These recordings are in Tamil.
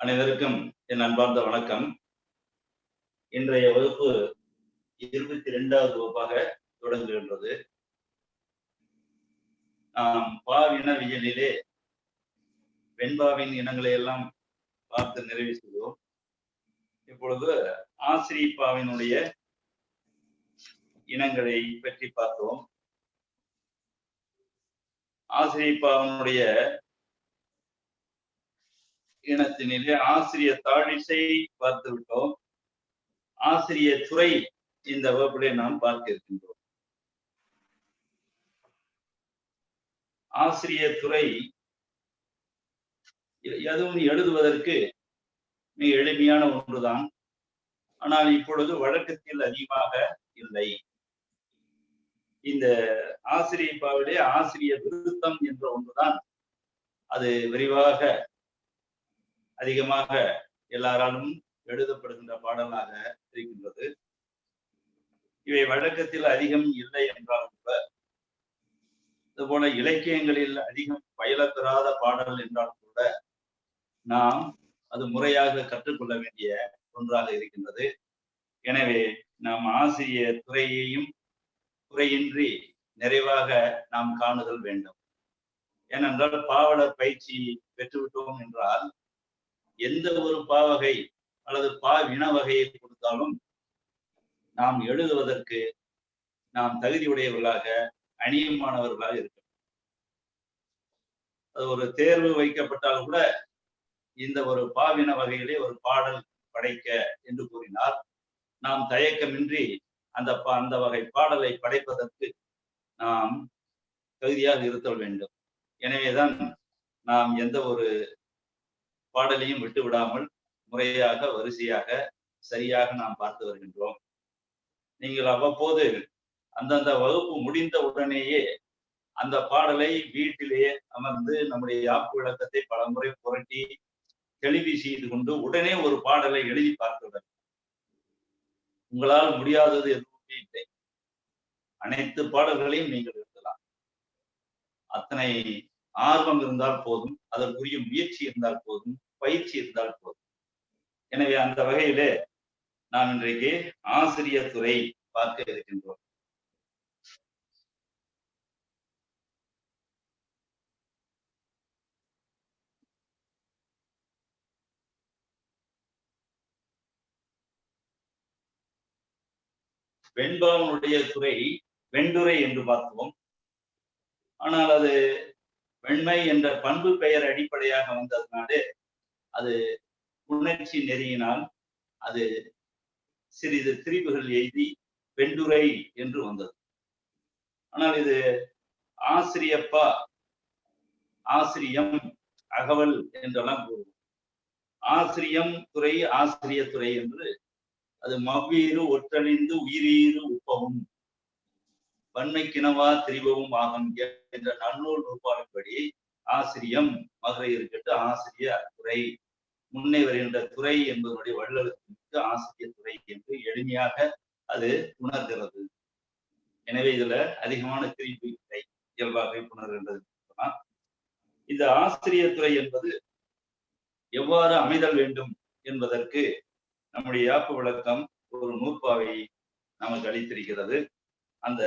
அனைவருக்கும் என் அன்பார்ந்த வணக்கம். இன்றைய வகுப்பு 22வது வகுப்பாக தொடங்குகின்றது. நாம் பாவினவியலிலே வெண்பாவின் இனங்களை எல்லாம் பார்த்து நிறைவு செய்வோம். இப்பொழுது ஆசிரியப்பாவினுடைய இனங்களை பற்றி பார்த்தோம். ஆசிரியப்பாவினுடைய இனத்தினிலே ஆசிரிய தாழிசை பார்த்து விட்டோம். ஆசிரிய துறை இந்த வகுப்பிலே நாம் பார்க்க இருக்கின்றோம். ஆசிரிய துறை எதுவும் எழுதுவதற்கு மிக எளிமையான ஒன்றுதான். ஆனால் இப்பொழுது வழக்கத்தில் அதிகமாக இல்லை. இந்த ஆசிரியப்பாவிலே ஆசிரிய விருத்தம் என்ற ஒன்றுதான் அது விரிவாக அதிகமாக எல்லாராலும் எழுதப்படுகின்ற பாடலாக இருக்கின்றது. இவை வழக்கத்தில் அதிகம் இல்லை என்றாலும் கூட, இதுபோல இலக்கியங்களில் அதிகம் பயிலப்பெறாத பாடல் என்றாலும் கூட நாம் அது முறையாக கற்றுக்கொள்ள வேண்டிய ஒன்றாக இருக்கின்றது. எனவே நாம் ஆசிரிய துறையையும் குறையின்றி நிறைவாக நாம் காணுதல் வேண்டும். ஏனென்றால் பாவலர் பயிற்சி பெற்றுவிட்டோம் என்றால் எந்த ஒரு பாவகை அல்லது வின வகையை கொடுத்தாலும் நாம் எழுதுவதற்கு நாம் தகுதியுடையவர்களாக அணியமானவர்களாக இருக்கணும். அது ஒரு தேர்வு வைக்கப்பட்டால் கூட இந்த ஒரு பாவின வகையிலே ஒரு பாடல் படைக்க என்று கூறினால் நாம் தயக்கமின்றி அந்த வகை பாடலை படைப்பதற்கு நாம் தகுதியாக இருத்தல் வேண்டும். எனவேதான் நாம் எந்த ஒரு பாடலையும் விட்டு விடாமல் முறையாக வரிசையாக சரியாக நாம் பார்த்து வருகின்றோம். நீங்கள் அவ்வப்போது அந்தந்த வகுப்பு முடிந்த உடனேயே அந்த பாடலை வீட்டிலே அமர்ந்து நம்முடைய யாப்பு விளக்கத்தை பலமுறை புரட்டி தெளிவு செய்து கொண்டு உடனே ஒரு பாடலை எழுதி பார்க்க. உங்களால் முடியாதது எதுவுமே இல்லை. அனைத்து பாடல்களையும் நீங்கள் எழுதலாம். அத்தனை ஆர்வம் இருந்தால் போதும், அதற்குரிய முயற்சி இருந்தால் போதும், பயிற்சி இருந்தால் போதும். எனவே அந்த வகையிலே நாம் இன்றைக்கு ஆசிரியர் துறை பார்க்க இருக்கின்றோம். வெண்பாவனுடைய துறை வெண்டுரை என்று பார்த்தோம். ஆனால் அது வெண்மை என்ற பண்பு பெயர் அடிப்படையாக வந்ததுனாலே அது உணர்ச்சி நெறியினால் அது சிறிது திரிவுகள் எழுதி வெண்டுரை என்று வந்தது. ஆனால் இது ஆசிரியப்பா, ஆசிரியம், அகவல் என்றெல்லாம் கூறுவோம். ஆசிரியம் துறை, ஆசிரிய துறை என்று அது மவ்வீறு ஒற்றழிந்து உயிரீறு உப்பவும் வன்மைக்கிணவா திரிபவும் ஆகும் என்ற நன்னூல் நூற்பாவின்படி ஆசிரியம் மதுரை இருக்கட்டு ஆசிரிய துறை, முன்னே வருகின்ற துறை என்பதனுடைய வள்ளலுக்கு ஆசிரிய துறை என்று எளிமையாக அது உணர்கிறது. எனவே இதுல அதிகமான திரிபு இல்லை, இயல்பாக உணர்கின்றது. இந்த ஆசிரிய துறை என்பது எவ்வாறு அமைதல் வேண்டும் என்பதற்கு நம்முடைய யாப்பு விளக்கம் ஒரு நூற்பாவை நமக்கு அளித்திருக்கிறது. அந்த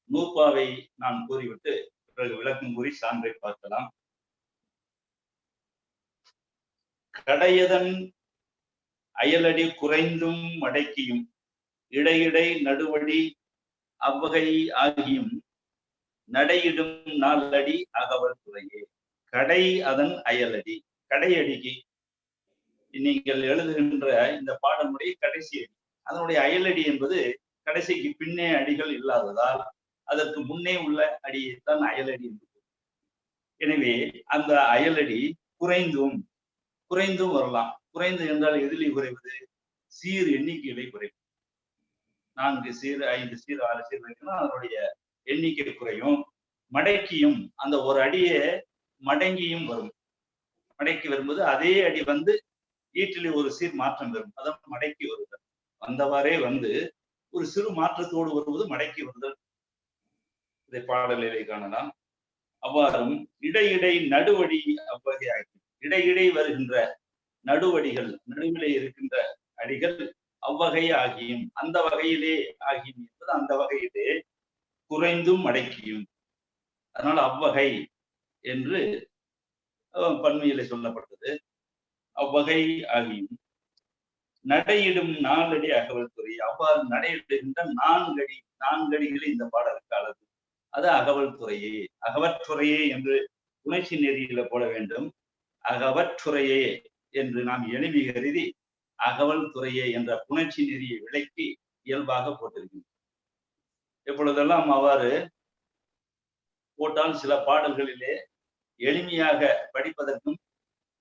நூற்பாவை நான் கூறிவிட்டு பிறகு விளக்கம் கூறி சான்றை பார்க்கலாம். கடையதன் அயலடி குறைந்தும் மடக்கியும் இடையிடை நடுவடி அவ்வகை ஆகியும் நடையிடும் நாளடி அகவல் துறையே. கடை அதன் அயலடி, கடையடிக்கு நீங்கள் எழுதுகின்ற இந்த பாடமுடைய கடைசி அடி, அதனுடைய அயலடி என்பது கடைசிக்கு பின்னே அடிகள் இல்லாததால் அதற்கு முன்னே உள்ள அடியைத்தான் அயலடி என்று. எனவே அந்த அயலடி குறைந்தும் வரலாம். குறைந்து என்றால் எதிலே குறைவது? சீர் எண்ணிக்கைகளை குறைக்கும். 4 சீர், 5 சீர், 6 சீர் வைக்கணும், அதனுடைய எண்ணிக்கை குறையும். மடக்கியும் அந்த ஒரு அடியை மடங்கியும் வரும். மடக்கி வரும்போது அதே அடி வந்து ஈட்டிலே ஒரு சீர் மாற்றம் வரும். அதான் மடக்கி வருதல். வந்தவாறே வந்து ஒரு சிறு மாற்றத்தோடு வருவது மடக்கி வருதல். இதை பாடலிலே காணலாம். அவ்வாறும் இடையிடை நடுவடி அவ்வகையாகி இடையிடை வருகின்ற நடுவடிகள், நடுவிலே இருக்கின்ற அடிகள் அவ்வகை ஆகியும், அந்த வகையிலே ஆகியும் என்பது அந்த வகையிலே குறைந்தும் அடக்கியும். அதனால அவ்வகை என்று பன்மையிலே சொல்லப்பட்டது. அவ்வகை ஆகியும் நடையிடும் நாலடி அகவல் துறை. அவ்வாறு நடையிடுகின்ற நான்கடிகளை இந்த பாடலுக்கு அளவு. அது அகவல் துறையே, அகவற்றுறையே என்று புணர்ச்சி நெறியில போட வேண்டும். அகவற்றுறையே என்று நாம் எளிமை கருதி அகவல் துறையே என்ற புணர்ச்சி நெறியை விளக்கி இயல்பாக போட்டிருக்கின்றோம். எப்பொழுதெல்லாம் அவ்வாறு போட்டால் சில பாடல்களிலே எளிமையாக படிப்பதற்கும்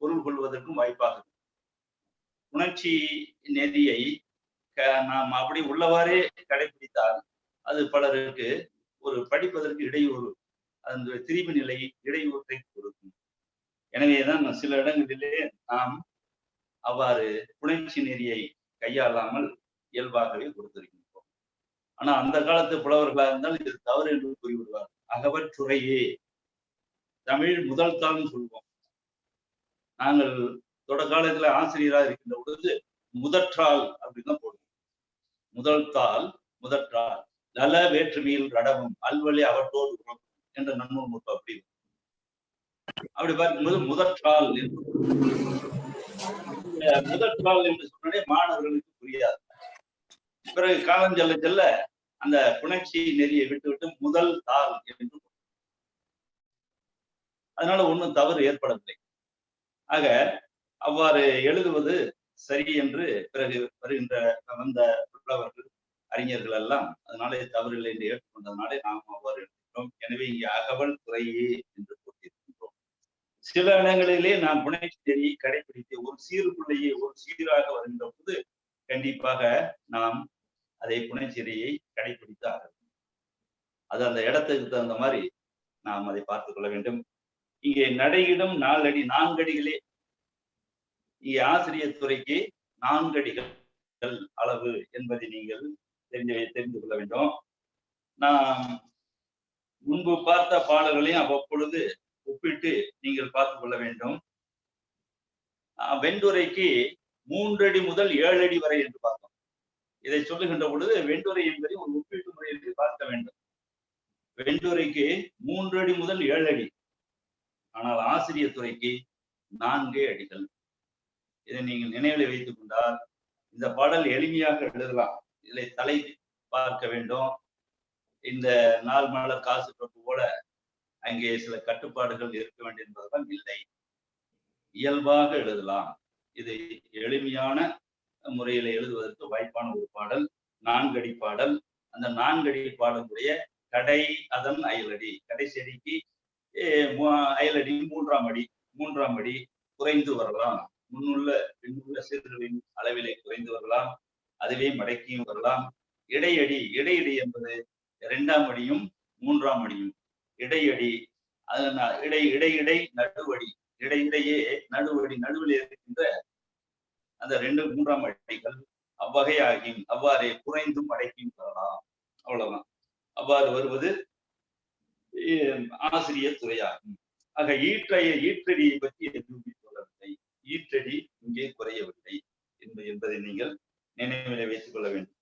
பொருள் கொள்வதற்கும் வாய்ப்பாக இருக்கும். உணர்ச்சி நெறியை நாம் அப்படி உள்ளவாறே கடைபிடித்தால் அது பலருக்கு ஒரு படிப்பதற்கு இடையூறு, அந்த திரிவு நிலை இடையூற்றை கொடுக்கும். எனவேதான் சில இடங்களிலே நாம் அவ்வாறு புணர்ச்சி நெறியை கையாளாமல் இயல்பாகவே கொடுத்திருக்கின்றோம். ஆனா அந்த காலத்து புலவர்களாக இருந்தால் இது தவறு என்று கூறிவிடுவார். அகவற்றுறையே, தமிழ் முதல் தாள்னு சொல்லுவோம். நாங்கள் தொட காலத்துல ஆசிரியராக இருக்கின்ற பொழுது முதற்றாள் அப்படின்னு தான் போடுவோம். முதற்றாள் நல வேற்றுமையில் ரடமும் அல்வழி அவற்றோடு என்ற நன்னூல் நூற்பு அப்படி பார்க்கும்போது முதற்றாள் என்று சொன்னாலே மாணவர்களுக்கு புரியாது. பிறகு காலம் செல்ல செல்ல அந்த புணர்ச்சி நெறியை விட்டுவிட்டு முதல் தாள் என்று, அதனால ஒன்றும் தவறு ஏற்படவில்லை. ஆக அவ்வாறு எழுதுவது சரி என்று பிறகு வருகின்ற வந்த புலவர்கள், அறிஞர்கள் எல்லாம் அதனாலே தவறில்லை என்று ஏற்றுக்கொண்டதனாலே நாம் அவ்வாறு எழுதுகிறோம். எனவே இங்கே அகவல் துறையே என்று போட்டிருக்கின்றோம். சில இடங்களிலே நாம் புணர்ச்சி நெறியை கடைபிடித்து ஒரு சீருக்குள்ளேயே ஒரு சீராக வருகின்ற போது கண்டிப்பாக நாம் அதை புணர்ச்சியை கடைபிடித்து ஆக வேண்டும். அது அந்த இடத்துக்கு தகுந்த மாதிரி நாம் அதை பார்த்துக் கொள்ள வேண்டும். இங்கே நடையிடும் நான்கடிகளே. இங்கே ஆசிரியர் துறைக்கு 4 அடிகள் அளவு என்பதை நீங்கள் தெரிந்து கொள்ள வேண்டும். நாம் முன்பு பார்த்த பாடல்களையும் அவ்வப்பொழுது ஒப்பிட்டு நீங்கள் பார்த்துக் கொள்ள வேண்டும். வெண்டுரைக்கு 3 அடி முதல் 7 அடி வரை என்று பார்த்தோம். இதை சொல்லுகின்ற பொழுது வெண்டுரை என்பதை ஒரு ஒப்பீட்டு முறையில் பார்க்க வேண்டும். வெண்டுரைக்கு 3 அடி முதல் 7 அடி, ஆனால் ஆசிரியர் துறைக்கு 4 அடிகள். இதை நீங்கள் நினைவில் வைத்துக் கொண்டால் இந்த பாடல் எளிமையாக எழுதலாம். இதை தலை பார்க்க வேண்டும். இந்த நாள் மலர் காசு பிரபு போல அங்கே சில கட்டுப்பாடுகள் இருக்க வேண்டும் என்பதெல்லாம் இல்லை. இயல்பாக எழுதலாம். இது எளிமையான முறையில எழுதுவதற்கு வாய்ப்பான ஒரு பாடல். 4 அடி பாடல். அந்த 4 அடி பாடலுடைய கடை அதன் அயலடி, கடைசி அடிக்கு அயலடி 3ஆம் அடி குறைந்து வரலாம். பின்னுள்ள சீர்களின் அளவிலே குறைந்து வரலாம். அதுவே மடக்கியும் வரலாம். இடையடி என்பது 2ஆம் அடியும் 3ஆம் அடியும். இடையடி இடை நடுவடி, இடையிடையே நடுவடி, நடுவில் இருக்கின்ற அந்த 2, 3ஆம் அடிகள் அவ்வகையாகியும் அவ்வாறே குறைந்தும் அடக்கியும் வரலாம். அவ்வளவுதான். அவ்வாறு வருவது ஆசிரியர் துறையாகும். ஆக ஈற்றடியை பற்றி எதுவுமே சொல்லவில்லை. ஈற்றடி இங்கே குறையவில்லை என்பதை நீங்கள் நினைவிலே வைத்துக் கொள்ள வேண்டும்.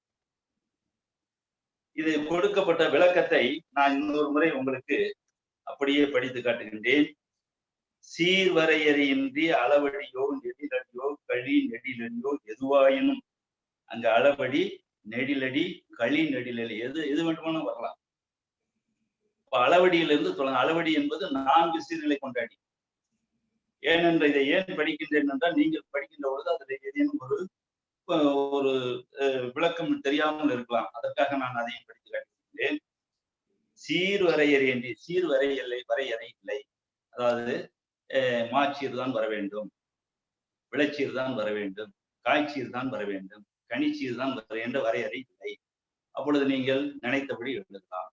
இது கொடுக்கப்பட்ட விளக்கத்தை நான் இன்னொரு முறை உங்களுக்கு அப்படியே படித்து காட்டுகின்றேன். சீர்வரையறையின்றி அளவடியோ நெடிலடியோ கழி நெடிலடியோ எதுவாயினும், அங்க அளவடி நெடிலடி களி நெடிலடி எது வேண்டுமானும் வரலாம். இப்ப அளவடியிலிருந்து தொடங்க. அளவடி என்பது 4 சீர்களை கொண்ட அடி. ஏனென்ற இதை ஏன் படிக்கின்றேன் என்றால், நீங்கள் படிக்கின்ற பொழுது அதில் ஏதேனும் ஒரு விளக்கம் தெரியாமல் இருக்கலாம். அதற்காக நான் அதையும் படித்து காட்டுகின்றேன். சீர்வரையறை வரையறை இல்லை. அதாவது மாச்சீர் தான் வர வேண்டும், விளைச்சீர் தான் வர வேண்டும், காய்ச்சீர் தான் வர வேண்டும், கனிச்சீர் தான் வர என்ற வரையறை இல்லை. அப்பொழுது நீங்கள் நினைத்தபடி எழுதலாம்.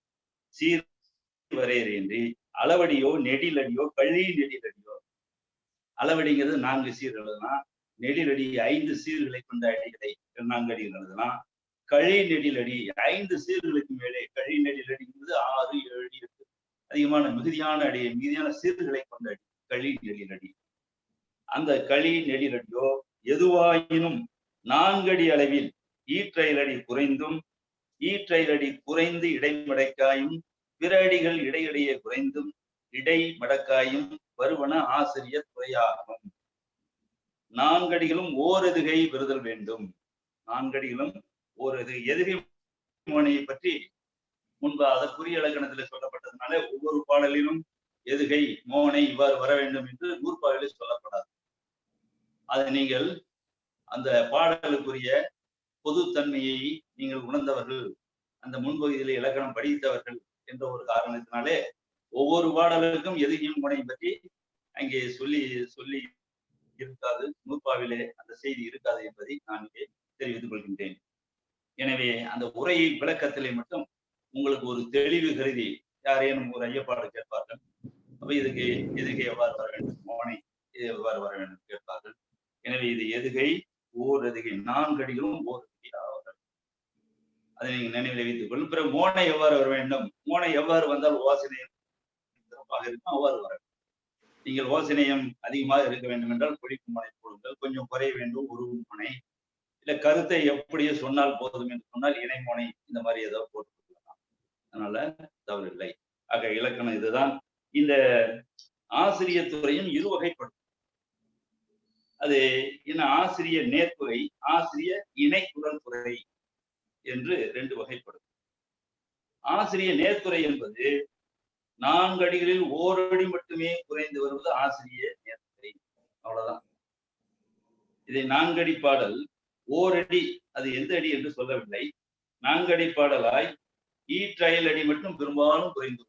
சீர் வரையறையின்றி அளவடியோ நெடிலடியோ கழி நெடிலடியோ, அளவடிங்கிறது 4 சீர் எழுதலாம். நெடிலடி 5 சீர்களை கொண்ட அடிகளை 4 அடிகள் எழுதலாம். கழி நெடிலடி 5 சீர்களுக்கு மேலே, கழி நெடிலடி என்பது 6, 7, 8 அதிகமான மிகுதியான சீர்களை கொண்ட அடி கழி நெடிலடி. அந்த களி நெடிலடியோ எதுவாயினும் 4 அடி அளவில் ஈற்றயலடி குறைந்தும் ஈற்றயலடி குறைந்து இடைமடக்காயும் பிற அடிகள் இடையிடையே குறைந்தும் இடை மடக்காயும் வருவன ஆசிரியர் துறையாகும். 4 அடிகளும் ஓரெதுகை பெறுதல் வேண்டும். 4 அடிகளும் ஓரெதுகை. எதுகை மோனையை பற்றி முன்பு அதற்குரிய இலக்கணத்தில் சொல்லப்பட்டதுனால ஒவ்வொரு பாடலிலும் எதுகை மோனை இவ்வாறு வர வேண்டும் என்று நூற்பாவிலே சொல்லப்படாது. அதை நீங்கள் அந்த பாடலுக்குரிய பொதுத்தன்மையை நீங்கள் உணர்ந்தவர்கள், அந்த முன்பகுதியிலே இலக்கணம் படித்தவர்கள் என்ற ஒரு காரணத்தினாலே ஒவ்வொரு பாடலுக்கும் எதுகையும் மோனை பற்றி அங்கே சொல்லி சொல்லி இருக்காது, நூற்பாவிலே அந்த செய்தி இருக்காது என்பதை நான் இங்கே தெரிவித்துக் கொள்கின்றேன். எனவே அந்த உரை விளக்கத்திலே மட்டும் உங்களுக்கு ஒரு தெளிவு கருதி யாரேனும் ஒரு ஐயப்பாடு கேட்பார்கள். அப்ப இதுக்கு எதுகை எவ்வாறு வர வேண்டும், மோனை எவ்வாறு வர வேண்டும் கேட்பார்கள். எனவே இது எதுகை ஓர் எதுகை, 4 அடிகளும் ஓர் எதுகை ஆவார்கள். அதை நீங்க நினைவில் வைத்துக் கொள்ளும். பிறகு மோனை எவ்வாறு வர வேண்டும், மோனை எவ்வாறு வந்தால் ஓசையம் சிறப்பாக இருக்கும் அவ்வாறு வர வேண்டும். நீங்கள் ஓசையம் அதிகமாக இருக்க வேண்டும் என்றால் பொழிப்பு மனை போடுங்கள், கொஞ்சம் குறைய வேண்டும் ஒரு மனை, இல்ல கருத்தை எப்படியே சொன்னால் போதும் என்று சொன்னால் இணைமோனை இந்த மாதிரி ஏதாவது போட்டு கொடுக்கலாம். அதனால தவறு இல்லை. ஆக இலக்கணம் இதுதான். இந்த ஆசிரியர் துறையும் இருவகைப்படும். அது என்ன, ஆசிரியர் நேர்குறை, ஆசிரியர் இணைக்குறள் துறை என்று 2 வகைப்படும். ஆசிரியர் நேர்குறை என்பது 4 அடிகளில் ஓரடி மட்டுமே குறைந்து வருவது ஆசிரியர் நேர்குறை. அவ்வளவுதான். இதை 4 அடி பாடல் ஓரடி, அது எந்த அடி என்று சொல்லவில்லை, 4 அடி பாடலாய் ஈற்றயல் அடி மட்டும் பெரும்பாலும் குறைந்து.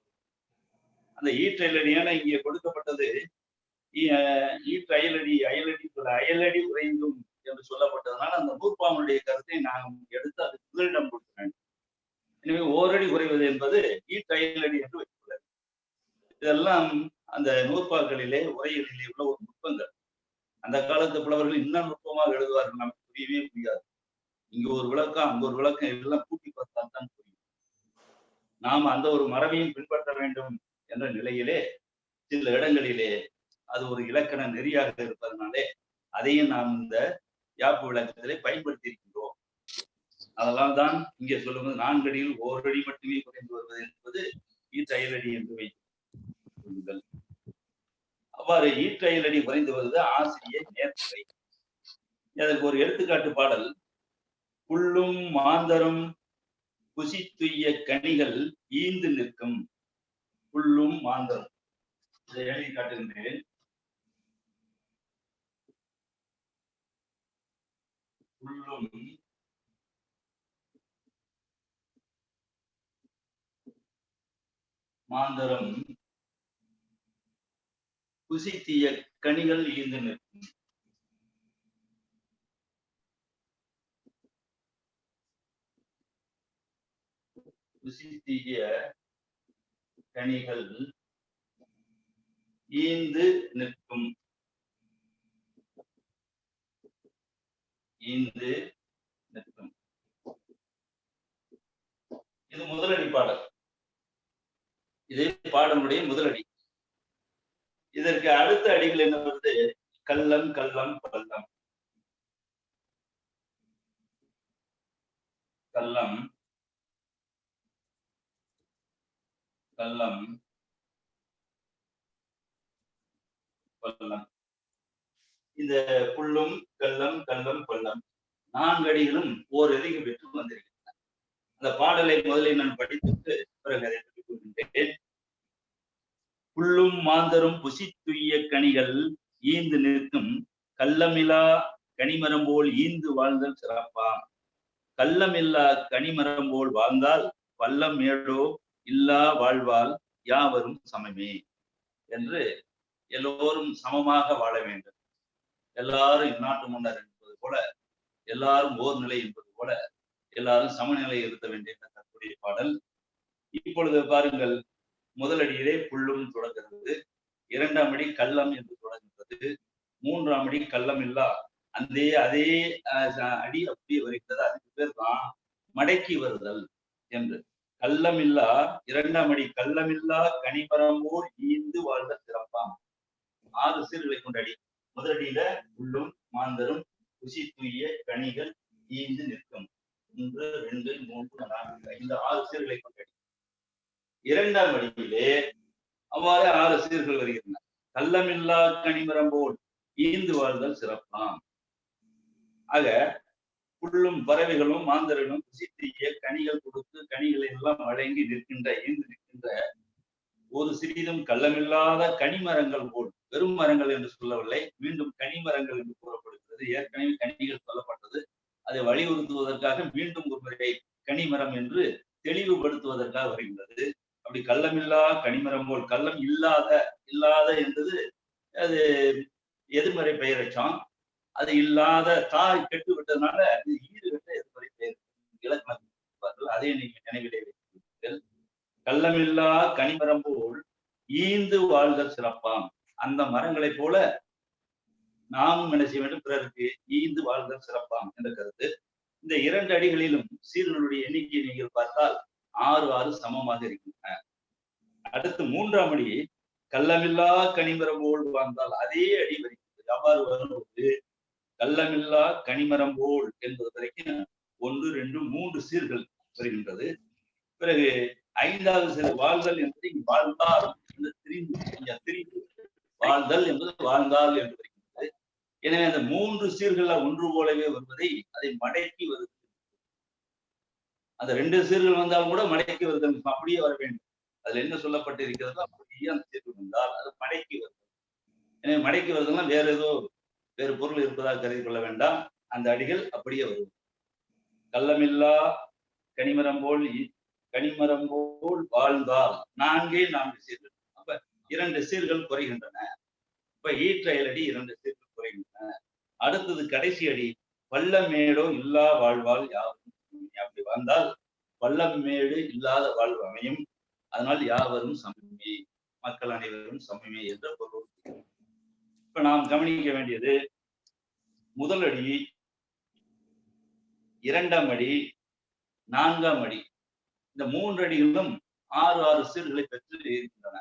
அந்த ஈற்றயல் அடி ஏன்னா இங்கே கொடுக்கப்பட்டது ஈற்றயலடி அயலடி அயலடி குறைந்தும் என்று சொல்லப்பட்டதுனால அந்த நூற்பாவனுடைய கருத்தை நாம் எடுத்து அது முதலிடம் கொடுக்க வேண்டும். எனவே ஓரடி குறைவது என்பது ஈற்றயலடி என்று வைத்துள்ளது. இதெல்லாம் அந்த நூற்பாக்களிலே உரைகளிலே உள்ள ஒரு நுட்பங்கள். அந்த காலத்து புலவர்கள் இன்னும் நுட்பமாக எழுதுவார்கள், நமக்கு புரியவே புரியாது. இங்க ஒரு விளக்கம் அங்க ஒரு விளக்கம் எல்லாம் கூட்டி பார்த்தால் தான் புரியும். நாம் அந்த ஒரு மரபையும் பின்பற்ற வேண்டும் என்ற நிலையிலே சில இடங்களிலே அது ஒரு இலக்கண நெறியாக இருப்பதனாலே அதையும் நாம் இந்த யாப்பு விளக்கத்திலே பயன்படுத்தி இருக்கின்றோம். அதெல்லாம் தான் இங்கே சொல்லும்போது 4 அடியில் ஓரடி மட்டுமே குறைந்து வருவது என்பது ஈற்றயலடி என்று வைத்துக் கொள்ளுங்கள். அவ்வாறு ஈற்றயலடி குறைந்து வருவது ஆசிரியர் நேர்குறை. அதற்கு ஒரு எடுத்துக்காட்டு பாடல். புல்லும் மாந்தரும் புசித்துய்ய கனிகள் ஈந்து நிற்கும். புல்லும் மாந்தரும், இதை எழுதி காட்டுகின்றேன். புல்லும் மாந்தரும் புசித்திய கனிகள் ஈந்து நிற்கும். புசித்திய கனிகள் ஈந்து நிற்கும். ஈந்து நிற்கும். இது முதலடி பாடல். இது பாடலுடைய முதலடி. இதற்கு அடுத்த அடிகள் என்ன வருது? கள்ளம் கள்ளம் பள்ளம். கள்ளம் கள்ளம் பள்ளம். இந்த புல்லும் கள்ளம் கள்ளம் பள்ளம் 4 அடிகளும் ஓர் எதுகை பெற்று வந்திருக்கின்றன. அந்த பாடலை முதலில் நான் படித்துட்டு பிறகு அதை சொல்லிக் கொள்கின்றேன். புல்லும் மாந்தரும் புசித்துய்ய கனிகள் ஈந்து நிற்கும். கள்ளமிலா கனிமரம் போல் ஈந்து வாழ்ந்தல் சிறப்பாம். கள்ளமில்லா கனிமரம் போல் வாழ்ந்தால் பள்ளம் மேடோ இல்லா வாழ்வால் யாவரும் சமமே என்று எல்லோரும் சமமாக வாழ வேண்டும், எல்லாரும் இந்நாட்டு முன்னர் என்பது போல, எல்லாரும் ஓர் நிலை என்பது போல எல்லாரும் சமநிலை இருக்க வேண்டிய தன்னுடைய பாடல். இப்பொழுது பாருங்கள், முதலடியிலே புல்லும் தொடங்குகிறது, 2ஆம் அடி கள்ளம் என்று தொடங்குகிறது, 3ஆம் அடி கள்ளம் இல்லா, அதே அடி அப்படியே வருகிறது. அதுக்கு பேர் தான் மடக்கி வருதல் என்று. கள்ளமில்லா 2ஆம் அடி கள்ளமில்லா கனிமரமோர் ஈந்து வாழ்ந்த சிறப்பாம். 6 சீர்களை கொண்ட அடி. முதலடியில உள்ளும் மாந்தரும் ருசி தூய கனிகள் ஈந்து நிற்கும். 1, 2, 3, 4, 5, 6 சீர்களை கொண்ட அடி. இரண்டாம் அடியிலே அவ்வாறு 6 சீர்கள் வருகின்றன. கள்ளமில்லா கனிமரம் போல் ஈந்து வாழ்தல் சிறப்பாம். ஆக புல்லும் பறவைகளும் மாந்தர்களும் ருசி தீய கனிகள் கொடுத்து கனிகளை எல்லாம் வழங்கி ஈந்து நிற்கின்ற ஒரு சிறிதும் கள்ளமில்லாத கனிமரங்கள் போல், வெறும் மரங்கள் என்று சொல்லவில்லை, மீண்டும் கனிமரங்கள் என்று கூறப்படுகிறது. ஏற்கனவே கனிகள் சொல்லப்பட்டது. அதை வலியுறுத்துவதற்காக மீண்டும் ஒரு முறை கனிமரம் என்று தெளிவுபடுத்துவதற்காக வருகின்றது. அப்படி கள்ளமில்லா கனிமரம் போல், கள்ளம் இல்லாத என்பது அது எதிர்மறை பெயரச்சம். அது இல்லாத தாய் கெட்டு விட்டதுனால அது ஈடுகட்ட எதிர்மறை பெயர் இலக்கணம். அதை நீங்க நினைவிலே வைத்தீர்கள். கள்ளமில்லா கனிமரம் போல் ஈந்து வாழ்தல் சிறப்பாம். அந்த மரங்களைப் போல நாமும் என்ன செய்ய வேண்டும், பிறருக்கு ஈந்து வாழ்தல் சிறப்பாம் என்ற கருத்து. இந்த 2 அடிகளிலும் சீர்களுடைய எண்ணிக்கையை நீங்கள் பார்த்தால் 6 சமமாக இருக்கின்றன. அடுத்து 3ஆம் அடி கள்ளமில்லா கனிமரம் போல் வாழ்ந்தால் அதே அடி வருகிறது. அவ்வாறு வரும்போது கள்ளமில்லா கனிமரம் போல் என்பது வரைக்கும் 1, 2, 3 சீர்கள் வருகின்றது. பிறகு 5வது சீர் வாழ்தல் என்பது வாழ்ந்தால் என்று திரிந்து வாழ்தல் என்பது வாழ்ந்தால் என்று வருகின்றது. எனவே அந்த 3 சீர்கள் ஒன்று போலவே வருவதை அதை மடக்கி வருது. அந்த 2 சீர்கள் வந்தாலும் கூட மடக்கி வருதல் அப்படியே வர வேண்டும். அதுல என்ன சொல்லப்பட்டிருக்கிறதோ அப்படியே அந்த சீர்கள் வந்தால் அது மடக்கி வருது. எனவே மடக்கி வருதுன்னா வேறு பொருள் இருப்பதாக கருதி கொள்ள வேண்டாம். அந்த அடிகள் அப்படியே வரும். கள்ளமில்லா கனிமரம் போல் வாழ்ந்தால் 4 சீர்கள். அப்ப 2 சீர்கள் குறைகின்றன. இப்ப ஈற்றயலடி 2 சீர்கள் குறைகின்றன. அடுத்தது கடைசி அடி பள்ளமேடோ இல்லா வாழ்வால் யாவரும். அப்படி வாழ்ந்தால் பள்ளமேடு இல்லாத வாழ்வு அமையும். அதனால் யாவரும் சமமே, மக்கள் அனைவரும் சமமே என்ற பொருள். இப்ப நாம் கவனிக்க வேண்டியது முதல் அடி, 2ஆம் அடி, 4ஆம் அடி. இந்த 3 அடிகளும் 6 சீர்களை பெற்று இருக்கின்றன.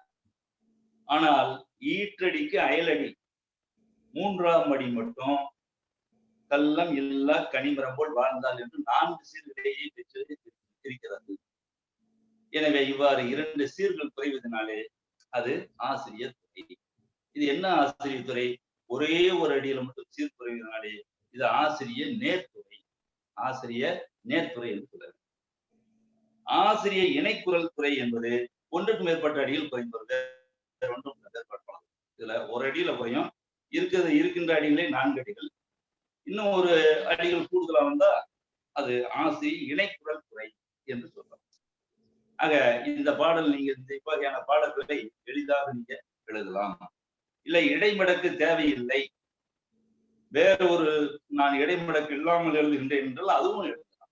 ஆனால் ஈற்றடிக்கு அயலடி 3ஆம் அடி மட்டும் கள்ளம் இல்லா கனிமரம் போல் வாழ்ந்தால் என்று 4 சீர்களையே பெற்று இருக்கிறது. எனவே இவ்வாறு 2 சீர்கள் குறைவதனாலே அது ஆசிரியர் துறை. இது என்ன ஆசிரியர் துறை? ஒரே ஒரு அடியில மட்டும் சீர் குறைவதனாலே இது ஆசிரியர் நேர்துறை. ஆசிரியர் நேர்துறை என்று சொல்றது. ஆசிரியர் இணைக்குரல் துறை என்பது ஒன்றுக்கு மேற்பட்ட அடியில் குறைந்தது. இதுல ஒரு அடியில குறையும், இருக்கின்ற அடிகளே 4 அடிகள். இன்னும் ஒரு அடிகள் கூடுதலா வந்தா அது ஆசிரியர் இணைக்குரல் துறை என்று சொல்றோம். ஆக இந்த பாடல் நீங்க இந்த வகையான பாடல்களை எளிதாக நீங்க எழுதலாம். இல்லை இடைமடக்கு தேவையில்லை, வேற ஒரு நான் இடைமடக்கு இல்லாமல் எழுதுகின்றேன் என்றால் அதுவும் எழுதலாம்.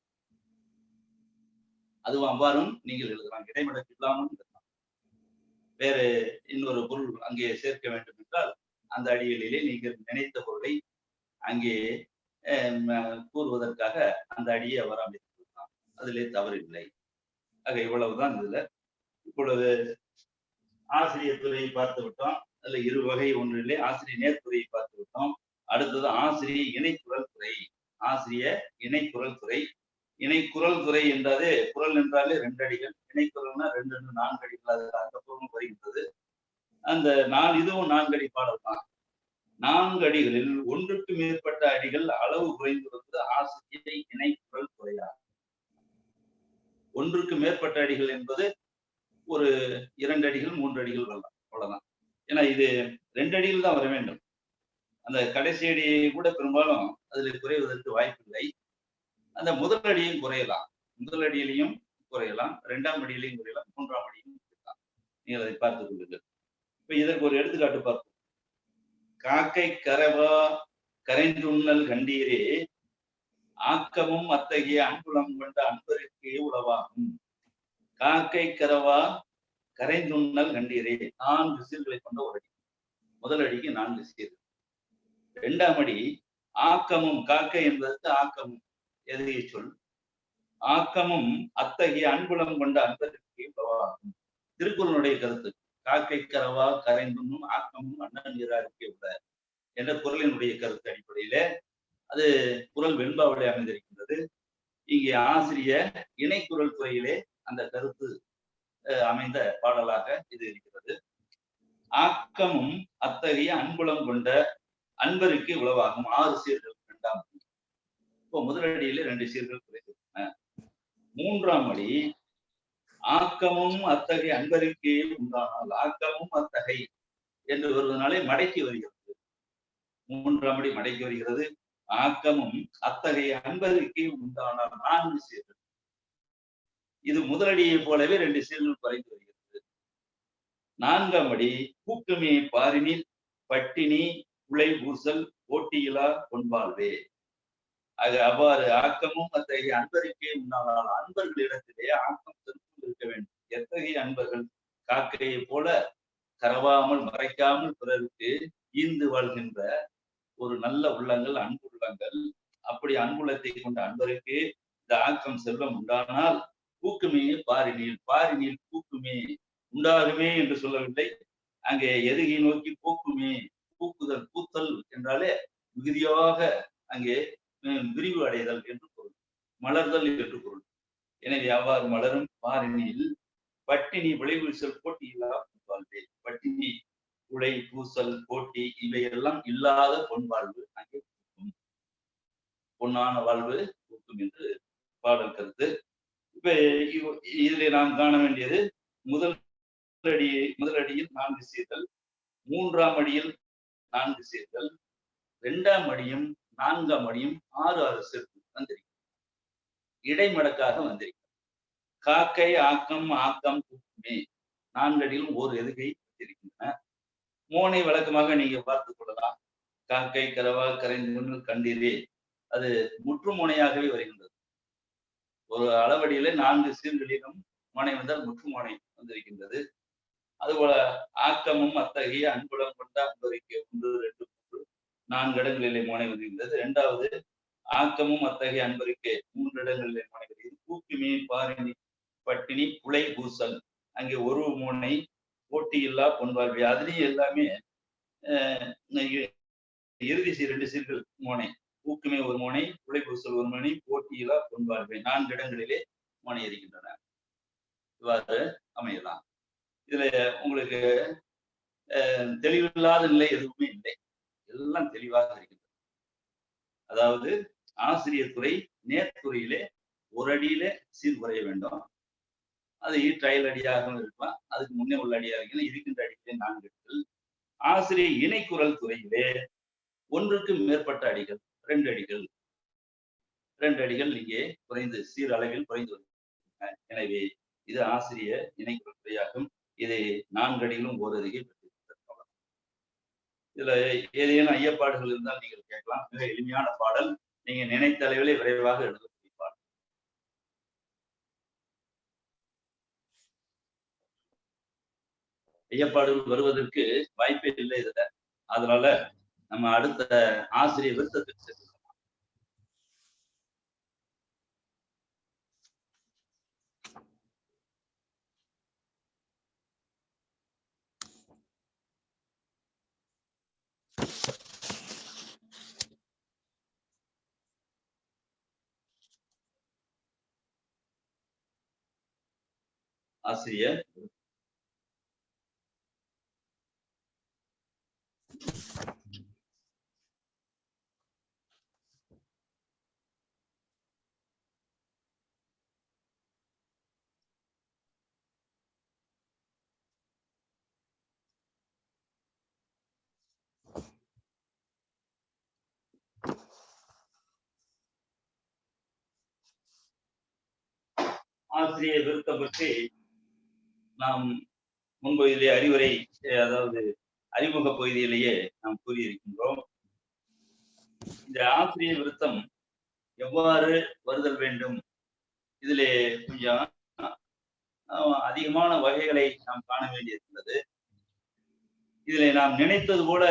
அதுவும் அவ்வாறும் நீங்கள் எழுதலாம். இடைமடக்கு இல்லாமல் எழுதலாம். வேறு இன்னொரு பொருள் அங்கே சேர்க்க வேண்டும் என்றால் அந்த அடிகளிலே நீங்கள் நினைத்த பொருளை அங்கே கூறுவதற்காக அந்த அடியை அவர் அமைத்துள்ளலாம். அதிலே தவறில்லை. ஆக இவ்வளவுதான் இதுல. இப்பொழுது ஆசிரியர் துறையை பார்த்து விட்டோம். அதுல 2 வகை, ஒன்றிலே ஆசிரியர் நேர்துறையை பார்த்து விட்டோம். அடுத்தது ஆசிரியர் இணைக்குரல் துறை. ஆசிரியர் இணைக்குரல் துறை. இணைக்குரல் துறை என்றாலே குரல் என்றாலே 2 அடிகள், இணைக்குரல்னா 2, 4 அடிகள். அது அந்த பொருளும் வருகின்றது. அந்த இதுவும் 4 அடி பாடல் தான். 4 அடிகளில் ஒன்றுக்கு மேற்பட்ட அடிகள் அளவு குறைந்து வந்து ஆசிரியர் இணைக்குரல் துறையாகும். ஒன்றுக்கு மேற்பட்ட அடிகள் என்பது ஒரு 2 அடிகள் 3 அடிகள் வரலாம், அவ்வளவுதான். ஏன்னா இது 2 அடியில் தான் வர வேண்டும். அந்த கடைசி அடியை கூட பெரும்பாலும் அதில் குறைவதற்கு வாய்ப்பில்லை. அந்த முதல் அடியும் குறையலாம், முதல் அடியிலையும் குறையலாம், 2ஆம் அடியிலையும் குறையலாம், 3ஆம் அடியிலும் குறையலாம். நீங்கள் அதை பார்த்துக் கொள்ளுங்கள். இப்ப இதற்கு ஒரு எடுத்துக்காட்டு பார்ப்போம். காக்கை கரவா கரைந்துண்ணல் கண்டீரே, ஆக்கமும் அத்தகைய அன்புலம் கொண்ட அன்பருக்கு உளவாகும். காக்கை கரவா கரைந்துண்ணல் கண்டீரே 4 சீர்களை கொண்ட ஒரு அடி. முதல் அடிக்கு 4 சீர். 2ஆம் அடி ஆக்கமும், காக்கை என்பதற்கு ஆக்கமும் எதிரிய சொல். ஆக்கமும் அத்தகைய அன்புலம் கொண்ட அன்பருக்கு உளவாகும். திருக்குறளுடைய கருத்து. காக்கை கரவா கரைந்துண்ணும் ஆக்கமும் அண்ணன் நீராருக்கு உள்ள. என்ற குறளினுடைய கருத்து அடிப்படையிலே அது குறள் வெண்பாவிலே அமைந்திருக்கின்றது. இங்கே ஆசிரியர் இணைக்குறள் துறையிலே அந்த கருத்து அமைந்த பாடலாக இது இருக்கிறது. ஆக்கமும் அத்தகைய அன்புலம் கொண்ட அன்பருக்கு உளவாகும் 6 சீர்கள் 2ஆம் அடி. இப்போ முதலடியில 2 சீர்கள் குறைந்திருக்கின்றன. 3ஆம் அடி ஆக்கமும் அத்தகைய அன்பருக்கே உண்டானால், ஆக்கமும் அத்தகை என்று வருவதனாலே மடக்கி வருகிறது. 3ஆம் அடி மடக்கி வருகிறது. ஆக்கமும் அத்தகைய அன்பருக்கே உண்டானால் 4 சீர்கள். இது முதலடியை போலவே 2 சீர்கள் குறைந்து வருகிறது. 4ஆம் அடி பூக்குமே பாரினில் பட்டினி உழை பூசல் போட்டியிலா பொன்பால்வே. அவ்வாறு ஆக்கமும் அத்தகைய அன்பருக்கே உண்டானால் அன்பர்களிடத்திலே ஆக்கம் திருப்பம் இருக்க வேண்டும். எத்தகைய அன்பர்கள்? காக்கையை போல கரவாமல் மறைக்காமல் பிறருக்கு ஈந்து வாழ்கின்ற ஒரு நல்ல உள்ளங்கள், அன்பு உள்ளங்கள். அப்படி அன்புள்ளத்தை கொண்ட அன்பருக்கு இந்த ஆக்கம் செல்வம் உண்டானால் பூக்குமே பாரினில், பாரினில் பூக்குமே, உண்டாகுமே என்று சொல்லவில்லை. அங்கே எதுகை நோக்கி பூக்குமே, பூக்குதல், பூத்தல் என்றாலே மிகுதியாக அங்கே விரிவு அடைதல் என்று பொருள், மலர்தல் என்று பொருள். எனவே அவ்வாறு மலரும் பாரினில் பட்டினி விளைவீசல் போட்டி இல்லாத வாழ்வே. பட்டினி உழை பூசல் போட்டி இவையெல்லாம் இல்லாத பொன் வாழ்வு அங்கே பூக்கும், பொன்னான வாழ்வு பூக்கும் என்று பாடல் கருத்து. இப்ப இதிலே நாம் காண வேண்டியது முதலடியில் 4 சீர்கள், 3ஆம் அடியில் 4 சீர்கள், 2ஆம் அடியும் 4ஆம் அடியும் 6 சீர்கள் வந்திருக்கிறது. இடைமடக்காக வந்திருக்கிறது. காக்கை ஆக்கம் ஆக்கம் பூக்குமே 4 அடியிலும் ஓர் எதுகை இருக்கின்றன. மோனை வழக்கமாக நீங்க பார்த்துக் கொள்ளலாம். காக்கை கரவா கரைந்து கண்டீரே, அது முற்று மோனையாகவே வருகின்றது. ஒரு அளவடியில 4 சீர்களிலும் மோனை வந்தால் முற்று மோனை வந்திருக்கின்றது. அதுபோல ஆக்கமும் அத்தகைய அன்புலம் கொண்ட அன்பருக்கு 1 2 3 4 இடங்களிலே மோனை வந்திருக்கின்றது. 2வது ஆக்கமும் அத்தகைய அன்பருக்கு 3 இடங்களிலே மோனை வருகிறது. பூக்குமே பாரினி பட்டினி புலை பூசல், அங்கே ஒரு மோனை போட்டியில்லா பொன்வாழ்வி. அதுலயும் எல்லாமே இறுதி 2 சீர்கள் மோனை. பூக்குமே ஒரு மோனை, புலை பூசல் ஒரு மோனை, போட்டியிலா பொன்வாழ்வை 4 இடங்களிலே மோனை இருக்கின்றன. இவ்வாறு அமையலாம். இதுல உங்களுக்கு தெளிவில்லாத நிலை எதுவுமே இல்லை, எல்லாம் தெளிவாக இருக்கின்றது. அதாவது ஆசிரியர் துறை நேர்துறையிலே ஒரு அடியிலே சீர் குறைய வேண்டும். அது ட்ரையல் அடியாகவும் இருக்கலாம், அதுக்கு முன்னே உள்ள அடியாக இருக்கலாம். இருக்கின்ற அடிகளே 4 அடிகள். ஆசிரியர் இணைக்குறள் துறையிலே 1க்கு மேற்பட்ட அடிகள், 2 அடிகள், 2 அடிகள் இங்கே குறைந்து சீரளவில் குறைந்து வருகின்றன. எனவே இது ஆசிரியர் இணைக்குறள் துறையாகும். இதை 4 அடிகளும் ஓர் அருகே பெற்றிருக்கிறது. இதுல ஏதேனும் ஐயப்பாடுகள் இருந்தால் நீங்கள் கேட்கலாம். மிக எளிமையான பாடல், நீங்க நினைத்த அளவிலே விரைவாக எழுதக்கூடிய பாடல். ஐயப்பாடுகள் வருவதற்கு வாய்ப்பே இல்லை இதுல. அதனால நம்ம அடுத்த ஆசிரியர் விருத்தத்துக்கு செல்லுவோம். ஆசிரியர் ஆசிரியர் விருத்தம் பற்றி நாம் முன்பகுதியிலே அறிவுரை, அதாவது அறிமுக பகுதியிலேயே நாம் கூறியிருக்கின்றோம். இந்த ஆசிரியர் விருத்தம் எவ்வாறு வருதல் வேண்டும், இதிலே கொஞ்சம் அதிகமான வகைகளை நாம் காண வேண்டியிருக்கிறது. இதிலே நாம் நினைத்தது போல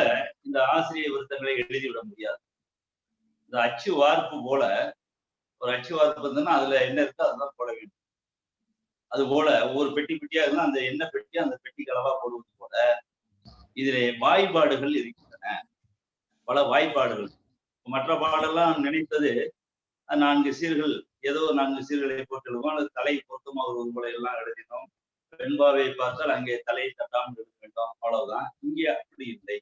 இந்த ஆசிரியர் விருத்தங்களை எழுதிவிட முடியாது. இந்த அச்சு வார்ப்பு போல ஒரு அச்சு வார்ப்பு இருந்ததுன்னா அதுல என்ன இருக்கோ அதுதான் போட வேண்டும். அது போல ஒவ்வொரு பெட்டி பெட்டியா இருந்தா அந்த என்ன பெட்டி அந்த பெட்டி அளவா போடுவது போல இதிலே வாய்பாடுகள் இருக்கின்றன. பல வாய்ப்பாடுகள். மற்ற பாடெல்லாம் நினைத்தது 4 சீர்கள், ஏதோ 4 சீர்களை போட்டு எழுதுவோம், அல்லது தலை பொருத்தமா ஒரு உருவலை எல்லாம் எழுதினோம். வெண்பாவை பார்த்தால் அங்கே தலையை தட்டாமல் எழுத வேண்டும், அவ்வளவுதான். இங்கே அப்படி இல்லை.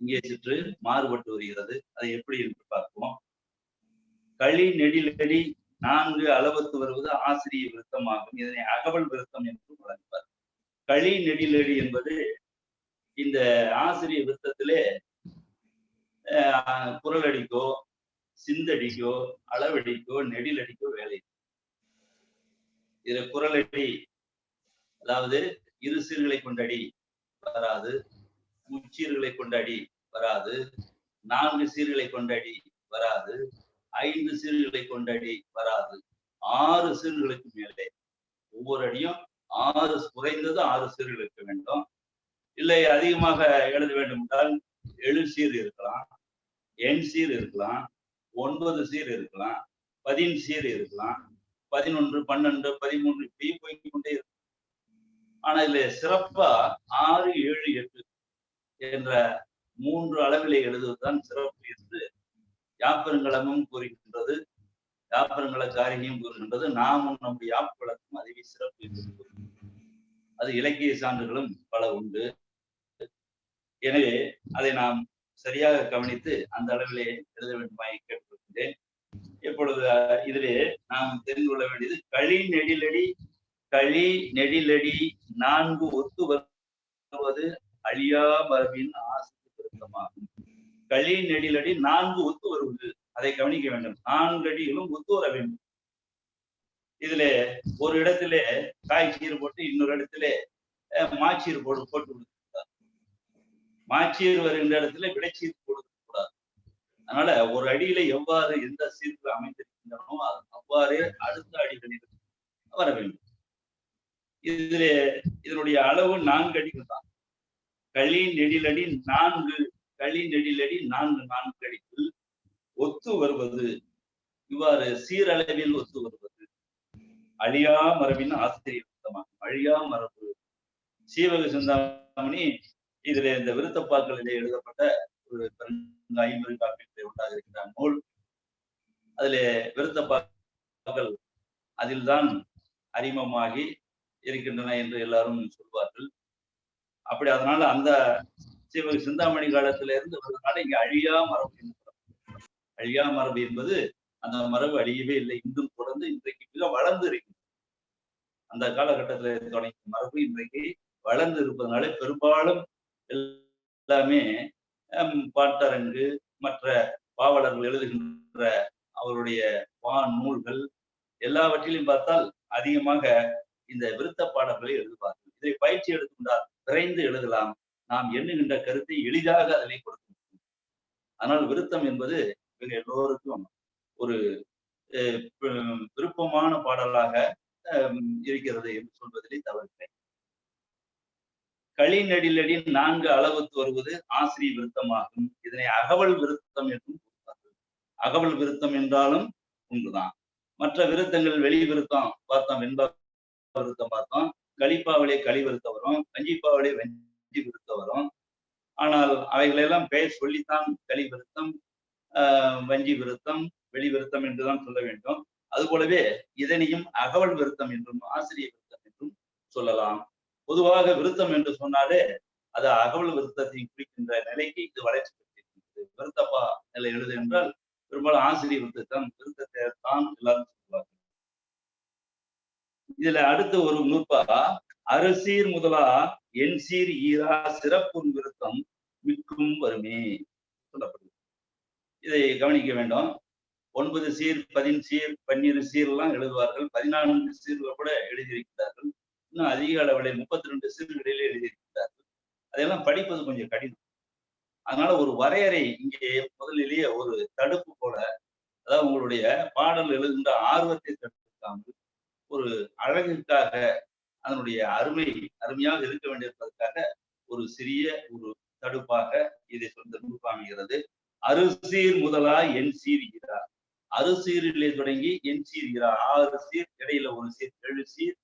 இங்கே சற்று மாறுபட்டு வருகிறது. அதை எப்படி என்று பார்ப்போம். களி நெடிலடி 4 அளவத்து வருவது ஆசிரிய விருத்தமாகும். இதனை அகவல் விருத்தம் என்று வழங்குவார். களி நெடிலடி என்பது இந்த ஆசிரிய விருத்தத்திலே குரலடிக்கோ, சிந்தடிக்கோ, அளவடிக்கோ, நெடிலடிக்கோ வேலை. இதுல குரலடி, அதாவது 2 சீர்களை கொண்ட அடி வராது, முச்சீர்களை கொண்ட அடி வராது, 4 சீர்களை கொண்ட அடி வராது, 5 சீர்களை கொண்ட அடி வராது. 6 சீர்களுக்கு மேலே ஒவ்வொரு அடியும் 6, குறைந்தது 6 சீர்கள் இருக்க வேண்டும். இல்லை அதிகமாக எழுத வேண்டும் என்றால் 7 சீர் இருக்கலாம், 8 சீர் இருக்கலாம், 9 சீர் இருக்கலாம், 10 சீர் இருக்கலாம், 11, 12, 13 இப்படி போய்கொண்டே இருக்கும். ஆனா இதுல சிறப்பா 6, 7, 8 என்ற 3 அளவிலே எழுதுவதுதான் சிறப்பு என்று யாப்பருங்கலமும் கூறுகின்றது, யாப்பருங்கல காரிகையும் கூறுகின்றது. நாமும் நம்முடைய யாப்பு வழக்கும் அதுவே சிறப்பு என்று கூறுகின்றது. அது இலக்கிய சான்றுகளும் பல உண்டு. எனவே அதை நாம் சரியாக கவனித்து அந்த அளவிலே எழுத வேண்டுமாய் கேட்டுக்கொள்கின்றேன். இப்பொழுது இதிலே நாம் தெரிந்து கொள்ள வேண்டியது களி நெடிலடி, களி நெடிலடி 4 ஒத்து வருவது அழியா மரபின் ஆசிரிய விருத்தமாகும். களி நெடிலடி 4 ஒத்து வருவது, அதை கவனிக்க வேண்டும். 4 அடிகளும் ஒத்து வர வேண்டும். இதிலே ஒரு இடத்திலே காய்ச்சீர் போட்டு இன்னொரு இடத்திலே மாச்சீர் போட்டு மாச்சீர் வருகின்ற இடத்துல விடைச்சீர் போடுவது கூடாது. அதனால ஒரு அடியில எவ்வாறு எந்த சீர்கள் அமைந்திருக்கின்றனோ அவ்வாறே அடுத்த அடிகளில் வர வேண்டும். இதிலே இதனுடைய அளவு 4 அடிகள் தான். களி நெடிலடி 4, களி நெடிலடி 4 அடிகள் ஒத்து வருவது, இவ்வாறு சீரளவில் ஒத்து வருவது அழியா மரபின் ஆசிரிய விருத்தமாகும். அழியா மரபு. சீவக சிந்தாமணி இதுல இந்த விருத்தப்பாக்களிலே எழுதப்பட்ட ஒரு 50 காப்பியத்தை உண்டாக இருக்கிற நூல். அதிலே விருத்தப்பாக்கள் அதில்தான் அறிமுகமாகி இருக்கின்றன என்று எல்லாரும் சொல்வார்கள். அப்படி அதனால அந்த சிவ சிந்தாமணி காலத்தில இருந்து வருவதனால இங்க அழியா மரபு. அழியா மரபு என்பது அந்த மரபு அழியவே இல்லை, இன்றும் தொடர்ந்து இன்றைக்கு மிக வளர்ந்து இருக்கு. அந்த காலகட்டத்தில் தொடங்கிய மரபு இன்றைக்கு வளர்ந்து இருப்பதனால பெரும்பாலும் எல்லாமே பாட்டரங்கு, மற்ற பாவலர்கள் எழுதுகின்ற அவருடைய நூல்கள் எல்லாவற்றிலும் பார்த்தால் அதிகமாக இந்த விருத்த பாடல்களை எழுதுவார்கள். இதை பயிற்சி எடுத்துக்கொண்டால் விரைந்து எழுதலாம். நாம் எண்ணுகின்ற கருத்தை எளிதாக அதிலே கொடுக்க முடியும். ஆனால் விருத்தம் என்பது இவங்க எல்லோருக்கும் ஒரு விருப்பமான பாடலாக இருக்கிறது என்று சொல்வதிலே தவறில்லை. களி நெடிலடி 4 அளவுக்கு வருவது ஆசிரிய விருத்தமாகும். இதனை அகவல் விருத்தம் என்றும் கூறுவார்கள். அகவல் விருத்தம் என்றாலும் ஒன்றுதான். மற்ற விருத்தங்கள் வெளி விருத்தம் பார்த்தோம், வெண்பா விருத்தம் பார்த்தோம், களிப்பாவளே களி விருத்தம் வரும், வஞ்சிப்பாவளே வஞ்சி விருத்தம் வரும். ஆனால் அவைகளெல்லாம் பெயர் சொல்லித்தான் களி விருத்தம், வஞ்சி விருத்தம், வெளி விருத்தம் என்றுதான் சொல்ல வேண்டும். அது போலவே இதனையும் அகவல் விருத்தம் என்றும் ஆசிரிய விருத்தம் என்றும் சொல்லலாம். பொதுவாக விருத்தம் என்று சொன்னாலே அது அகவல் விருத்தத்தை குறிக்கின்ற நிலைக்கு இது வளர்ச்சி பெற்றிருக்கிறது. விருத்தப்பா நிலை எழுது என்றால் பெரும்பாலும் ஆசிரிய விருத்தத்தை தான் எல்லாரும் சொல்லுவார்கள். இதுல அடுத்த ஒரு நூற்பா அறுசீர் முதலா என் சீர் ஈரா சிறப்பு விருத்தம் மிக்கும் வருமே சொல்லப்படுது. இதை கவனிக்க வேண்டும். 9 சீர், 10 சீர், 12 சீர் எல்லாம் எழுதுவார்கள். 14 சீர்கள் கூட எழுதியிருக்கிறார்கள். இன்னும் அதிக அளவில் 32 சீர்களிலே எழுதியிருக்கிறார்கள். அதெல்லாம் படிப்பது கொஞ்சம் கடினம். அதனால ஒரு வரையறை இங்கே முதலிலேயே ஒரு தடுப்பு போல, அதாவது உங்களுடைய பாடல் எழுதுகின்ற ஆர்வத்தை தடுக்காமல் ஒரு அழகுக்காக அதனுடைய அருமையாக இருக்க வேண்டியிருப்பதற்காக ஒரு சிறிய ஒரு தடுப்பாக இதை சொல்ல அமைகிறது. அறுசீர் முதலா என் சீர் ஈரா. அறுசீரிலே தொடங்கி என் சீர் ஈரா 6 சீர், இடையில ஒரு சீர், 7 சீர்,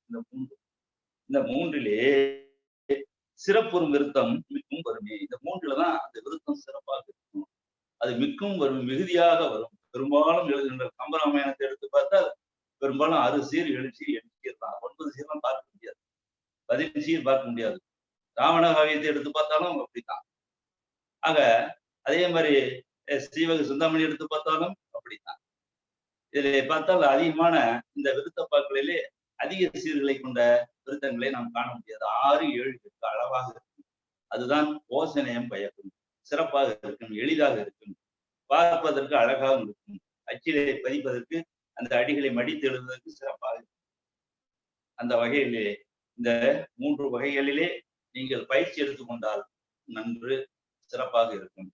இந்த 3. இந்த 3லே சிறப்புறும் விருத்தம் மிக்கும் வருமே. இந்த மூன்றுலதான் அந்த விருத்தம் சிறப்பாக இருக்கும். அது மிக்கும் வரும், மிகுதியாக வரும். பெரும்பாலும் எழுதுகின்ற கம்பராமாயணத்தை எடுத்து பார்த்தால் பெரும்பாலும் 6 சீர் 7 சீர் 8 சீர் தான். 9 சீர்லாம் பார்க்க முடியாது. 15 சீர் பார்க்க முடியாது. ராவண காவியத்தை எடுத்து பார்த்தாலும் அப்படித்தான். ஆக அதே மாதிரி ஸ்ரீவக சிந்தாமணி எடுத்து பார்த்தாலும் அப்படித்தான். இதில் பார்த்தால் அதிகமான இந்த விருத்தப்பாக்களிலே அதிக சீர்களை கொண்ட விருத்தங்களை நாம் காண முடியாது. 6, 7, 8 அளவாக இருக்கும். அதுதான் ஓசனையம் பயக்கும். சிறப்பாக இருக்கும், எளிதாக இருக்கும், பார்ப்பதற்கு அழகாகவும் இருக்கும், அச்சிலே பதிப்பதற்கு அந்த அடிகளை மடித்து எழுதுவதற்கு சிறப்பாக இருக்கும். அந்த வகையிலே இந்த 3 வகைகளிலே நீங்கள் பயிற்சி எடுத்துக்கொண்டால் நன்று சிறப்பாக இருக்கும்.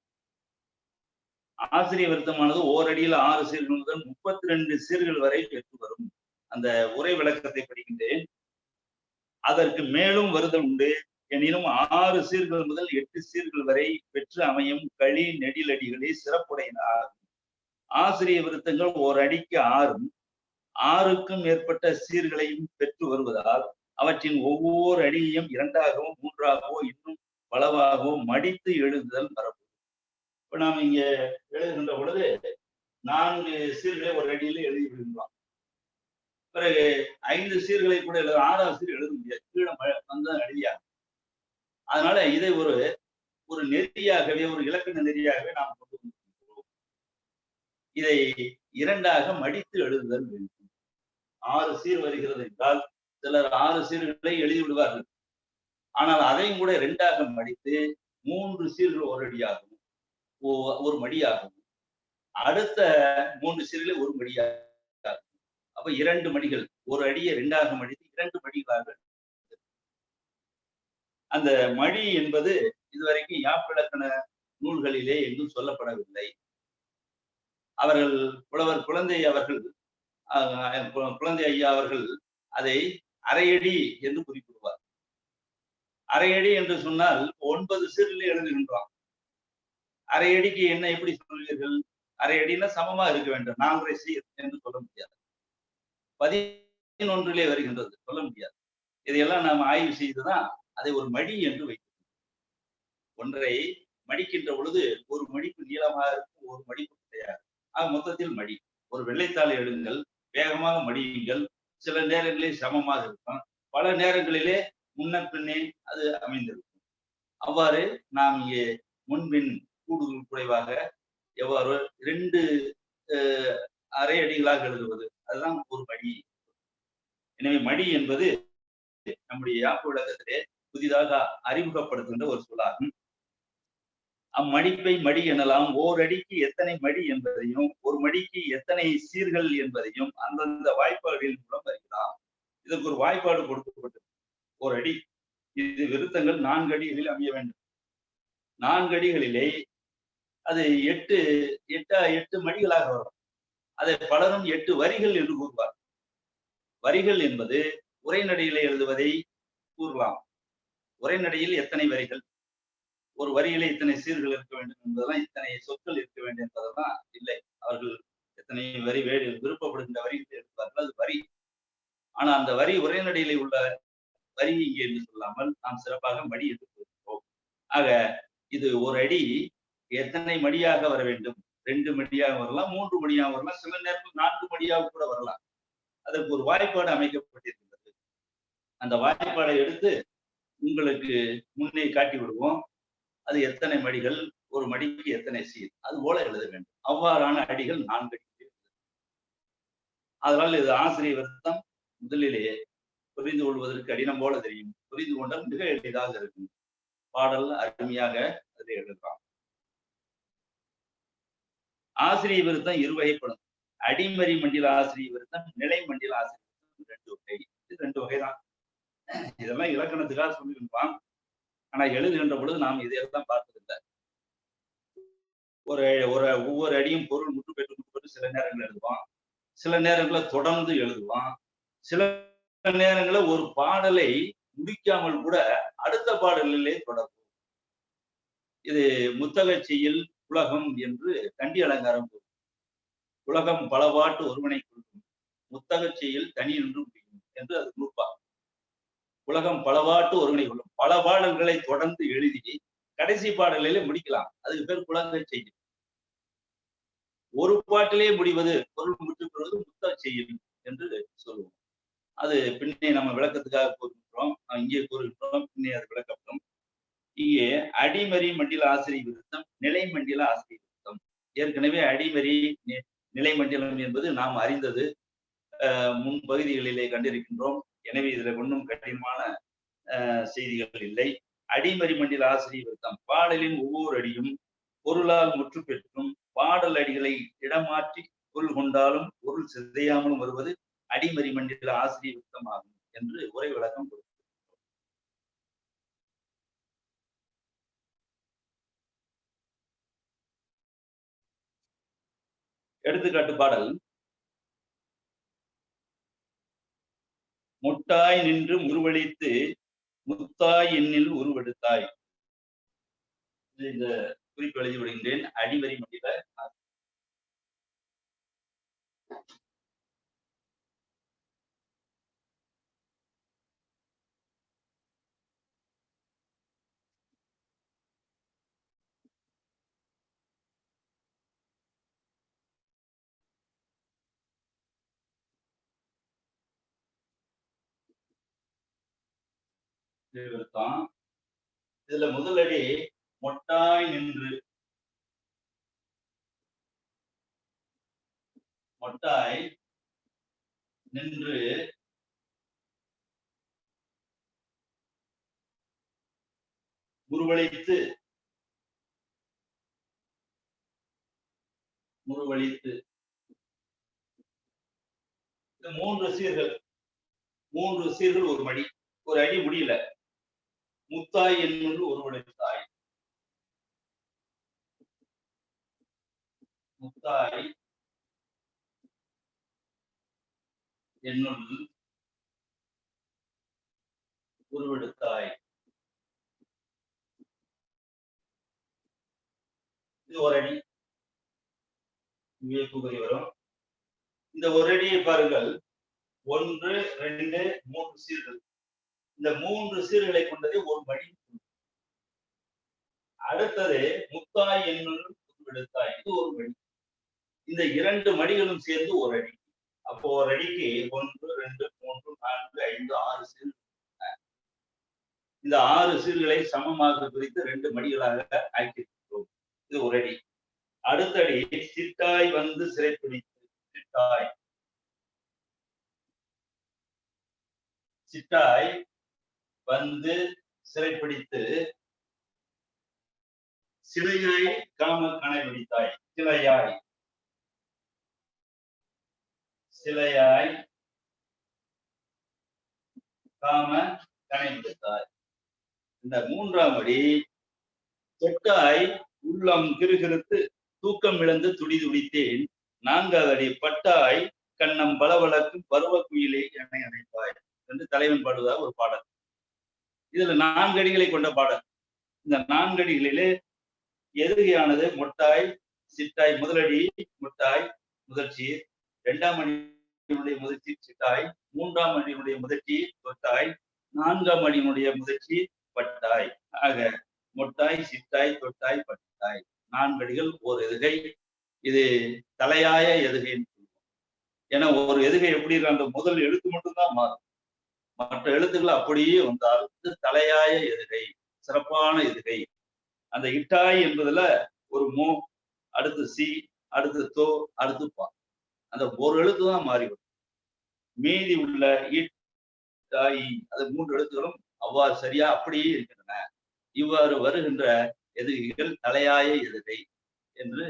ஆசிரிய விருத்தமானது ஓரடியில் 6 சீர்கள் முதல் 32 சீர்கள் வரை பெற்று வரும். அந்த உரை விளக்கத்தை படிக்கின்றேன். அதற்கு மேலும் வருதல் உண்டு. எனினும் 6 சீர்கள் முதல் 8 சீர்கள் வரை பெற்று அமையும் களி நெடிலடிகளே சிறப்புடையன. ஆசிரிய விருத்தங்கள் ஓர் அடிக்கு 6ம் 6க்கும் மேற்பட்ட சீர்களையும் பெற்று வருவதால் அவற்றின் ஒவ்வொரு அடியையும் 2ஆகவோ 3ஆகவோ இன்னும் பலவாகவோ மடித்து எழுதுதல் மரபு. இப்ப நாம் இங்க எழுதுகின்ற பொழுது 4 சீர்களை ஒரு அடியில எழுதி விடுகிறோம். பிறகு 5 சீர்களை கூட எழுத 6ஆம் சீர் எழுத முடியாது, கீழே வந்த அடியாகும். அதனால இதை ஒரு நெறியாகவே, ஒரு இலக்கண நெறியாகவே நாம் கொண்டு வந்திருக்கிறோம். இதை 2ஆக மடித்து எழுதுதல் வேண்டும். 6 சீர் வருகிறது என்றால் சிலர் 6 சீர்களை எழுதி விடுவார்கள். ஆனால் அதையும் கூட 2ஆக மடித்து 3 சீர்கள் ஒரு அடியாகும், ஒரு மடியாகும். அடுத்த 3 சீர்களை ஒரு மடியாகும். அப்ப 2 மடிகள், ஒரு அடியை 2ஆக மடித்து 2 மடிகளாக. அந்த மடி என்பது இதுவரைக்கும் யாப்பிலக்கண நூல்களிலே எங்கும் சொல்லப்படவில்லை. அவர்கள் புலவர் குழந்தை ஐயா அவர்கள் அதை அரையடி என்று குறிப்பிடுவார். அரையடி என்று சொன்னால் 9 சீரில் எழுதுகின்றோம். அரையடிக்கு என்ன எப்படி சொல்வீர்கள்? அரையடினா சமமா இருக்க வேண்டும், 4 சீர் என்று சொல்ல முடியாது. 11 வருகின்றது, சொல்ல முடியாது. இதையெல்லாம் நாம் ஆய்வு செய்துதான் அதை ஒரு மடி என்று வைக்கிறோம். ஒன்றை மடிக்கின்ற பொழுது ஒரு மடிப்பு நீளமாக இருக்கும், ஒரு மடிப்பு கிடையாது. மொத்தத்தில் மடி. ஒரு வெள்ளைத்தாளை எழுதுங்கள், வேகமாக மடியுங்கள். சில நேரங்களில் சமமாக இருக்கும், பல நேரங்களிலே முன்ன பின்னே அது அமைந்திருக்கும். அவ்வாறு நாம் இங்கே முன்பின் கூடுதல் குறைவாக எவ்வாறு 2 அரை அடிகளாக எழுதுவது, அதுதான் ஒரு மடி. எனவே மடி என்பது நம்முடைய யாப்பு விளக்கத்திலே புதிதாக அறிமுகப்படுத்துகின்ற ஒரு சொல்லாகும். அம்மடிப்பை மடி எனலாம். ஓர் அடிக்கு எத்தனை மடி என்பதையும் ஒரு மடிக்கு எத்தனை சீர்கள் என்பதையும் அந்தந்த வாய்ப்பாடுகளின் மூலம் அறியலாம். இதற்கு ஒரு வாய்ப்பாடு கொடுக்கப்பட்டது. ஒரு அடி, இது விருத்தங்கள் 4 அடிகளில் அமைய வேண்டும். 4 அடிகளிலே அது 8 மடிகளாக வரும். அதை பலரும் 8 வரிகள் என்று கூறுவார். வரிகள் என்பது உரைநடையிலே எழுதுவதை கூறலாம். உரைநடையில் எத்தனை வரிகள், ஒரு வரியிலே இத்தனை சீர்கள் இருக்க வேண்டும் என்பதெல்லாம், இத்தனை சொற்கள் இருக்க வேண்டும் என்பதெல்லாம் இல்லை. அவர்கள் எத்தனை வரி விருப்பப்படுகின்ற வரிகளை எடுப்பார்கள், அது வரி. ஆனா அந்த வரி உரைநடையிலே உள்ள வரி இங்கே என்று சொல்லாமல் நாம் சிறப்பாக மடி என்று கூறுகிறோம். ஆக இது ஒரு அடி எத்தனை மடியாக வர வேண்டும்? 2 மடியாக வரலாம், 3 மடியாக வரலாம், சில நேரத்தில் 4 மடியாக கூட வரலாம். அதற்கு ஒரு வாய்ப்பாடு அமைக்கப்பட்டிருக்கின்றது. அந்த வாய்ப்பாடை எடுத்து உங்களுக்கு முன்னே காட்டி விடுவோம். அது எத்தனை மடிகள், ஒரு மடிக்கு எத்தனை சீர், அது போல எழுத வேண்டும். அவ்வாறான அடிகள் 4 அடிகள். அதனால் இது ஆசிரிய விருத்தம் முதலிலேயே புரிந்து கொள்வதற்கு கடினம் போல தெரியும். புரிந்து கொண்டால் மிக எளிதாக இருக்கும். பாடல் அருமையாக அதை எழுதலாம். ஆசிரிய விருத்தம் இருவகைப்படும். அடிமறி மண்டில ஆசிரிய விருத்தம், நிலை மண்டில ஆசிரிய விருத்தம், 2 வகை. இது 2 வகைதான். இதெல்லாம் இலக்கணத்துக்காக சொல்லியிருப்பான். ஆனா எழுதுகின்ற பொழுது நாம் இதையெல்லாம் பார்த்ததில்லை. ஒவ்வொரு அடியும் பொருள் முற்று பெற்று சில நேரங்கள் எழுதுவான், சில நேரங்களில் தொடர்ந்து எழுதுவான், சில நேரங்களில் ஒரு பாடலை முடிக்காமல் கூட அடுத்த பாடலிலே தொடரும். இது முத்தகச்சியில் உலகம் என்று கண்டி அலங்காரம் கூறும். உலகம் பலபாட்டு ஒருவனை கொள்ளும், முத்தகச்சியில் தனி நின்று முடியும் என்று அது குறிப்பா. உலகம் பலபாட்டு ஒருவனை கொள்ளும், பல பாடல்களை தொடர்ந்து எழுதி கடைசி பாடலிலே முடிக்கலாம். அதுக்கு பேர் குழந்தை செய்யுள். ஒரு பாட்டிலே முடிவது பொருள் முற்றுப் பெறுவது முத்த செய்யுள் என்று சொல்லுவோம். அது பின்னே நம்ம விளக்கத்துக்காக கூறுகின்றோம். இங்கே கூறுகின்றோம், பின்னே அது விளக்கப்படும். இங்கே அடிமறி மண்டில ஆசிரிய விருத்தம், நிலை மண்டில ஆசிரிய விருத்தம். ஏற்கனவே அடிமறி நிலை மண்டலம் என்பது நாம் அறிந்தது, முன் பகுதிகளிலே கண்டிருக்கின்றோம். எனவே இதுல ஒன்றும் கடினமான செய்திகள் இல்லை. அடிமறி மண்டில ஆசிரிய விருத்தம், பாடலின் ஒவ்வொரு அடியும் பொருளால் முற்று பெற்றும் பாடல் அடிகளை இடமாற்றி பொருள் கொண்டாலும் பொருள் சிதையாமலும் வருவது அடிமறி மண்டில ஆசிரிய விருத்தம் ஆகும் என்று உரை விளக்கம் கொடுக்கும். எடுத்துக்காட்டு பாடல். முட்டாய் நின்று முருவழித்து முத்தாய் எண்ணில் உருவெடுத்தாய். இந்த குறிப்பு எழுதி விடுகின்றேன். அடிவரி மண்டில விருத்தம். இதுல முதலடி மொட்டாய் நின்று, மொட்டாய் நின்று முருவழித்து, முருவழித்து. இந்த மூன்று சீர்கள் ஒரு மடி, ஒரு அடி முடியல. முத்தாய் என்னுள் உருவெடுத்தாய், முத்தாய் என்னுள் உருவெடுத்தாய். இது ஒரு அடி, இங்கே வரும். இந்த ஒரு அடியை பாருங்கள், 1, 2, 3 சீர்கள். இந்த 3 சீர்களை கொண்டது ஒரு மடி. அடுத்தது முத்தாய் என்னுள் உருவெடுத்தாய், இது ஒரு மடி. இந்த 2 மடிகளும் சேர்ந்து ஒரு அடி. அப்போ ஒரு அடிக்கு 1, 2, 3, 4, 5, 6 சீர்கள். இந்த 6 சீர்களை சமமாக பிரித்து 2 மடிகளாக ஆக்கியிருக்கிறோம். இது ஒரு அடி. அடுத்த அடி சிட்டாய் வந்து சிறைப்பிடித்து, சிட்டாய், சிட்டாய் வந்து சிறைப்பிடித்து சிலையாய் காம கணை பிடித்தாய், சிலையாய், சிலையாய் காம கணை பிடித்தாய். இந்த 3ஆம் அடி தொட்டாய் உள்ளம் கிறுகிறுத்து தூக்கம் இழந்து துடி துடித்தேன், 4வது அடி பட்டாய் கண்ணம் பளபளக்கும் பருவ குயிலே என்னை அணைப்பாய் என்று தலைவன் பாடுவதாக ஒரு பாடல். இதுல 4 அடிகளை கொண்ட பாடல். இந்த 4 அடிகளிலே எதுகையானது மொட்டாய், சிட்டாய். முதலடி மொட்டாய் முதற்சீர், 2ஆம் அடியினுடைய முதற்சீர் சிட்டாய், 3ஆம் அடியினுடைய முதற்சீர் தொட்டாய், 4ஆம் அடியினுடைய முதற்சீர் பட்டாய். ஆக மொட்டாய், சிட்டாய், தொட்டாய், பட்டாய், 4 அடிகள் ஒரு எதுகை. இது தலையாய எதுகைன்னு சொல்லுவோம். ஏன்னா ஒரு எதுகை எப்படி இருக்கு, அந்த முதல் எழுத்து மட்டும்தான் மாறும், மற்ற எழுத்துக்கள் அப்படியே வந்தால் இது தலையாய எதுகை, சிறப்பான எதுகை. அந்த இட்டாய் என்பதுல ஒரு மோ, அடுத்து சி, அடுத்து தோ, அடுத்து பா, அந்த ஒரு எழுத்து தான் மாறிவிடும். மீதி உள்ள இட்டாய், அது 3 எழுத்துகளும் அவ்வாறு சரியா அப்படியே இருக்கின்றன. இவ்வாறு வருகின்ற எதுகைகள் தலையாய எதுகை என்று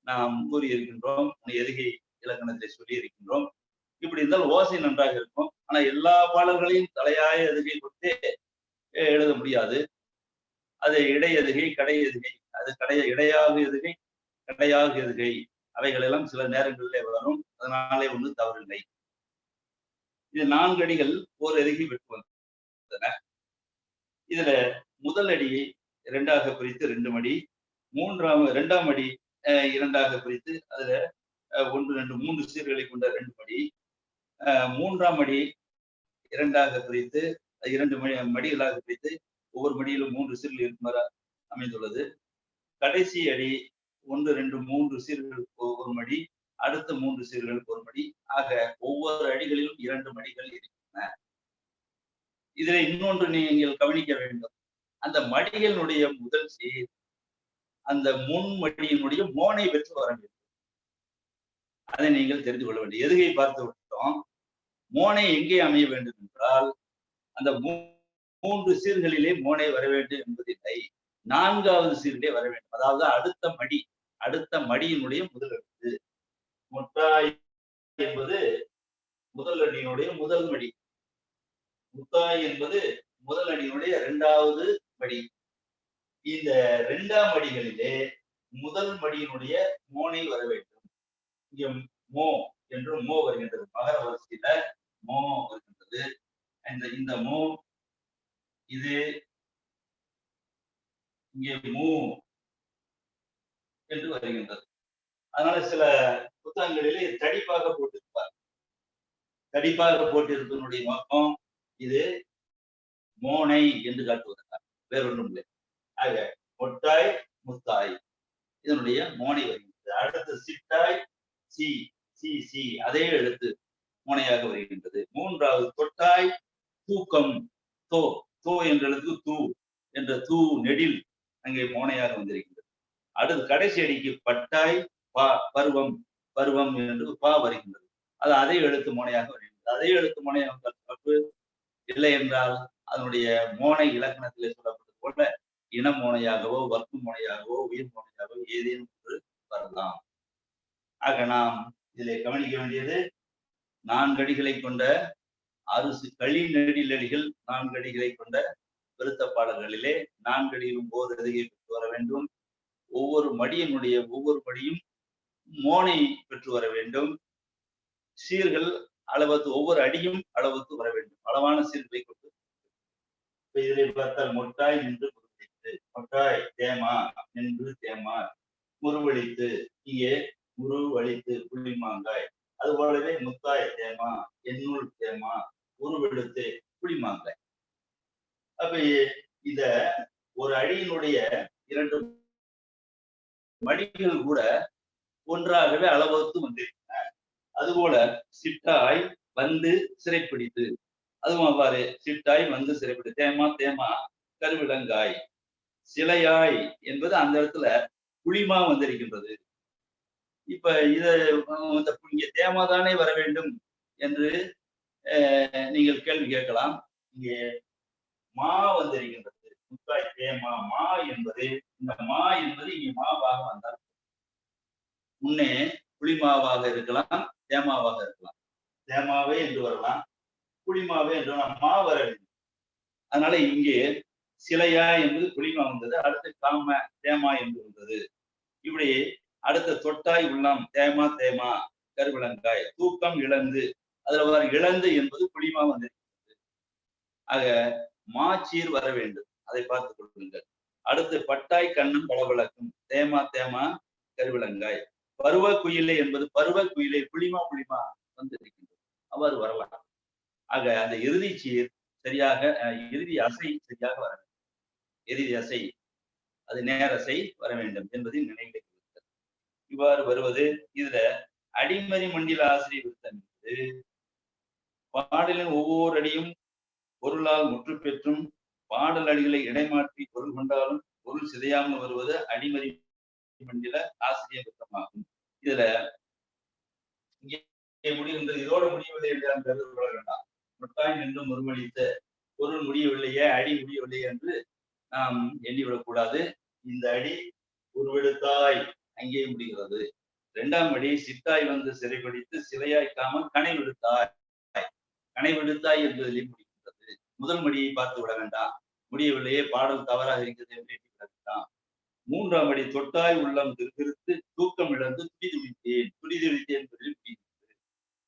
நாம் கூறியிருக்கின்றோம். எதுகை இலக்கணத்தை சொல்லி இருக்கின்றோம். இப்படி இருந்தால் ஓசை நன்றாக இருக்கும். ஆனா எல்லா பாடல்களையும் தலையாய எதுகை கொடுத்தே எழுத முடியாது. அது இடை எதுகை, கடை எதுகை, அது இடையாக எதுகை, கடையாக எதுகை, அவைகள் எல்லாம் சில நேரங்களிலே வரும். அதனாலே ஒன்றும் தவறில்லை. இது 4 அடிகள் ஒரு எதுகை விட்டு வந்தன. இதுல முதல் அடியை 2ஆக பிரித்து 2 மடி, 2ஆம் அடி 2ஆக பிரித்து அதுல 1, 2, 3 சீர்களை கொண்ட 2 மடி, 3ஆம் அடி 2ஆக பிரித்து 2 மடிகளாக பிரித்து ஒவ்வொரு மடியிலும் 3 சீர்கள் இருக்குமாறு அமைந்துள்ளது. கடைசி அடி 1, 2, 3 சீர்களுக்கு ஒரு மடி, அடுத்த 3 சீர்களுக்கு ஒரு மடி ஆக ஒவ்வொரு அடிகளிலும் 2 மடிகள் இருக்கின்றன. இதில் இன்னொன்று நீங்கள் கவனிக்க வேண்டும். அந்த மடிகளினுடைய முதல் சீர் அந்த முன்மடியினுடைய மோனை பெற்று வர வேண்டும். அதை நீங்கள் தெரிந்து கொள்ள வேண்டும். எதுகை பார்த்து விட்டோம். மோனை எங்கே அமைய வேண்டும் என்றால் அந்த 3 சீர்களிலே மோனை வர வேண்டும் என்பதில்லை. 4வது சீரிலே வர வேண்டும். அதாவது அடுத்த மடியினுடைய முதல் எழுத்து. முட்டாய் என்பது முதல் அடியினுடைய முதல் மடி. முத்தாய் என்பது முதல் அடியினுடைய 2வது மடி. இந்த 2ஆம் மடிகளிலே முதல் மடியினுடைய மோனை வர வேண்டும். இங்கே மோ என்று மோ வருகின்றது. மகர வரிசையில மோ வருகின்றது. இந்த மோ இது இங்கே மூ என்று வருகின்றது. அதனால சில புத்தகங்களிலே தடிப்பாக போட்டிருப்பார். தடிப்பாக போட்டிருப்பதனுடைய நோக்கம் இது மோனை என்று காட்டுவதற்காக, வேறொன்றும் இல்லை. ஆக மொட்டாய் முத்தாய் இதனுடைய மோனை வருகின்றது. அடுத்து சிட்டாய் சி சி சி அதே எழுத்து மோனையாக வருகின்றது. 3வது தொட்டாய் தூக்கம் தோ தோ என்ற எழுத்துக்கு தூ என்ற தூ நெடில் அங்கே மோனையாக வந்திருக்கின்றது. அடுத்து கடைசி அடிக்கு பட்டாய் பா பருவம் பருவம் என்று பா வருகின்றது. அது அதே எழுத்து மோனையாக வருகின்றது. அதே எழுத்து மோனையாக தப்பு இல்லை என்றால் அதனுடைய மோனை இலக்கணத்திலே சொல்லப்பட்டது போல இன மோனையாகவோ வர்க்க மோனையாகவோ உயிர் மோனையாகவோ ஏதேனும் ஒன்று வரலாம். ஆக நாம் இதிலே கவனிக்க வேண்டியது 4 அடிகளை கொண்ட அரிசி களி நெடிலடிகள் 4 அடிகளை கொண்ட விருத்த பாடல்களிலே 4 அடியிலும் ஓர் எதுகை பெற்று வர வேண்டும். ஒவ்வொரு மடியும் மோனை பெற்று வர வேண்டும். சீர்கள் அளவத்து ஒவ்வொரு அடியும் அளவத்து வர வேண்டும். அளவான சீர்களை கொண்டு இதிலே பார்த்தால் மொட்டாய் நின்று முருவழித்து, மொட்டாய் தேமா நின்று தேமா, முருவழித்து இங்கே முருவழித்து புளிமாங்காய். அது போலவே முத்தாய் தேமா என்னுள் தேமா உருவெடுத்து புளிமாங்காய். அப்ப இத ஒரு அடியினுடைய 2 மடிகள் கூட ஒன்றாகவே அளவகுத்து வந்திருக்கின்றன. அதுபோல சிட்டாய் வந்து சிறைப்பிடித்து, அதுவும் அவ்வாறு சிட்டாய் வந்து சிறைப்பிடித்து தேமா தேமா கருவிலங்காய். சிலையாய் என்பது அந்த இடத்துல புளிமா வந்திருக்கின்றது. இப்ப இங்க தேமா தானே வர வேண்டும் என்று நீங்கள் கேள்வி கேட்கலாம். இங்கே மா வந்திருக்கின்றது. முத்தாய் தேமா மா என்பது இந்த மா என்பது இங்கே மாவாக வந்தால் முன்னே புளிமாவாக இருக்கலாம், தேமாவாக இருக்கலாம். தேமாவே என்று வரலாம், புளிமாவே என்று மா வர வேண்டும். அதனால இங்கே சிலையா என்பது புளிமா வந்தது. அடுத்து காம தேமா என்று வந்தது. இப்படி அடுத்த தொட்டாய் உள்ளம் தேமா தேமா கருவிலங்காய். தூக்கம் இழந்து அதுல வர இழந்து என்பது புளிமா வந்திருக்கிறது. ஆக மாச்சீர் வர வேண்டும். அதை பார்த்துக் கொள்ளுங்கள். அடுத்து பட்டாய் கண்ணம் பளபளக்கும் தேமா தேமா கருவிலங்காய். பருவ குயிலை என்பது பருவ குயிலை புளிமா வந்திருக்கின்றது. அவ்வாறு வரலாம். ஆக அந்த இறுதி சீர் சரியாக இறுதி அசை சரியாக வர வேண்டும். இறுதி அசை அது நேரசை வர வேண்டும் என்பதை நினைவில் கொள்ளுங்கள். இவ்வாறு வருவது இதுல அடிமறி மண்டில ஆசிரியர் விருத்தம் என்பது பாடலின் ஒவ்வொரு அடியும் பொருளால் முற்று பெற்றும் பாடல் அடிகளை இடைமாற்றி பொருள் கொண்டாலும் பொருள் சிதையாமல் வருவது அடிமறி மண்டில ஆசிரியர் விருத்தமாகும். இதுல இங்கே முடிகின்றது. இதோடு முடியவில்லை என்று கருது கொள்ள வேண்டாம். முட்டாய் நின்று முருவழித்த பொருள் முடியவில்லையே, அடி முடியவில்லையே என்று நாம் எண்ணிவிடக்கூடாது. இந்த அடி உருவெடுத்தாய் அங்கே முடிகிறது. 2ஆம் அடி சித்தாய் வந்து சிறைப்பிடித்து சிலையாய்க்காமல் கனை விடுத்தாய் என்பதிலே முடிகின்றது. முதல் மடியை பார்த்து விட வேண்டாம். முடியவில்லையே, பாடல் தவறாக இருக்கிறது என்று எண்ணிவிட வேண்டாம். 3ஆம் அடி தொட்டாய் உள்ளம் திருத்து தூக்கம் இழந்து துடிதுடித்தேன் என்பதில் முடிகின்றது.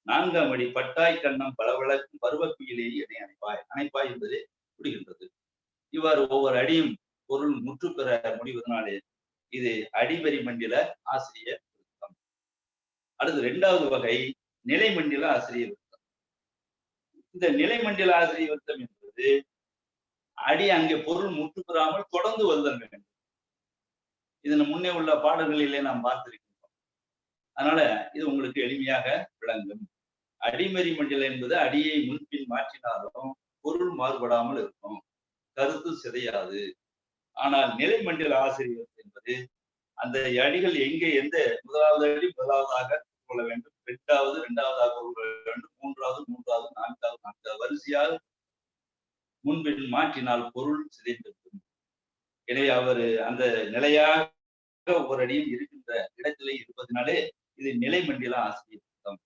4ஆம் அடி பட்டாய் கண்ணம் பளபளக்கும் பருவக்குயிலேயே என்னை அணைப்பாய் என்பதே முடிகின்றது. இவ்வாறு ஒவ்வொரு அடியும் பொருள் முற்று பெற முடிவதனாலே இது அடிவரி மண்டில ஆசிரியர் விருத்தம். அடுத்து 2வது வகை நிலைமண்டில ஆசிரியர் விருத்தம். இந்த நிலைமண்டில ஆசிரியர் விருத்தம் என்பது அடி அங்கே பொருள் முற்று பெறாமல் தொடர்ந்து வருதல் வேண்டும். இதன் முன்னே உள்ள பாடல்களிலே நாம் பார்த்திருக்கின்றோம். அதனால இது உங்களுக்கு எளிமையாக விளங்கும். அடிமறி மண்டல் என்பது அடியை முன்பின் மாற்றினாலும் பொருள் மாறுபடாமல் இருக்கும், கருத்து சிதையாது. ஆனால் நிலை மண்டல ஆசிரியர் என்பது அந்த அடிகள் எங்கே எந்த முதலாவது அடி முதலாவதாக கொள்ள வேண்டும், இரண்டாவதாக கொள்ள வேண்டும், மூன்றாவது நான்காவது வரிசையாக முன்பின் மாற்றினால் பொருள் சிதைந்திருக்கும். எனவே அவர் அந்த நிலையாக ஒரு அடியில் இருக்கின்ற இடத்திலே இருப்பதனாலே இது நிலை மண்டல ஆசிரியர் விருத்தம்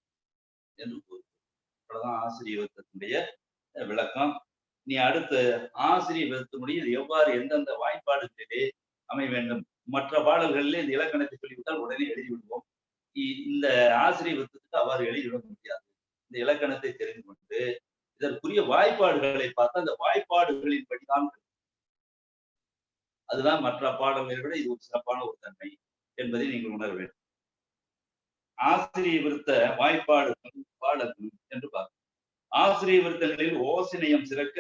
என்று கூறுதான் ஆசிரிய விருத்தத்தினுடைய விளக்கம். நீ அடுத்த ஆசிரிய விருத்தமுடைய இது எவ்வாறு எந்தெந்த வாய்ப்பாடுகளிலே அமைய வேண்டும். மற்ற பாடல்களிலே இந்த இலக்கணத்தை சொல்லிவிட்டால் உடனே எழுதிவிடுவோம். இந்த ஆசிரிய விருத்தத்துக்கு அவ்வாறு எழுதிவிட முடியாது. இந்த இலக்கணத்தை தெரிந்து கொண்டு இதற்குரிய வாய்ப்பாடுகளை பார்த்து அந்த வாய்ப்பாடுகளின் படிதான், அதுதான் மற்ற பாடல்களை விட இது ஒரு சிறப்பான ஒரு தன்மை என்பதை நீங்கள் உணர வேண்டும். ஆசிரிய விருத்த வாய்ப்பாடுகள் பாடல்கள் என்று பார்க்கிறோம். ஆசிரிய விருத்தங்களில் ஓசைநயம் சிறக்க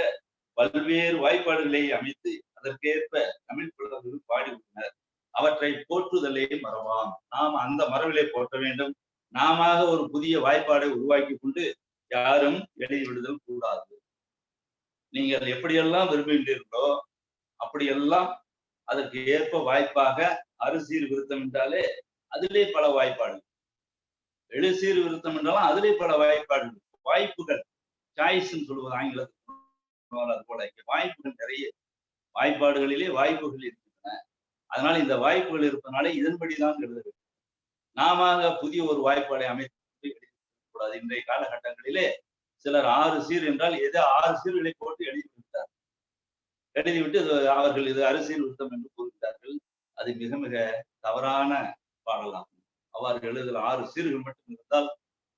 பல்வேறு வாய்ப்பாடுகளை அமைத்து அதற்கேற்ப தமிழ் புலவர்கள் பாடியுள்ளனர். அவற்றை போற்றுதலே மறவாம். நாம் அந்த மரபிலே போற்ற வேண்டும். நாம ஒரு புதிய வாய்ப்பாடை உருவாக்கி கொண்டு யாரும் எழுதிவிடுதல் கூடாது. நீங்கள் எப்படியெல்லாம் விரும்புகின்றீர்களோ அப்படியெல்லாம் அதற்கு ஏற்ப வாய்ப்பாக அறுசீர் விருத்தம் என்றாலே அதிலே பல வாய்ப்பாடுகள், எழுசீர் விருத்தம் என்றாலும் அதிலே பல வாய்ப்பாடுகள், வாய்ப்புகள், சாய்ஸ் சொல்லுவது ஆங்கிலத்தில், அது போல இங்கே வாய்ப்புகள் நிறைய, வாய்ப்பாடுகளிலே வாய்ப்புகள் இருக்கின்றன. அதனால இந்த வாய்ப்புகள் இருப்பதனாலே இதன்படிதான் எழுத வேண்டும். நாம புதிய ஒரு வாய்ப்பாடை அமைத்து எழுதக்கூடாது. இன்றைய காலகட்டங்களிலே சிலர் 6 சீர் என்றால் ஏதோ 6 சீர்களை போட்டு எழுதிவிட்டார். எழுதிவிட்டு அவர்கள் இது அறுசீர் விருத்தம் என்று கூறுகிறார்கள். அது மிக மிக தவறான பாடலாகும். அவ்வாறு எழுதுகிற 6 சீர்கள் மட்டும் இருந்தால்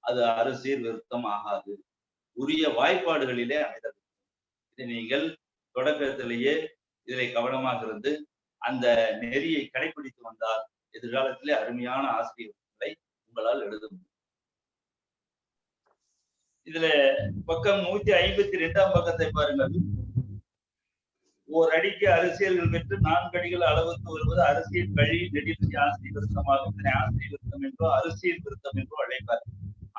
அது அறுசீர் விருத்தம் ஆகாது. உரிய வாய்ப்பாடுகளிலே அமைதல். இதை நீங்கள் தொடக்கத்திலேயே இதிலே கவனமாக இருந்து அந்த நெறியை கடைபிடித்து வந்தால் எதிர்காலத்திலே அருமையான ஆசிரியர்களை உங்களால் எழுத முடியும். இதுல பக்கம் 152ஆம் பக்கத்தை பாருங்கள். ஓர் அடிக்கு அரசியல்கள் பெற்று 4 அடிகள் அளவுக்கு வருவது அரசியல் கழி நெடில் ஆசிரிய விருத்தமாகும். இதனை ஆசிரிய விருத்தம் என்றோ அரசியல் விருத்தம் என்றோ அழைப்பார்.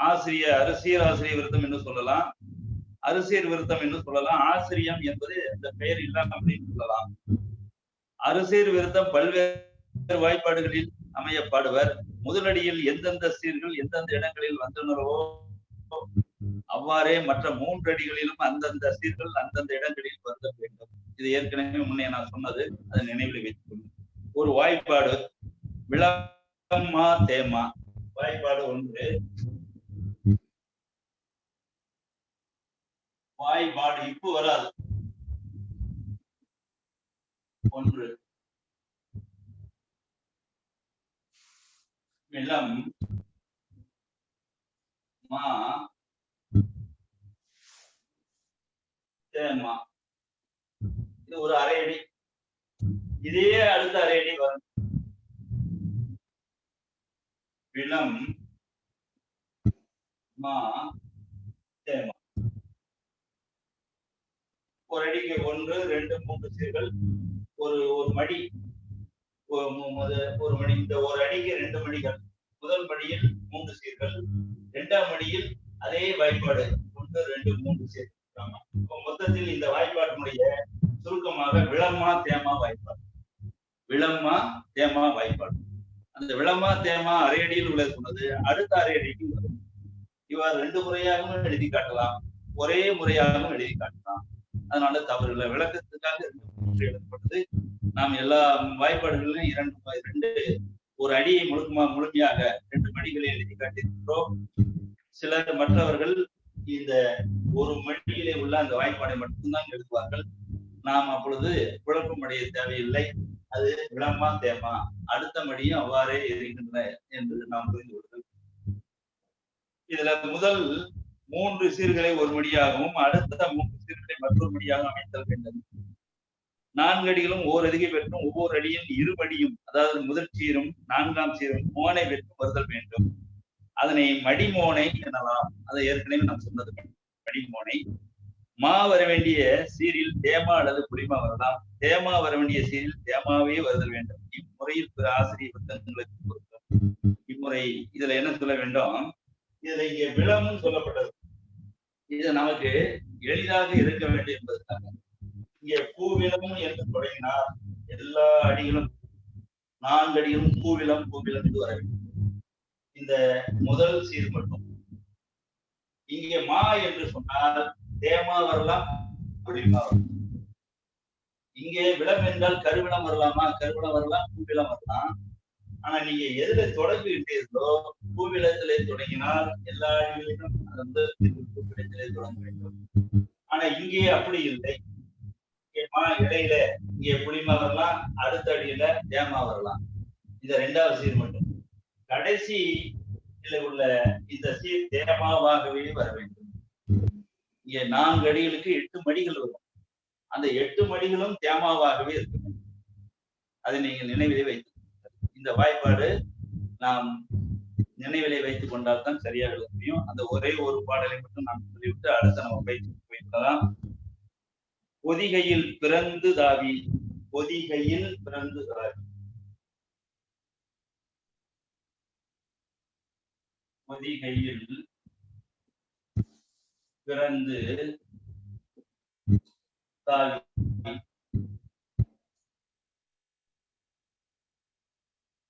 அரசியல் விருத்தம் என்று சொல்லலாம், அரசியல் விருத்தம் என்று சொல்லலாம். ஆசிரியம் என்பது அந்த பெயர் இல்லாம அப்படின்னு சொல்லலாம். அரசியல் விருத்தம் பல்வேறு வாய்ப்பாடுகளில் அமையப்பாடுவர். முதலடியில் எந்தெந்த சீர்கள் எந்தெந்த இடங்களில் வந்தனரோ அவ்வாறே மற்ற 3 அடிகளிலும் அந்தந்த சீர்கள் அந்தந்த இடங்களில் வருத வேண்டும். இது ஏற்கனவே முன்னே நான் சொன்னது, அதை நினைவில் வைத்துக் கொள்ளும். ஒரு வாய்ப்பாடு விளம்மா தேமா. வாய்ப்பாடு 1. வாய்ப்பாடு இப்போ வராது. 1 விளம் மா தேமா. இது ஒரு அரை அடி. இதே அடுத்த அரை அடி வரும். விளம் மா தேமா. ஒரு அடிக்கு 1, 2, 3 சீர்கள். ஒரு மடி, ஒரு மணி. இந்த ஒரு அடிக்கு 2 மணிகள். முதல் மடியில் 3 சீர்கள், 2ஆம் மடியில் அதே வாய்ப்பாடு 1, 2, 3 சீர்கள். மொத்தத்தில் இந்த வாய்ப்பாட்டினுடைய சுருக்கமாக விளம்மா தேமா வாய்ப்பாடு. விளம்மா தேமா வாய்ப்பாடு. அந்த விளம்மா தேமா அரை அடியில் உள்ள சொன்னது அடுத்த அரை அடிக்கு வரும். இவ்வாறு 2 முறையாகவும் எழுதி காட்டலாம், ஒரே முறையாகவும் எழுதி காட்டலாம். அதனால தவறுகளை விளக்கத்துக்காக எழுதப்பட்டது. நாம் எல்லா வாய்ப்பாடுகளிலும் 2 ஒரு அடியை முழுமையாக 2 மணிகளை எழுதி காட்டியிருக்கிறோம். சிலர் மற்றவர்கள் இந்த ஒரு மணியிலே உள்ள அந்த வாய்ப்பாடை மட்டும்தான் எழுதுவார்கள். நாம் அப்பொழுது குழப்பம் அடைய தேவையில்லை. அது விளம்மா தேமா, அடுத்த மடியும் அவ்வாறே இருக்கின்றன என்று நாம் புரிந்து கொள்ளுங்கள். இதுல முதல் 3 சீர்களை ஒரு மடியாகவும் அடுத்த 3 சீர்களை மற்றொரு மடியாக அமைத்தல் வேண்டும். 4 அடிகளும் ஓர் அதிகை பெற்றும் ஒவ்வொரு அடியும் 2 மடியும், அதாவது முதல் சீரும் 4ஆம் சீரும் மோனை பெற்றும் வருதல் வேண்டும். அதனை மடிமோனை எனலாம். அதை ஏற்கனவே நாம் சொன்னது மடிமோனை. மா வர வேண்டிய சீரில் தேமா அல்லது புளிமா வரலாம். தேமா வர வேண்டிய சீரில் தேமாவே வருதல் வேண்டும். இம்முறையில் பிற ஆசிரியர் புத்தகங்களுக்கு இம்முறை இதுல என்ன சொல்ல வேண்டும்? இதுல இங்க விளமும் சொல்லப்பட்டது. இது நமக்கு எளிதாக இருக்க வேண்டும் என்பதற்காக இங்கே பூவிலம் என்று தொடங்கினார். எல்லா அடிகளும் 4 அடிகளும் பூவிலம் பூவிலம் என்று வர வேண்டும். இந்த முதல் சீர் மட்டும். இங்கே மா என்று சொன்னால் தேமா வரலாம், புளிமா வரலாம். இங்கே விளம் என்றால் கருவிளம் வரலாமா? கருவிளம் வரலாம், பூவிளம் வரலாம். ஆனா நீங்க எதுல தொடங்குகின்றீர்களோ பூவிளத்திலே தொடங்கினால் எல்லா அடிகளிலும் அந்த பூவிளத்திலே தொடங்க வேண்டும். ஆனா இங்கே அப்படி இல்லை. இடையில இங்கே புளிமா வரலாம், அடுத்த அடியில தேமா வரலாம். இந்த 2வது சீர் மட்டும். கடைசி உள்ள இந்த சீர் தேமாவாகவே வர வேண்டும். இங்கே 4 அடிகளுக்கு 8 மடிகள் வரும். அந்த 8 மடிகளும் தேமாவாகவே இருக்க வேண்டும். அதை நீங்கள் நினைவிலே வைத்து இந்த வாய்ப்பாடு நாம் நினைவிலே வைத்துக் கொண்டால் தான் சரியாக எழுத முடியும். அந்த ஒரே ஒரு பாடலை மட்டும் நாம் சொல்லிவிட்டு அடுத்த நம்ம பயிற்சி போய்க்கலாம். பொதிகையில் பிறந்து தாவி, பொதிகையில் பிறந்து தாவி, பொதிகையில் பிறந்து தாவி,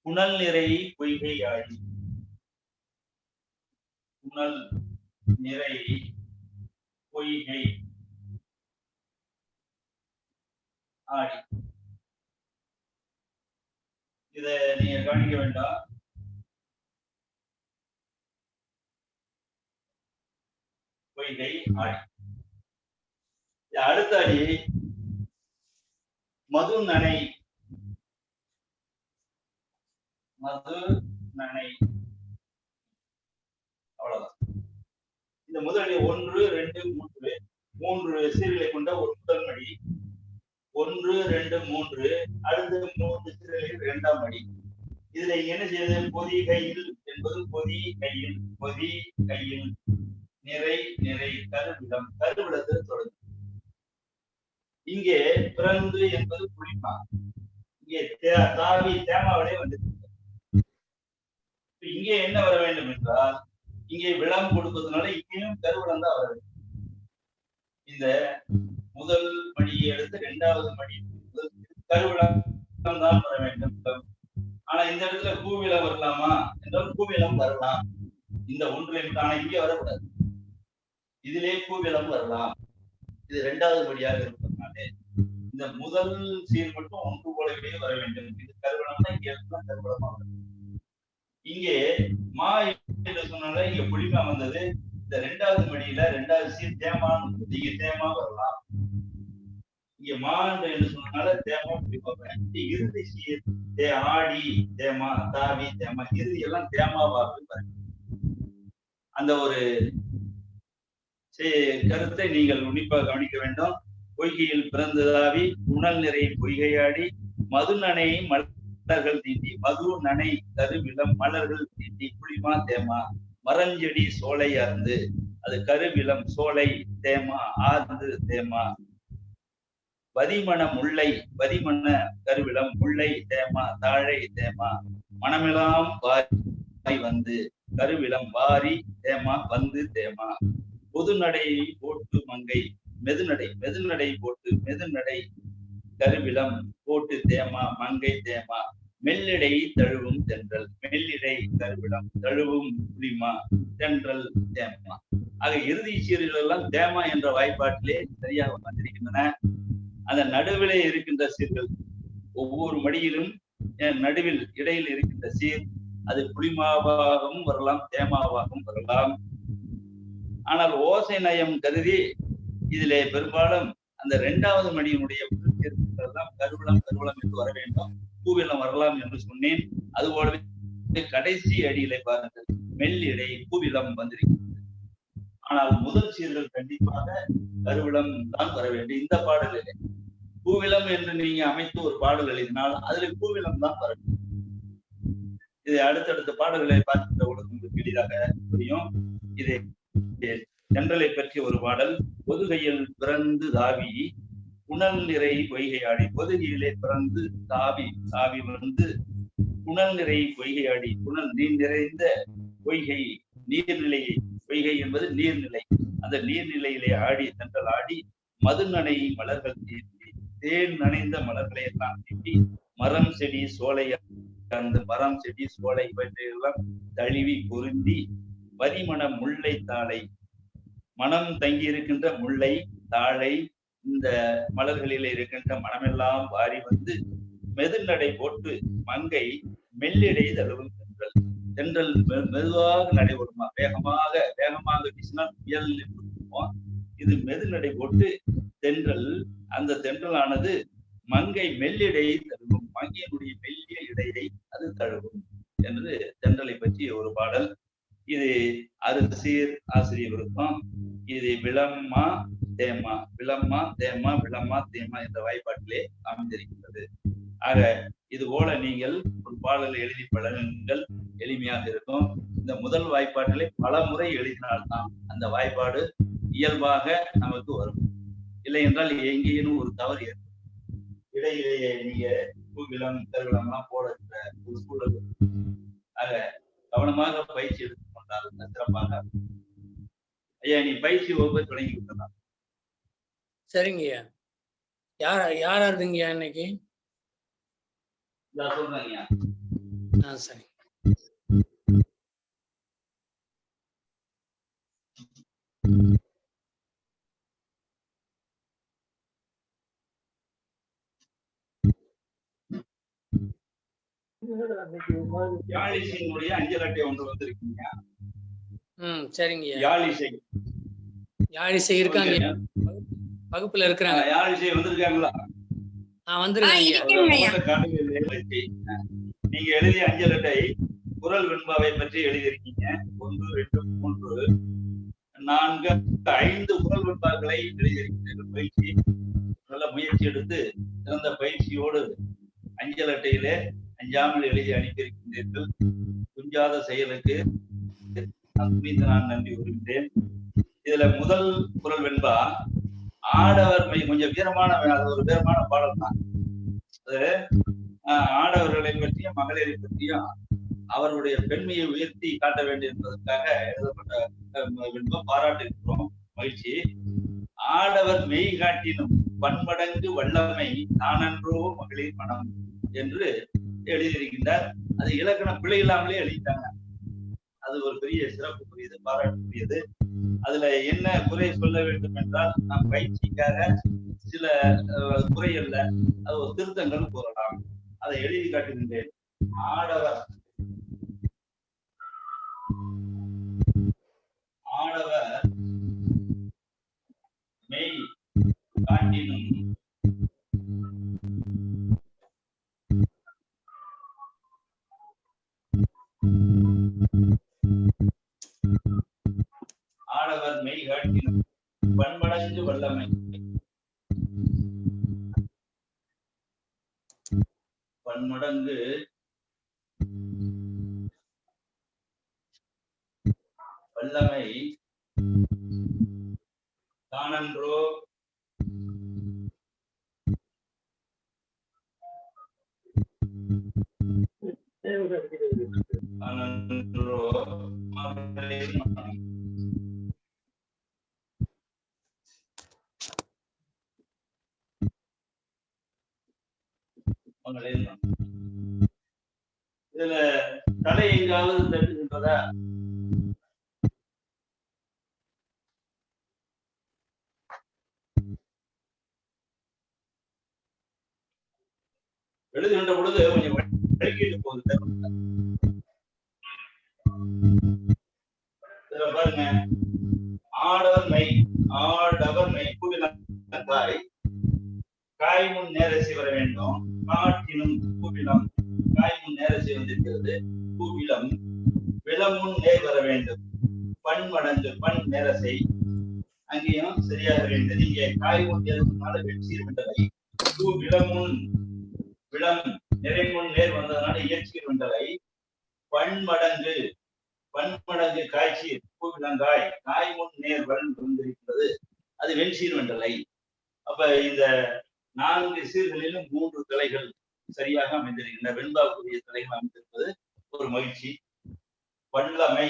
புனல் நிறை பொய்கை ஆடி, புனல் நிறை பொய்கை ஆடி. இத நீங்க கவனிக்க வேண்டாம். பொய்கை ஆடி. அடுத்த அடி மது நனை, மது நனை. அவ்வளவுதான். இந்த முதல் அடி 1, 2, 3 சீர்களை கொண்ட ஒரு முதல் மடி. 1, 2, 3 அடுத்த 3 சீர்களில் 2ஆம் மடி. இதுல என்ன செய்யுது? பொதி கையில் என்பது பொதி கையில், பொதி கையில் நிறை நிறை கருவிடம், கருவிடத்தில் தொடங்கும். இங்கே பிறந்து என்பது புளிமா, இங்கே தாவி தேமாவிலே வந்து. இங்கே என்ன வர வேண்டும் என்றால் இங்கே விளம் கொடுப்பதனால இங்கேயும் கருவிடம் தான் வர வேண்டும். இந்த முதல் மடியை எடுத்து 2வது மடி கருவிடம் தான் வர வேண்டும். ஆனா இந்த இடத்துல பூவிலம் வரலாமா என்றால் பூவிலம் வரலாம். இந்த ஒன்றில் ஆனா இங்கே வரக்கூடாது. இதிலே பூவிலம் வரலாம். இது 2வது படியாக இருப்பதனாலே இந்த முதல் சீர் மட்டும் ஒன்று போலவே வர வேண்டும். இது கருவிடம்னா இங்க எல்லாம் கருவிடமா வரும். இங்கே மா என்று சொன்னால இங்க புளிமா வந்தது. இந்த 2வது மடியில 2வது சீர் தேமான், இங்க தேமா வரலாம். இங்க மா என்று சொன்னால தேமா புளிமா வரும். இறுதி சீர் ஆடி தேமா, தாவி தேமா, இறுதி எல்லாம் தேமாவாக வரும். அந்த ஒரு கருத்தை நீங்கள் உன்னிப்பாக கவனிக்க வேண்டும். பொய்கையில் பிறந்ததாவி, புனல் நிறை பொய்கையாடி, மது நனை மலர்கள் தீண்டி, மது நனை கருவிலம் மலர்கள் தீண்டி, புளிமா தேமா, மரஞ்செடி சோலை ஆர்ந்து, அது கருவிலம் சோலை தேமா ஆர்ந்து தேமா, வதிமண முல்லை, வதிமண கருவிலம் முல்லை தேமா தாழை தேமா, மனமெல்லாம் வாரி வந்து கருவிலம் வாரி தேமா வந்து தேமா, பொதுநடை போட்டு மங்கை மெதுநடை, மெதுநடை போட்டு மெதுநடை கருவிலம் போட்டு தேமா மங்கை தேமா, மெல்லிடை தழுவும் தென்றல், மெல்லிடை கருவிலம் தழுவும் புளிமா தென்றல் தேமா. ஆக இறுதி சீர்கள் எல்லாம் தேமா என்ற வாய்ப்பாட்டிலே சரியாக வந்திருக்கின்றன. அந்த நடுவிலே இருக்கின்ற சீர்கள் ஒவ்வொரு மடியிலும் நடுவில் இடையில் இருக்கின்ற சீர் அது புளிமாவாகவும் வரலாம், தேமாவாகவும் வரலாம். ஆனால் ஓசை நயம் கருதி இதிலே பெரும்பாலும் அந்த 2வது மடியினுடைய கருவளம் கருவளம் என்று வர வேண்டும், பூவிலம் வரலாம் என்று சொன்னேன். அதுபோலவே கடைசி அடியிலே பாருங்கள் மெல்லிடை பூவிலம் வந்திருக்கிறது. ஆனால் முதல் சீர்கள் கண்டிப்பாக கருவிலம் தான் வர வேண்டும். இந்த பாடலிலே பூவிலம் என்று நீங்க அமைத்து ஒரு பாடல் எழுதினால் அதுல பூவிலம் தான் வர வேண்டும். இதை அடுத்தடுத்த பாடல்களை பார்க்கின்ற பொழுது உங்களுக்கு எளிதாக புரியும். இதை தென்றலை பற்றி ஒரு பாடல். பொதுகையில் பிறந்து தாவி புனல் நிறை பொய்கையாடி. பொதுகையிலே பிறந்து தாவி தாவி வந்து புனல் நிறை பொய்கையாடி. புனல் நீர் நிறைந்த பொய்கை நீர்நிலையை, பொய்கை என்பது நீர்நிலை, அந்த நீர்நிலையிலே ஆடி தென்றல் ஆடி மதுநனை மலர்கள் தீட்டி, தேன் நனைந்த மலர்களை எல்லாம் தீட்டி மரம் செடி சோலை, அந்த மரம் செடி சோலை இவற்றையெல்லாம் தழுவி பொருந்தி வரிமண முல்லை தாளை, மனம் தங்கி இருக்கின்ற முல்லை தாழை இந்த மலர்களில் இருக்கின்ற மனமெல்லாம் வாரி வந்து மெதுநடை போட்டு மங்கை மெல்லிடை தழுவும் தென்றல். தென்றல் மெதுவாக நடைபெறுமா, வேகமாக வேகமாக வீசினால் புயல் நின்றுமா. இது மெதுநடை போட்டு தென்றல், அந்த தென்றலானது மங்கை மெல்லிடை தழுவும், மங்கையினுடைய மெல்லிய இடையை அது தழுவும் என்று தென்றலை பற்றி ஒரு பாடல். இது அருசீர் ஆசிரியர் விருப்பம். இது விளம்மா தேமா, விளம்மா தேமா, விளம்மா தேமா என்ற வாய்ப்பாட்டிலே அமைந்திருக்கின்றது. ஆக இது போல நீங்கள் ஒரு பாடலை எழுதி பழகுங்கள், எளிமையாக இருக்கும். இந்த முதல் வாய்ப்பாட்டிலே பல முறை எழுதினால்தான் அந்த வாய்ப்பாடு இயல்பாக நமக்கு வரும். இல்லை என்றால் எங்கேயும் ஒரு தவறு ஏற்படும். இடையிலேயே நீங்க பூவிலம் கருவிலம்லாம் போட ஒரு சூழல். ஆக கவனமாக பயிற்சி எடுத்துக்கொண்டால் சிறப்பாக. ஐயா, நீ பயிற்சி வகுப்பை தொடங்கி விட்டலாம். சரிங்கய்யா. யாரா இருந்தீங்கய்யா இன்னைக்கு? சொல்றேங்கய்யா. சரி. யாழிசையினுடைய அஞ்சல் அட்டை ஒன்று வந்திருக்கீங்க. சரிங்கய்யா. யாழிசை இருக்காங்க, வகுப்புல இருக்கிறாங்க. யாழிசை வந்திருக்காங்களா? நீங்க எழுதிய அஞ்சல் அட்டை குரல் வெண்பாவை பற்றி எழுதியிருக்கீங்க. 1, 2, 3, 4, 5 குரல் வெண்பாக்களை எழுதியிருக்கிறீர்கள். பயிற்சி நல்ல முயற்சி எடுத்து சிறந்த பயிற்சியோடு அஞ்சல் அட்டையிலே அஞ்சாமல் எழுதி அனுப்பியிருக்கின்றீர்கள். குஞ்சாத செயலுக்கு நான் நன்றி கூறுகின்றேன். இதுல முதல் குரல் வெண்பா ஆடவர் மை, கொஞ்சம் வீரமான, அது ஒரு வீரமான பாடல் தான். அது ஆடவர்களை பற்றியும் மகளிரை பற்றியும் அவர்களுடைய பெண்மையை உயர்த்தி காட்ட வேண்டும் என்பதற்காக எழுதப்பட்ட வெண்பா. பாராட்டுகிறோம், மகிழ்ச்சி. ஆடவர் மெய் காட்டினும் பன்மடங்கு வல்லமை நானன்றோ மகளிர் மனம் என்று எழுதியிருக்கின்றார். அது இலக்கண பிழை இல்லாமலே எழுதிட்டாங்க. அது ஒரு பெரிய சிறப்புக்குரியது, பாராட்டுக்குரியது. அதுல என்ன குறை சொல்ல வேண்டும் என்றால், நாம் பயிற்சிக்காக சில குறைகள்ல அது ஒரு திருத்தங்கள் கூறலாம். அதை எழுதி காட்டுகின்றேன். ஆடவர் மெய் காட்டினும் ஆடவர் மெய் காட்டினும் பன்மடங்கு வல்லமை, பன்மடங்கு வல்லமை தானன்றோ இதுல தலை எங்காவது தட்டுகின்றதா? எழுதுகின்ற பொழுது கொஞ்சம் விளக்கிட்டு போகுது. பாருங்க, ஆடவர் மை கூவினாய் காய் முன் நேரசி வர வேண்டும். காட்டினும் கூவிலம், காய் முன் நேரசி வந்திருக்கிறது. கூவிலம் விளமுன் நேர் வர வேண்டும். பன்மடங்கு பண் நேரசை அங்கேயும் சரியாக வேண்டும். நீங்க காய் முன் நேரத்தினால வெற்றி விண்டலை. விளமுன் விளம் நிறைமுன் நேர் வந்ததுனால இயற்கை விண்டலை. பன்மடங்கு காய்ச்சி பூவிலங்காய் காய் முன் நேர் வந்திருக்கிறது, அது வெண்சீர் வெண்டலை. அப்ப இந்த 4 சீர்களிலும் 3 தலைகள் சரியாக அமைந்திருக்கின்றன. வெண்பாவுக்குரிய தலைகள் அமைந்திருப்பது ஒரு மகிழ்ச்சி. வல்லமை,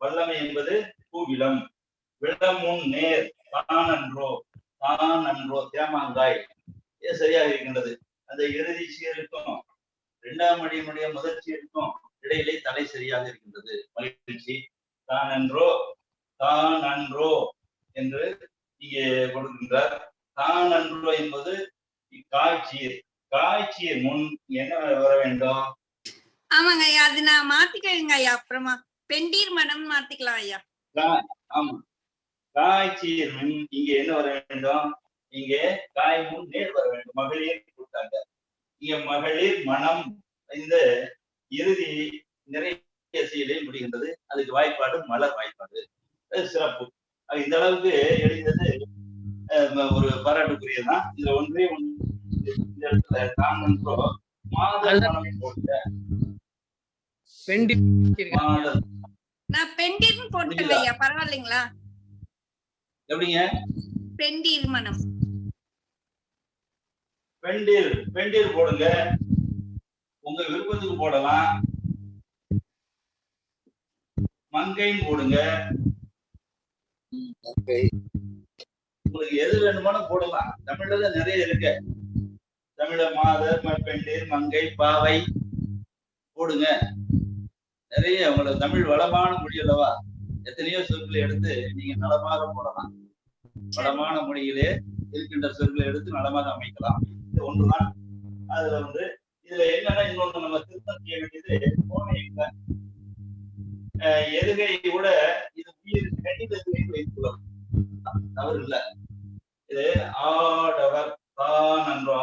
வல்லமை என்பது பூவிலம். விளமுன் நேர் தானன்றோ, தானன்றோ தேமாங்காய், இது சரியாக இருக்கின்றது. அந்த இறுதி சீருக்கும் 2ஆம் அடியினுடைய முதல் சீருக்கும் இடையிலே தலை சரியாக இருக்கின்றது. மகிழ்ச்சி. தானன்றோ, தானன்றோ என்று இங்கே கொடுக்கின்றார். தானன்றோ என்பது காய்ச்சீர். காய்ச்சீர் முன் என்ன வர வேண்டும்? ஆமாங்க ஐயா, அது நான் மாத்திக்கிறேங்க ஐயா. அப்புறமா பெண்டீர் மனம் மாத்திக்கலாம் ஐயா. ஆமா, காய்ச்சீர் முன் இங்க என்ன வர வேண்டும்? இங்கே காய் முன் நேர் வர வேண்டும். மகளிர் கொடுத்தாங்க. இங்க மகளிர் மனம், இந்த இறுதி நிறைய செயலில் முடிகின்றது. அதுக்கு வாய்ப்பாடு மலர் வாய்ப்பாடு. சிறப்பு. இந்த அளவுக்கு எழுதியது ஒரு பாராட்டுக்குரியதான். இதுல ஒன்றே இந்த இடத்துல தானன்றோ மாதல் மனம் போட்ட நான் பெண்டீர்னு போட்டுங்க ஐயா, பரவாயில்லைங்களா? எப்படிங்க? பெண்டீர் மனம். பெண்டீர், பெண்டீர் போடுங்க, உங்க விருப்பத்துக்கு போடலாம். மங்கைன்னு போடுங்க, உங்களுக்கு எது வேணுமானு போடலாம். தமிழ்ல நிறைய இருக்கு. தமிழ மாதர், பெண்டீர், மங்கை, பாவை போடுங்க. நிறைய உங்களுக்கு தமிழ் வளமான மொழி அல்லவா? எத்தனையோ சொற்களை எடுத்து நீங்க நலமாக போடலாம். வளமான மொழியிலே இருக்கின்ற சொற்களை எடுத்து நலமாக அமைக்கலாம். இது ஒன்றுதான். அதுல இதுல என்னன்னா, இன்னொன்று நம்ம திருத்தம் செய்ய வேண்டியது எதுகை கூட இது உயிர் வைத்துள்ளோம், தவறு இல்லை. இது ஆடவர் தான் அன்றோ,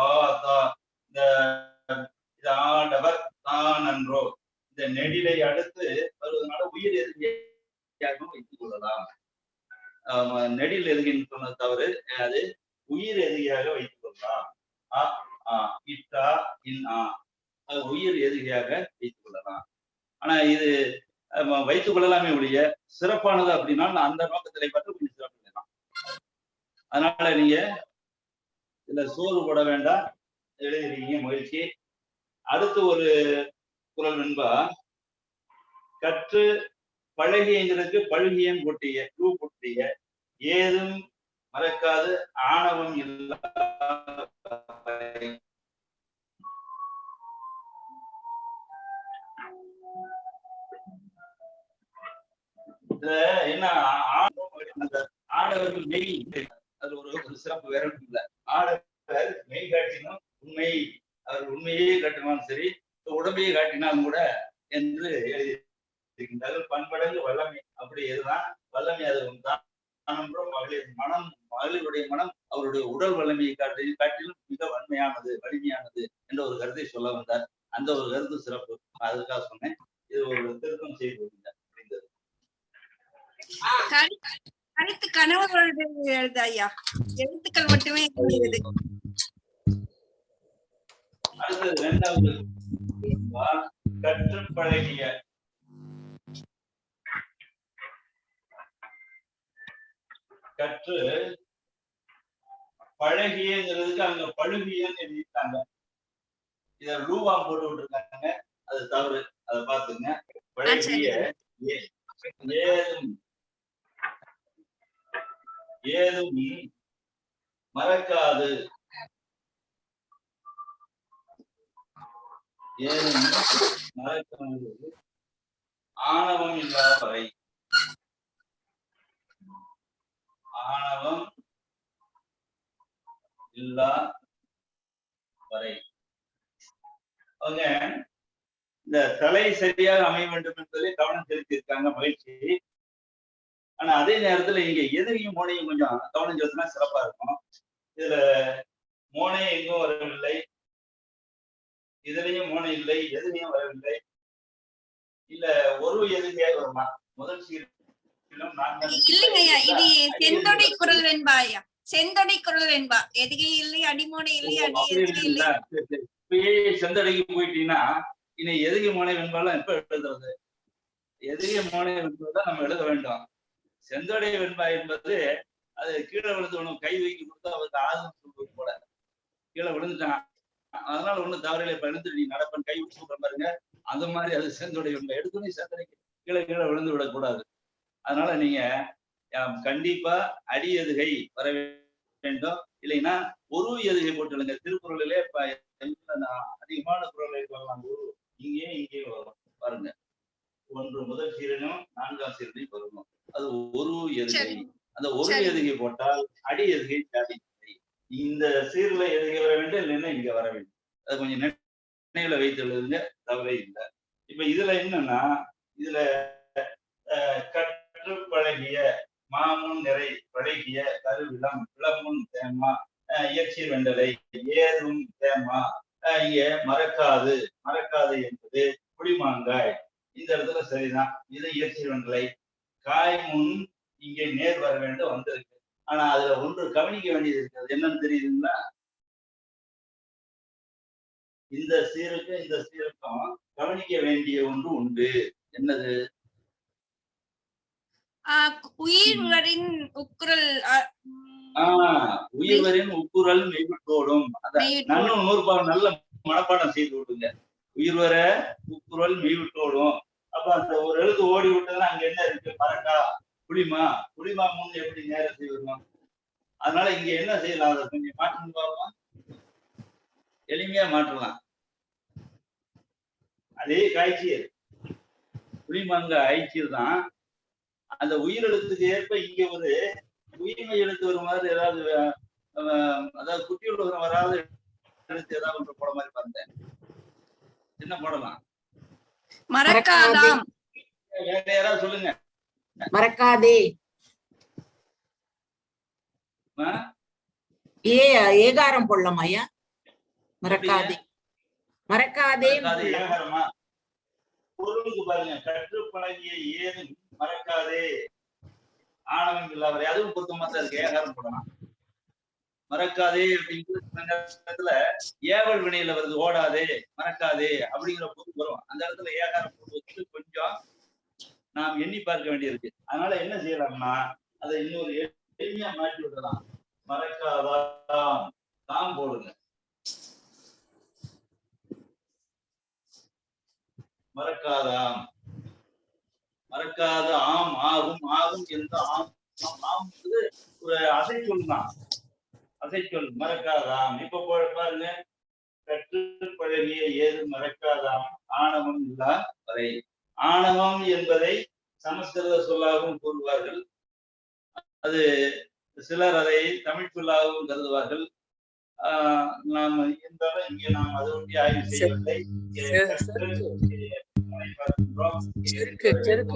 இது ஆடவர் தான் அன்றோ, இந்த நெடிலை அடுத்து வருவதனால உயிர் எதிரியாக வைத்துக் கொள்ளலாம். நெடில் எதிரின்னு சொன்ன தவறு, அது உயிர் எதிரியாக வைத்துக் கொள்ளலாம். உயிர் எதிரியாக வைத்துக் கொள்ளலாம். ஆனா இது வைத்துக் கொள்ளலாமே ஒழிய சிறப்பானது அப்படின்னா அந்த நோக்கத்திலே பார்த்து கொஞ்சம் சிறப்பு இல்லைதான். அதனால நீங்க இதுல சோறு போட வேண்டாம், எழுதிருக்கீங்க, மகிழ்ச்சி. அடுத்து ஒரு குறள் வெண்பா. கற்று பழகியங்கிறதுக்கு பழுகியன் போட்டிய போட்டிய ஏதும் மறக்காது ஆணவம் இல்லாத என்ன ஆடவர்கள் மெய், அது ஒரு சிறப்பு வேற இல்லை. ஆடவர் மெய் காட்டினும் உண்மை, அவர் உண்மையே காட்டினாலும் சரி, உடம்பையே காட்டினாலும் கூட என்று எழுதியிருக்கின்றார்கள். பண்படங்கு வல்லமை, அப்படி எதுதான் வல்லமை? அது மகளிர் மனம், மகளிருடைய மனம் அவருடைய உடல் வல்லமையை காட்டிலும் மிக வன்மையானது, வலிமையானது என்ற ஒரு கருத்தை சொல்ல வந்தார். அந்த ஒரு கருத்து சிறப்பு, அதுக்காக சொன்னேன். இது ஒரு திருத்தம் செய்து முடிந்தார். கருத்து கணவர்களுடைய எழுது ஐயா, எழுத்துக்கள் மட்டுமே எழுதியது. அடுத்தது 2வது கற்று பழகிய. கற்று பழகியங்கிறதுக்கு அங்க பழுகியன்னு எழுதிட்டாங்க. இத ரூபாம் போட்டு விட்டுருக்காங்க, அது தவறு. அதை பார்த்துங்க. பழகிய ஏதும் ஏதும் மறக்காது, ஏதும் மறக்காது ஆணவம் இல்லாத வரை. ஆணவம் இல்லா வரை. அவங்க இந்த தலை சரியாக அமைய வேண்டும் என்பதிலே கவனம் செலுத்தி இருக்காங்க, மகிழ்ச்சி. ஆனா அதே நேரத்துல இங்க எதிரியும் மோனையும் கொஞ்சம் கவனம் செலுத்தினா சிறப்பா இருக்கும். இதுல மோனை எங்கும் வரவில்லை, இதுலயும் மோனை இல்லை, எதிரியும் வரவில்லை. இல்ல ஒரு எதிரியாக வரலாம். முதல் சீர் இல்லைங்கய்யா, இது செந்தொடை குரல் வெண்பா ஐயா, செந்தொடை குரல் வெண்பா. எதுகை இல்லை, அடிமோனை இல்லை, அடி இல்லை. செந்தடைக்கு போயிட்டீங்கன்னா இனி எதுகை மோனை வெண்பாலாம் எப்ப எழுதுறது? எதிரிய மோனை வெண்பாதான் நம்ம எழுத வேண்டும். செந்தடை வெண்பா என்பது அது கீழே விழுந்து கை வைக்கி கொடுத்தா அவருக்கு ஆதரவு சொல்வது போல கீழே விழுந்துட்டான். அதனால ஒண்ணும் தவறில்லை, இப்ப எழுந்து நீ நடப்பன் கை விட்டு சொல்ற பாருங்க, அந்த மாதிரி அது செந்தடை வெண்பா. எடுத்துனே செந்தடைக்கு கீழே கீழே விழுந்து விடக்கூடாது. அதனால நீங்க கண்டிப்பா அடி எதுகை வர வேண்டும், இல்லைன்னா ஒரு எதுகை போட்டுடுங்க. திருக்குறளிலே அதிகமான குறளை சொல்லலாம். ஒரு இங்கே வரும் பாருங்க, 1 முதல் சீரனும் 4ஆம் சீரனையும் வரணும். அது ஒரு எதுகை. அந்த ஒரு எதுகை போட்டால் அடி எதுகை தேவை. இந்த சீர்ல எதுகை வர வேண்டும், இல்லைன்னா இங்க வர வேண்டும். அது கொஞ்சம் நினைவுல வைத்துள்ளதுங்க, தவறே இல்லை. இப்ப இதுல என்னன்னா, இதுல கற்று பழகிய மாமுன் நிறை பழகிய கருவிளம் விளமுன் தேமா இயற்சி வெண்டலை ஏதும் தேமா இங்க மறக்காது. மறக்காது என்பது புளிமாங்காய். இந்த இடத்துல சரிதான், இது இயற்சி வெண்டலை. காய் முன் இங்கே நேர் வர வேண்டும், வந்திருக்கு. ஆனா அதுல ஒன்று கவனிக்க வேண்டியது இருக்கிறது. என்னன்னு தெரியுதுங்களா? இந்த சீருக்கும் இந்த சீருக்கும் கவனிக்க வேண்டிய ஒன்று உண்டு. என்னது? உயிர்வரின் உக்குரல். உயிர்வரின் உக்குரல் மெய்விட்டோடும். நன்னும் 100 பாடம் நல்ல மனப்பாடம் செய்து விடுங்க. உயிர்வர உக்குரல் மெய்விட்டோடும். அப்ப அந்த ஒரு எழுத்து ஓடி விட்டதுன்னா அங்க என்ன இருக்கு? மரக்கா, புளிமா. புளிமா முன் எப்படி நேரம் செய்வோம்? அதனால இங்க என்ன செய்யலாம்? அதை கொஞ்சம் மாற்றம் பார்க்கலாம், எளிமையா மாற்றலாம். அதே காய்ச்சியல் புளிமாங்க ஐச்சியல் தான். அந்த உயிரெழுத்துக்கு ஏற்ப இங்க ஒரு உயிர்மை எழுத்து வரும் மாதிரி ஏதாவது, அதாவது குட்டியுள்ள வராத எழுத்து ஏதாவது ஒன்று போட மாதிரி பாருங்க. என்ன போடலாம்? மறக்காதாம். வேற யாராவது சொல்லுங்க. மறக்காதே. ஏகாரம் போடலாமா ஐயா? மறக்காதே. மறக்காதே ஏகாரமா? பொருளுக்கு பாருங்க, கற்று பழகிய ஏதும் மறக்காதே ஆணவம் இல்லாதவரை, அதுவும் பொருத்தமா தான் இருக்கு. ஏகாரம் போடலாம். மறக்காதே அப்படிங்கிற ஏவல் வினையில வருது, ஓடாதே மறக்காதே அப்படிங்கிற பொருள் வரும். அந்த இடத்துல ஏகாரம் போடுவதற்கு கொஞ்சம் நாம் எண்ணி பார்க்க வேண்டியிருக்கு. அதனால என்ன செய்யலாம்னா, அதை இன்னொரு எளிமையா மாற்றி விடலாம். மறக்காதான் தாம் போடுங்க. மறக்காதாம். மறக்காத ஆம் ஆகும். ஆகும் என்ற ஆம் ஒரு அசைச்சொல் தான். அசைச்சொல் மறக்காதாம். இப்ப பாருங்க, கற்று பழகிய ஏது மறக்காதாம் ஆணவம் இல்லா வரை. ஆணவம் என்பதை சமஸ்கிருத சொல்லாகவும் கூறுவார்கள். அது சிலர் அதை தமிழ் சொல்லாகவும் கருதுவார்கள். நாம் இருந்தாலும் இங்கே நாம் அதை ஒட்டி ஆய்வு செய்யவில்லை. செருக்கு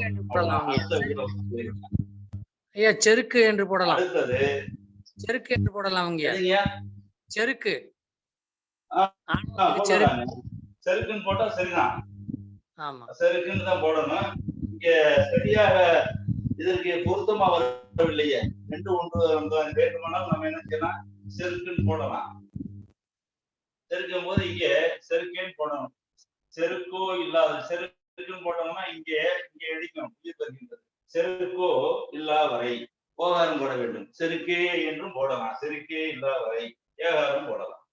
என்று போடலாம் ஐயா. செருக்கு என்று போடலாம். அடுத்தது செருக்கு என்று போடலாம் ஐயா. செருக்கு செருக்குன்னு போட்டா சரிதான். ஆமா, செருக்குன்னு தான் போடணும். இங்க சரியாக இதற்கு பொருத்தமா வரவில்லையே. 2 1 வேண்டுமானால் நம்ம என்ன செய்யலாம்? செருக்குன்னு போடலாம். செருக்கும் போது இங்க செருக்கேன்னு போடணும். செருக்கோ இல்லாத செருக்குன்னு போட்டோம்னா இங்க எழுதிக்கணும், உயிர் வருகின்றது. செருக்கோ இல்லா வரை ஓகாரம் போட வேண்டும். செருக்கே என்றும் போடலாம். செருக்கே இல்லா வரை ஏகாரம் போடலாம்.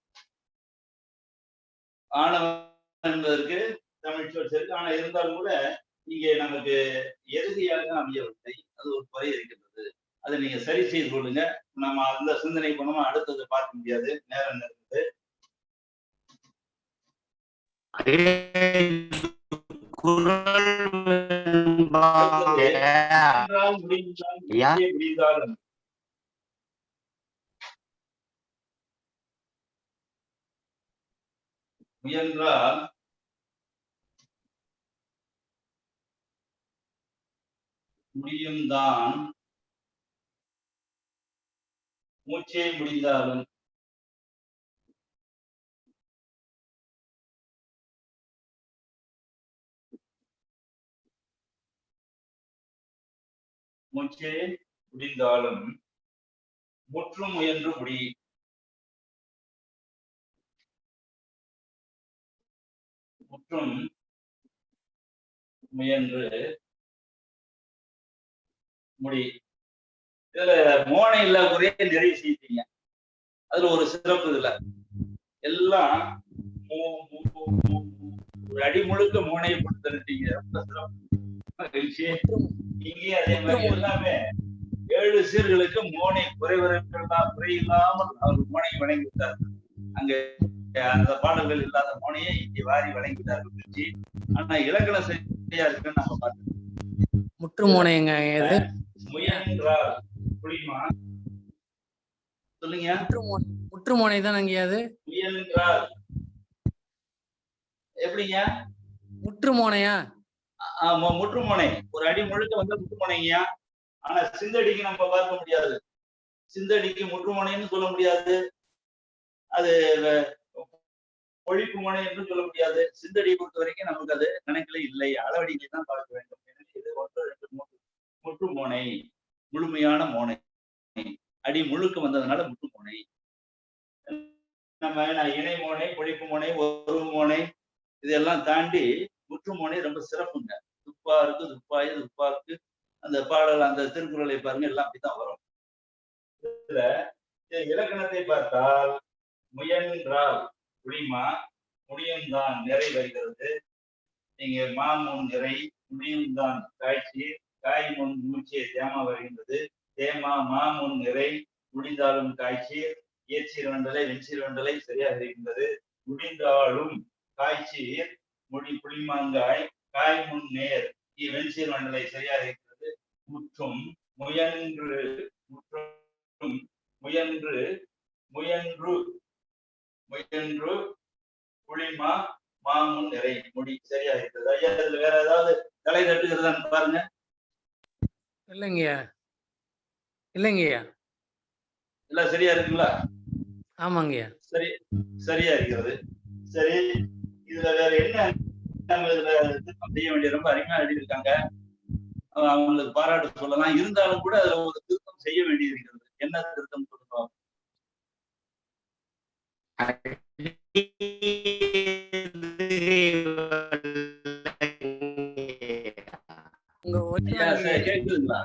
ஆணவம் என்பதற்கு தமிழ் சொல் செருக்கு. ஆனா இருந்தாலும் கூட இங்கே நமக்கு எதிரியாக அமையவில்லை. அது ஒரு குறை இருக்கின்றது. அதை நீங்க சரி செய்து கொள்ளுங்க. நம்ம அந்த சிந்தனை பண்ணோமா அடுத்தது பார்க்க முடியாது, நேரம் இருக்குது. முடிந்தாலும் முயன்றால் முடியும் தான், மூச்சே முடிந்தாலும். மூச்சே முடிந்தாலும் முற்றும் முயன்று முடி. முற்றும் முயன்று முடி. இதுல மோனை இல்ல குறைய நிறைய செய்தீங்க. அதுல ஒரு சிறப்பு இதுல எல்லாம் ஒரு அடி முழுக்க மோனையை கொடுத்துட்டீங்க. ரொம்ப சிறப்பு. இங்கே அதே மாதிரி எல்லாமே 7 சீர்களுக்கு மோனை குறையில்லாமல் அவர் மோனை வழங்கி விட்டார். அங்க அந்த பாடல்கள் இல்லாத மோனையை இங்கே வாரி வழங்கி விட்டார்கள். ஆனா இலக்கணம் சரியா இருக்குன்னு நம்ம பார்த்தோம். முற்று மோனைங்க எது? முயன்றால் புரியுமா? சொல்லுங்க. முற்று மோனை தான் அங்கே அது. முயன்றால் எப்படிங்க? முற்று மோனையா? ஆமா, முற்றுமோனை. ஒரு அடி முழுக்க வந்து முற்றுமோனைங்கயா. ஆனா சிந்தடிக்கு நம்ம பார்க்க முடியாது. சிந்தடிக்கு முற்றுமோனைன்னு சொல்ல முடியாது. அது பொழிப்பு மோனை என்று சொல்ல முடியாது. சிந்தடியை பொறுத்த வரைக்கும் நமக்கு அது கணக்கில் இல்லை. அளவடிகளை தான் பார்க்க வேண்டும். இது 1, 2, 3 முற்றுமோனை, முழுமையான மோனை. அடி முழுக்க வந்ததுனால முற்றுமோனை. நம்ம இணை மோனை, பொழிப்பு மோனை, ஒரு மோனை இதெல்லாம் தாண்டி முற்றுமோனை ரொம்ப சிறப்புங்க. துப்பா இருக்கு, துப்பாய், துப்பாக்கு. அந்த பாடல், அந்த திருக்குறளை பாருங்க, எல்லாம் அப்படித்தான் வரும். இதுல இலக்கணத்தை பார்த்தால் முயன்றால் புரியுமா, முடியும்தான் நிறை வருகிறது. நீங்க மாமுன் நிறை, முடியும்தான் காய்ச்சி, காய் முன் மூச்சியை தேமா வருகின்றது. தேமா மாமுன் நிறை, முடிந்தாலும் காய்ச்சி, இயற்சீர் வண்டலை வெண்சீர் வண்டலை சரியாக இருக்கின்றது. முடிந்தாலும் காய்ச்சீர் முடி புளிமாங்காய், காய் முன் நேர் வெண்சீர் வண்டலை சரியாக இருக்கிறது. முற்றும் முயன்று, முற்றும் முயன்று, முயன்று முயன்று புளிமா மாமுன் நிறை முடி சரியா இருக்கிறது. ஐயா, இதுல வேற ஏதாவது தலை தட்டுகிறதான்னு பாருங்க. இல்லைங்கய்யா, இல்லைங்கய்யா. எல்லாம் சரியா இருக்குங்களா? ஆமாங்கய்யா, சரி, சரியா இருக்கிறது. சரி, இதுல வேற என்ன நம்ம இதுல திருத்தம் செய்ய வேண்டிய? ரொம்ப அருமையா எழுதியிருக்காங்க. அவங்களுக்கு பாராட்டு சொல்லலாம். இருந்தாலும் கூட அதுல ஒரு திருத்தம் செய்ய வேண்டி இருக்கிறது. என்ன திருத்தம் சொல்லுவோம்? கேக்குதுங்களா?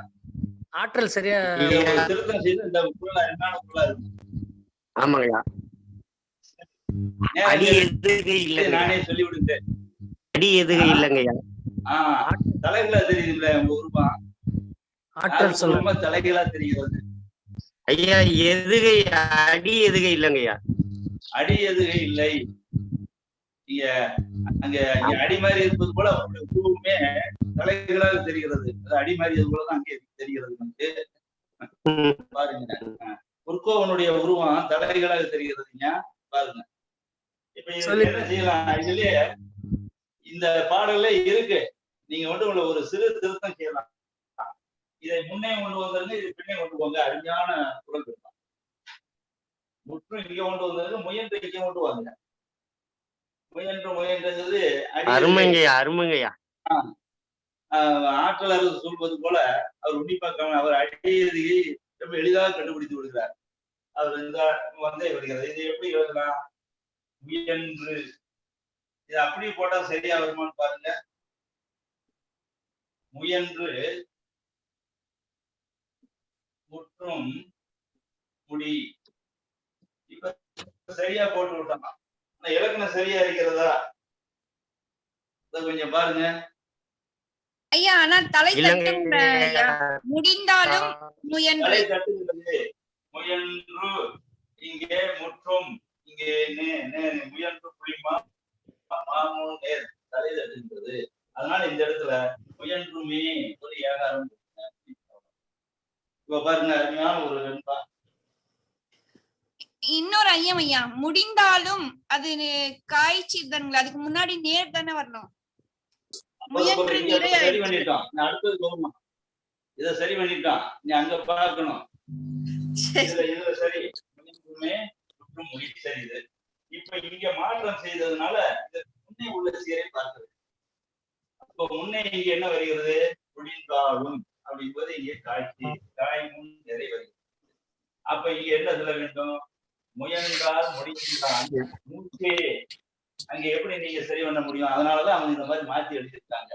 ஆற்றல் சரியா திருத்தம் செய்து இந்த குரல் அருமையான குரலா இருக்கு. ஆமாங்கய்யா. நானே சொல்லி விடுங்க. அடி எதுகை இல்லைங்கய்யா. தலைகளா தெரியுதுங்களா உங்க உருவம்? ஆற்றல் சொல்லுங்க. தலைகளா தெரிகிறது. ஐயா, எதுகை அடி எதுகை இல்லைங்கய்யா. அடி எதுகை இல்லை. நீங்க அங்க அடி மாதிரி இருப்பது போல உருவமே தலைகளாக தெரிகிறது. அடி மாதிரி இது போலதான் அங்கே தெரிகிறது. நமக்கு பாருங்க, பொற்கோவனுடைய உருவம் தலைகளாக தெரிகிறதுங்க. பாருங்க. இப்ப என்ன செய்யலாம்? இதுலயே இந்த பாடல்ல இருக்கு. நீங்க வந்து ஒரு சிறு திருத்தம் செய்யலாம். இதை முன்னே கொண்டு வந்துருங்க, இது பின்னே கொண்டு போங்க. அருமையான குரல் இருக்கும். முற்றும் இங்க கொண்டு வந்தது, முயன்று இங்க கொண்டு வாங்க. முயன்றது அருமைங்கய்யா, அருமைங்கய்யா. ஆற்றலர் சொல்வது போல அவர் உன்னிப்பாக்க அவர் அடியதியை ரொம்ப எளிதாக கண்டுபிடித்து விடுகிறார். அவர் இந்த வந்தே வருகிறது. இது எப்படி எழுதலாம்? முயன்று. இது அப்படியே போட்டா சரியா வருமானு பாருங்க. முயன்று முற்றும் முடி. இப்ப சரியா போட்டு விட்டோம். இலக்கணம் சரியா இருக்கிறதா? கொஞ்சம் பாருங்க ஐயா. ஆனா தலை தட்டும் முடிந்தாலும் முயன்று. தலை தட்டுகிறது. முயன்று இங்கே முற்றும், இங்கே முயன்று புளிமா மாமுன் நேர் தலை தட்டுகிறது. அதனால இந்த இடத்துல முயன்றுமே ஒரு ஏகாரம். இப்ப பாருங்க, அருமையான ஒரு வெண்பா. இன்னொரு ஐயம் ஐயா, முடிந்தாலும் அது காய்ச்சி தானுங்களா? அதுக்கு முன்னாடி நேர் தானே வரணும். சரி பண்ணிட்டோம். நான் அடுத்தது போகணும். இத சரி பண்ணிட்டோம். நீ அங்க பார்க்கணும். இதுல சரி முடி சரி. இது இப்ப இங்க மாற்றம் செய்ததுனால முன்னே உள்ள சீரை பார்க்கிறது. அப்ப முன்னே இங்க என்ன வருகிறது? முடிந்தாலும் அப்படிங்கும்போது இங்கே காய்ச்சி, காய் முன் நிறை வருகிறது. அப்ப இங்க என்ன சொல்ல வேண்டும்? முயன்றால் முடிந்தால் மூச்சே. அங்க எப்படி நீங்க சரி பண்ண முடியும்? அதனாலதான் அவங்க இந்த மாதிரி மாத்தி எழுதியிருக்காங்க.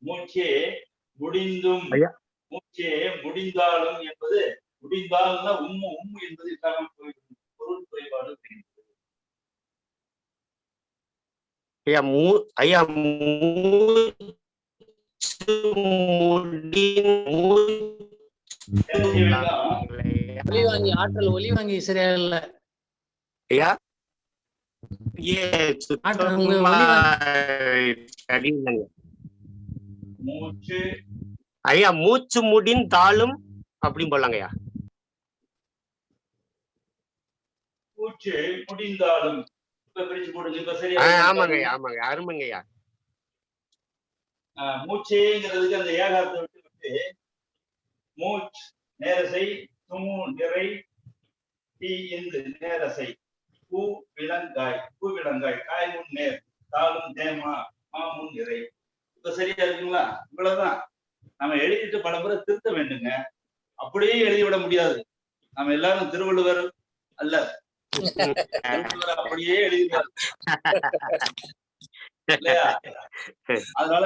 மூச்சே முடிந்தும் மூச்சே முடிந்தாலும் என்பது முடிந்தால்னா உம்மு என்பது இல்லாமல் போய்விடும். பொருள் குறைபாடு வருகிறது. ஐயா மூச்சு ஒலி வாங்கி ஒலி வாங்கி சரியா இல்ல ஐயா மூச்சு ஐயா மூச்சு முடிந்தாலும் அப்படின்னு போடலாங்க ஐயா. மூச்சு முடிந்தாலும் இப்ப பிரிச்சு போடுங்க. இப்ப சரியா? ஆமாங்க ஐயா ஆமாங்க அருமைங்க ஐயா. மூச்சேங்கிறதுக்கு அந்த ஏகாரத்தை விட்டு மூச் நேரசை துமு நிறை டி இந்து நேரசை பூ விலங்காய் காய் முன் நேர் தாளும் தேமா மாமுன் நிறை. இப்ப சரியா இருக்குங்களா? இவ்வளவுதான். நம்ம எழுதிட்டு பல முறை திருத்த வேண்டுங்க. அப்படியே எழுதிவிட முடியாது. நம்ம எல்லாரும் திருவள்ளுவர் அல்ல. திருவள்ளுவர் அப்படியே எழுதிடுவார் இல்லையா? அதனால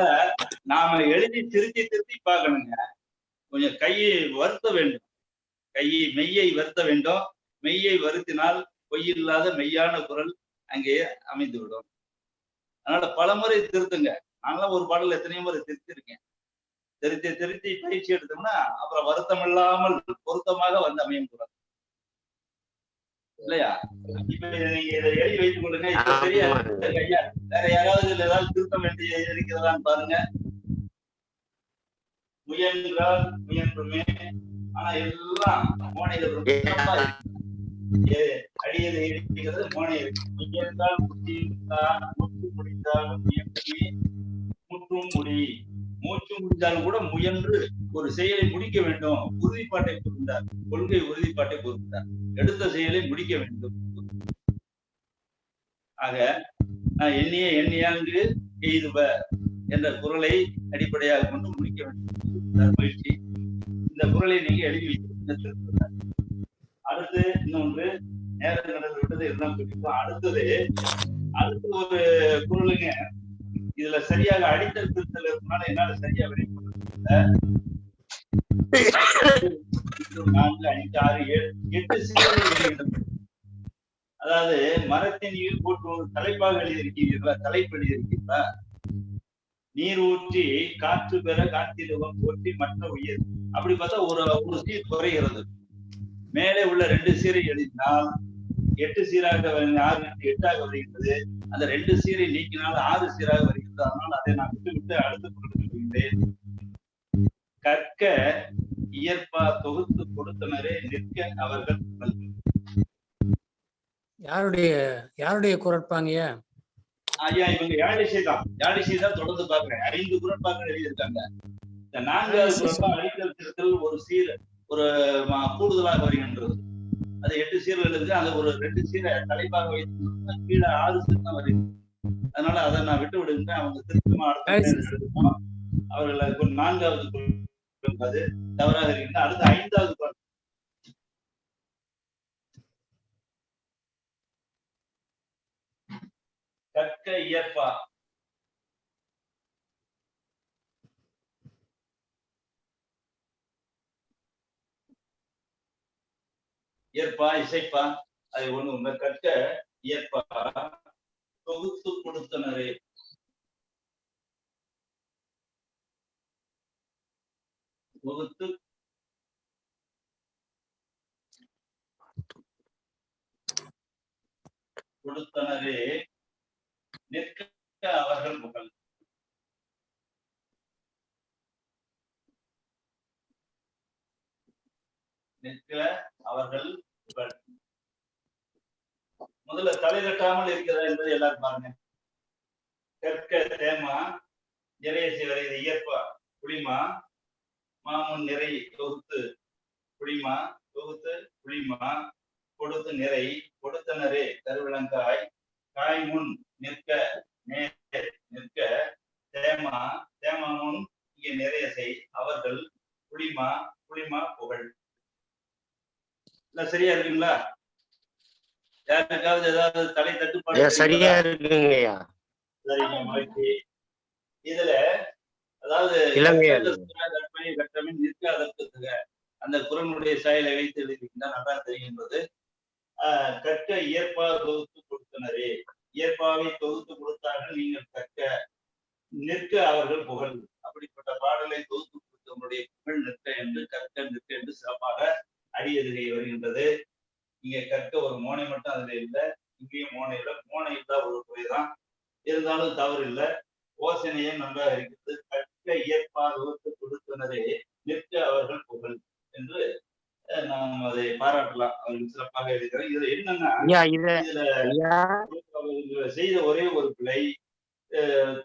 நாம எழுதி திருத்தி பார்க்கணுங்க. கொஞ்சம் கையை வருத்த வேண்டும். மெய்யை வருத்த வேண்டும். மெய்யை வருத்தினால் பொய்யில்லாத மெய்யான குரல் அங்கே அமைந்து விடும். அதனால பல முறை திருத்துங்க. நான்லாம் ஒரு பாடல் எத்தனையோ முறை திருத்திருக்கேன். திருத்தி பயிற்சி எடுத்தோம்னா அப்புறம் வருத்தம் இல்லாமல் பொருத்தமாக வந்து அமையும் குரல் இல்லையா? இப்ப நீங்க இதை எழுதி வைத்துக் கொள்ளுங்க. இப்ப சரியா ஐயா, வேற யாராவது இதுல ஏதாவது திருத்தம் வேண்டிய இருக்கிறதான்னு பாருங்க. முயன்றால் முயன்றுமே, ஆனா எல்லாம் மோனைகள் அடியது இருக்கிறது மோனை இருக்கு. முயன்றால் முற்று முடிந்தாலும் முயன்றுமே முற்றும் முடி. மூச்சு முடிந்தாலும் கூட முயன்று ஒரு செயலை முடிக்க வேண்டும். உறுதிப்பாட்டை கொடுத்தார். கொள்கை உறுதிப்பாட்டை கொடுத்தார். எடுத்த செயலை முடிக்க வேண்டும். ஆக நான் எண்ணியாங்கு எய்துவ என்ற குரலை அடிப்படையாக கொண்டு முடிக்க வேண்டும் முயற்சி. இந்த குரலை நீங்க எழுதி வைத்து அடுத்து இன்னொன்று நேரம் கடந்து விட்டது எல்லாம் பிடிக்கும். அடுத்து ஒரு குரலுங்க. இதுல சரியாக அடித்தல் திருத்தல் இருக்கனால என்னால சரியா வெளிப்படுத்த 4, 5, 6, 7, 8 சீர்கள் வெளியிடப்படும். அதாவது மரத்தின் ஈர் போட்டு தலைப்பாக எழுதியிருக்கிறீர்களா? தலைப்பு எழுதியிருக்கீங்களா? நீர் ஊற்றி காற்று பெற காற்றிலுவம் போற்றி மற்ற உயிர். அப்படி பார்த்தா ஒரு சீர் குறைகிறது. மேலே உள்ள 2 சீரை எழுதினால் 8 சீராக 6 8ஆக வருகிறது. அந்த 2 சீரை நீக்கினால் 6 சீராக வருகிறது. அதனால் அதை நான் விட்டு அடுத்து கொடுக்கின்றேன். கற்க இயற்பா தொகுத்து கொடுத்தனரே நிற்க அவர்கள். யாருடைய குரட்பாங்கய்யா? ஐயா இவங்க யாழிசை தான் தொடர்ந்து பாக்குறேன். 5 குரட்பாக்கள் எழுதியிருக்காங்க. இந்த 4வது குரட்பா அடித்தல் திருத்தல் ஒரு சீர் ஒரு கூடுதலாக வருகின்றது. அது 8 சீர்கள் இருக்கு. அந்த ஒரு 2 சீரை தலைப்பாக வைத்து கீழே 6 சீர் தான் வருகிறது. அதனால அதை நான் விட்டு விடுங்க. அவங்க திருத்தமா அடுத்த அவர்களுக்கு 4வது அது தவறாக இருக்கின்ற. அடுத்து 5வது கற்க இயற்பா. இயற்பா இசைப்பா. அது ஒண்ணு கற்க இயற்பா தொகுத்து கொடுத்தனரே. தொகுத்து கொடுத்தனரே நிற்க அவர்கள் புகழ். நிற்க அவர்கள் புகழ். முதல்ல தலை கட்டாமல் இருக்கிறதா என்பதை எல்லாரும் பாருங்க. கற்க தேமா நிறைய வரைது இயற்பா புளிமா மாமுன் நிறை தொகுத்து புளிமா தொகுத்து புளிமா கொடுத்து நிறை கொடுத்தனரே கருவிளங்காய் காய் முன் நிற்க நேர் நிற்க தேமா தேமா முன் இங்கே நிறைய செய் அவர்கள் புளிமா புளிமா புகழ். சரியா இருக்குங்களா? யாருக்காவது ஏதாவது தலை தட்டுப்பாடு? சரியா இருக்குங்கய்யா. சரிங்க மகிழ்ச்சி. இதுல அதாவது இலங்கை கட்டமின் நிற்க அதற்கு அந்த குரலுடைய செயலை வைத்து எழுதியிருக்கின்றார். நல்லா தெரியும் என்பது கற்க இயற்பா தொகுத்து கொடுத்தனரே, இயற்பாவை தொகுத்து கொடுத்தார்கள் நீங்கள் கற்க, நிற்க அவர்கள் புகழ். அப்படிப்பட்ட பாடலை தொகுத்து கொடுத்தவங்களுடைய புகழ் நிற்க என்று, கற்க நிற்க என்று சிறப்பாக அடியெதுகை வருகின்றது. இங்க கற்க ஒரு மோனை மட்டும் அதுல இல்லை, இங்கேயும் மோனை இல்லை. மோனை இல்லா ஒரு குறைதான், இருந்தாலும் தவறு இல்லை. ஓசனையும் நன்றாக இருக்கிறது. கற்க இயற்பா தொகுத்து கொடுத்தனரே, நிற்க அவர்கள் புகழ் என்று நாம் அதை பாராட்டலாம். அவர்கள் சிறப்பாக இருக்கிறார். இதுல என்னன்னா, இதுல செய்த ஒரே ஒரு பிழை,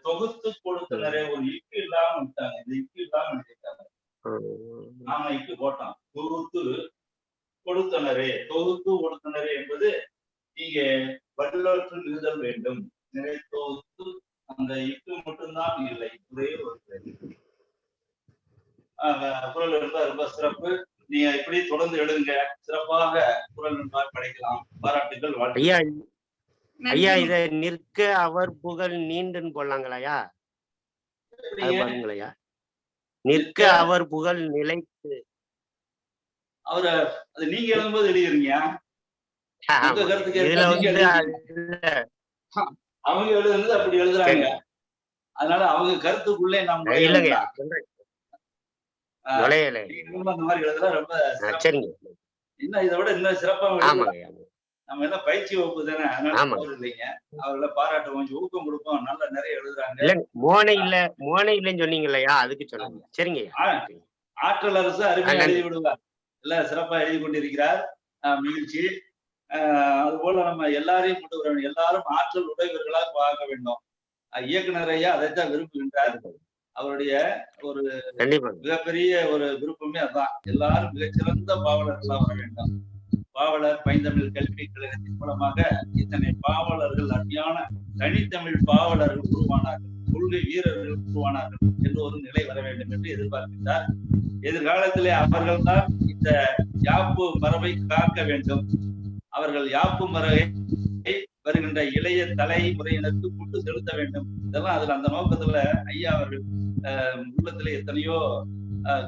தொகுத்து கொடுத்தனரே ஒரு இக்கு இல்லாம விட்டாங்க. இந்த இக்கு இல்லாம நினைச்சாங்க. நாம இக்கு போட்டோம். தொகுத்து கொடுத்தனரே, தொகுத்து கொடுத்தனரே என்பது நீங்க வல்லவற்றில் இருதல் வேண்டும். நிறை தொகுத்து அந்த இக்கு மட்டும்தான் இல்லை. ஒரே ஒரு குரல் என்பது ரொம்ப சிறப்பு. நீங்க இப்படி தொடர்ந்து எழுதுங்க. சிறப்பாக குரல் என்பார் படைக்கலாம். பாராட்டுகள், வாழ்த்து. ஐயா இத நிற்க அவர் புகழ் நீண்டுன்னு போடலாங்களையா? அது பாருங்களையா, நிற்க அவர் புகழ் நிலைத்து. அவர அது நீங்க எழுதும்போது எழுதிருங்க. அவங்க எழுதுனது அப்படி எழுதுறாங்க. அதனால அவங்க கருத்துக்குள்ளே நம்ம இல்லைங்க அந்த மாதிரி எழுதுறா ரொம்ப சரிங்க. இன்னும் இதை விட இன்னும் சிறப்பா நம்ம எல்லாம் பயிற்சி வகுப்பு தானே, அதனால இல்லைங்க. அவர்களை பாராட்ட கொஞ்சம் ஊக்கம் கொடுப்போம். நல்லா நிறைய எழுதுறாங்க. மோனை இல்லைன்னு சொன்னீங்க இல்லையா, அதுக்கு சொல்லுங்க. சரிங்க. ஆற்றல் அரசு அருமையா எழுதி விடுவார். எல்லாம் சிறப்பா எழுதி கொண்டிருக்கிறார். மகிழ்ச்சி. அது போல நம்ம எல்லாரையும் கொண்டு வர வேண்டும். எல்லாரும் ஆற்றல் உடையவர்களாக பார்க்க வேண்டும். இயக்குனர் ஐயா அதைத்தான் விரும்புகின்றார். அவருடைய ஒரு மிகப்பெரிய ஒரு விருப்பமே அதான். எல்லாரும் மிகச்சிறந்த பாவலர்களாக வர வேண்டும். பாவலர் பைந்தமிழ் கல்வி கழகத்தின் மூலமாக இத்தனை பாவலர்கள், அருமையான தனித்தமிழ் பாவலர்கள் உருவானார்கள், கொள்கை வீரர்கள் உருவானார்கள் என்று ஒரு நிலை வர வேண்டும் என்று எதிர்பார்க்கின்றார். எதிர்காலத்திலே அவர்கள்தான் இந்த யாப்பு மரபை காக்க வேண்டும். அவர்கள் யாப்பு மரபை வருகின்ற இளைய தலைமுறையினருக்கு கொண்டு செலுத்த வேண்டும். இதெல்லாம் அதுல அந்த நோக்கத்துல ஐயா அவர்கள் உள்ளத்திலே எத்தனையோ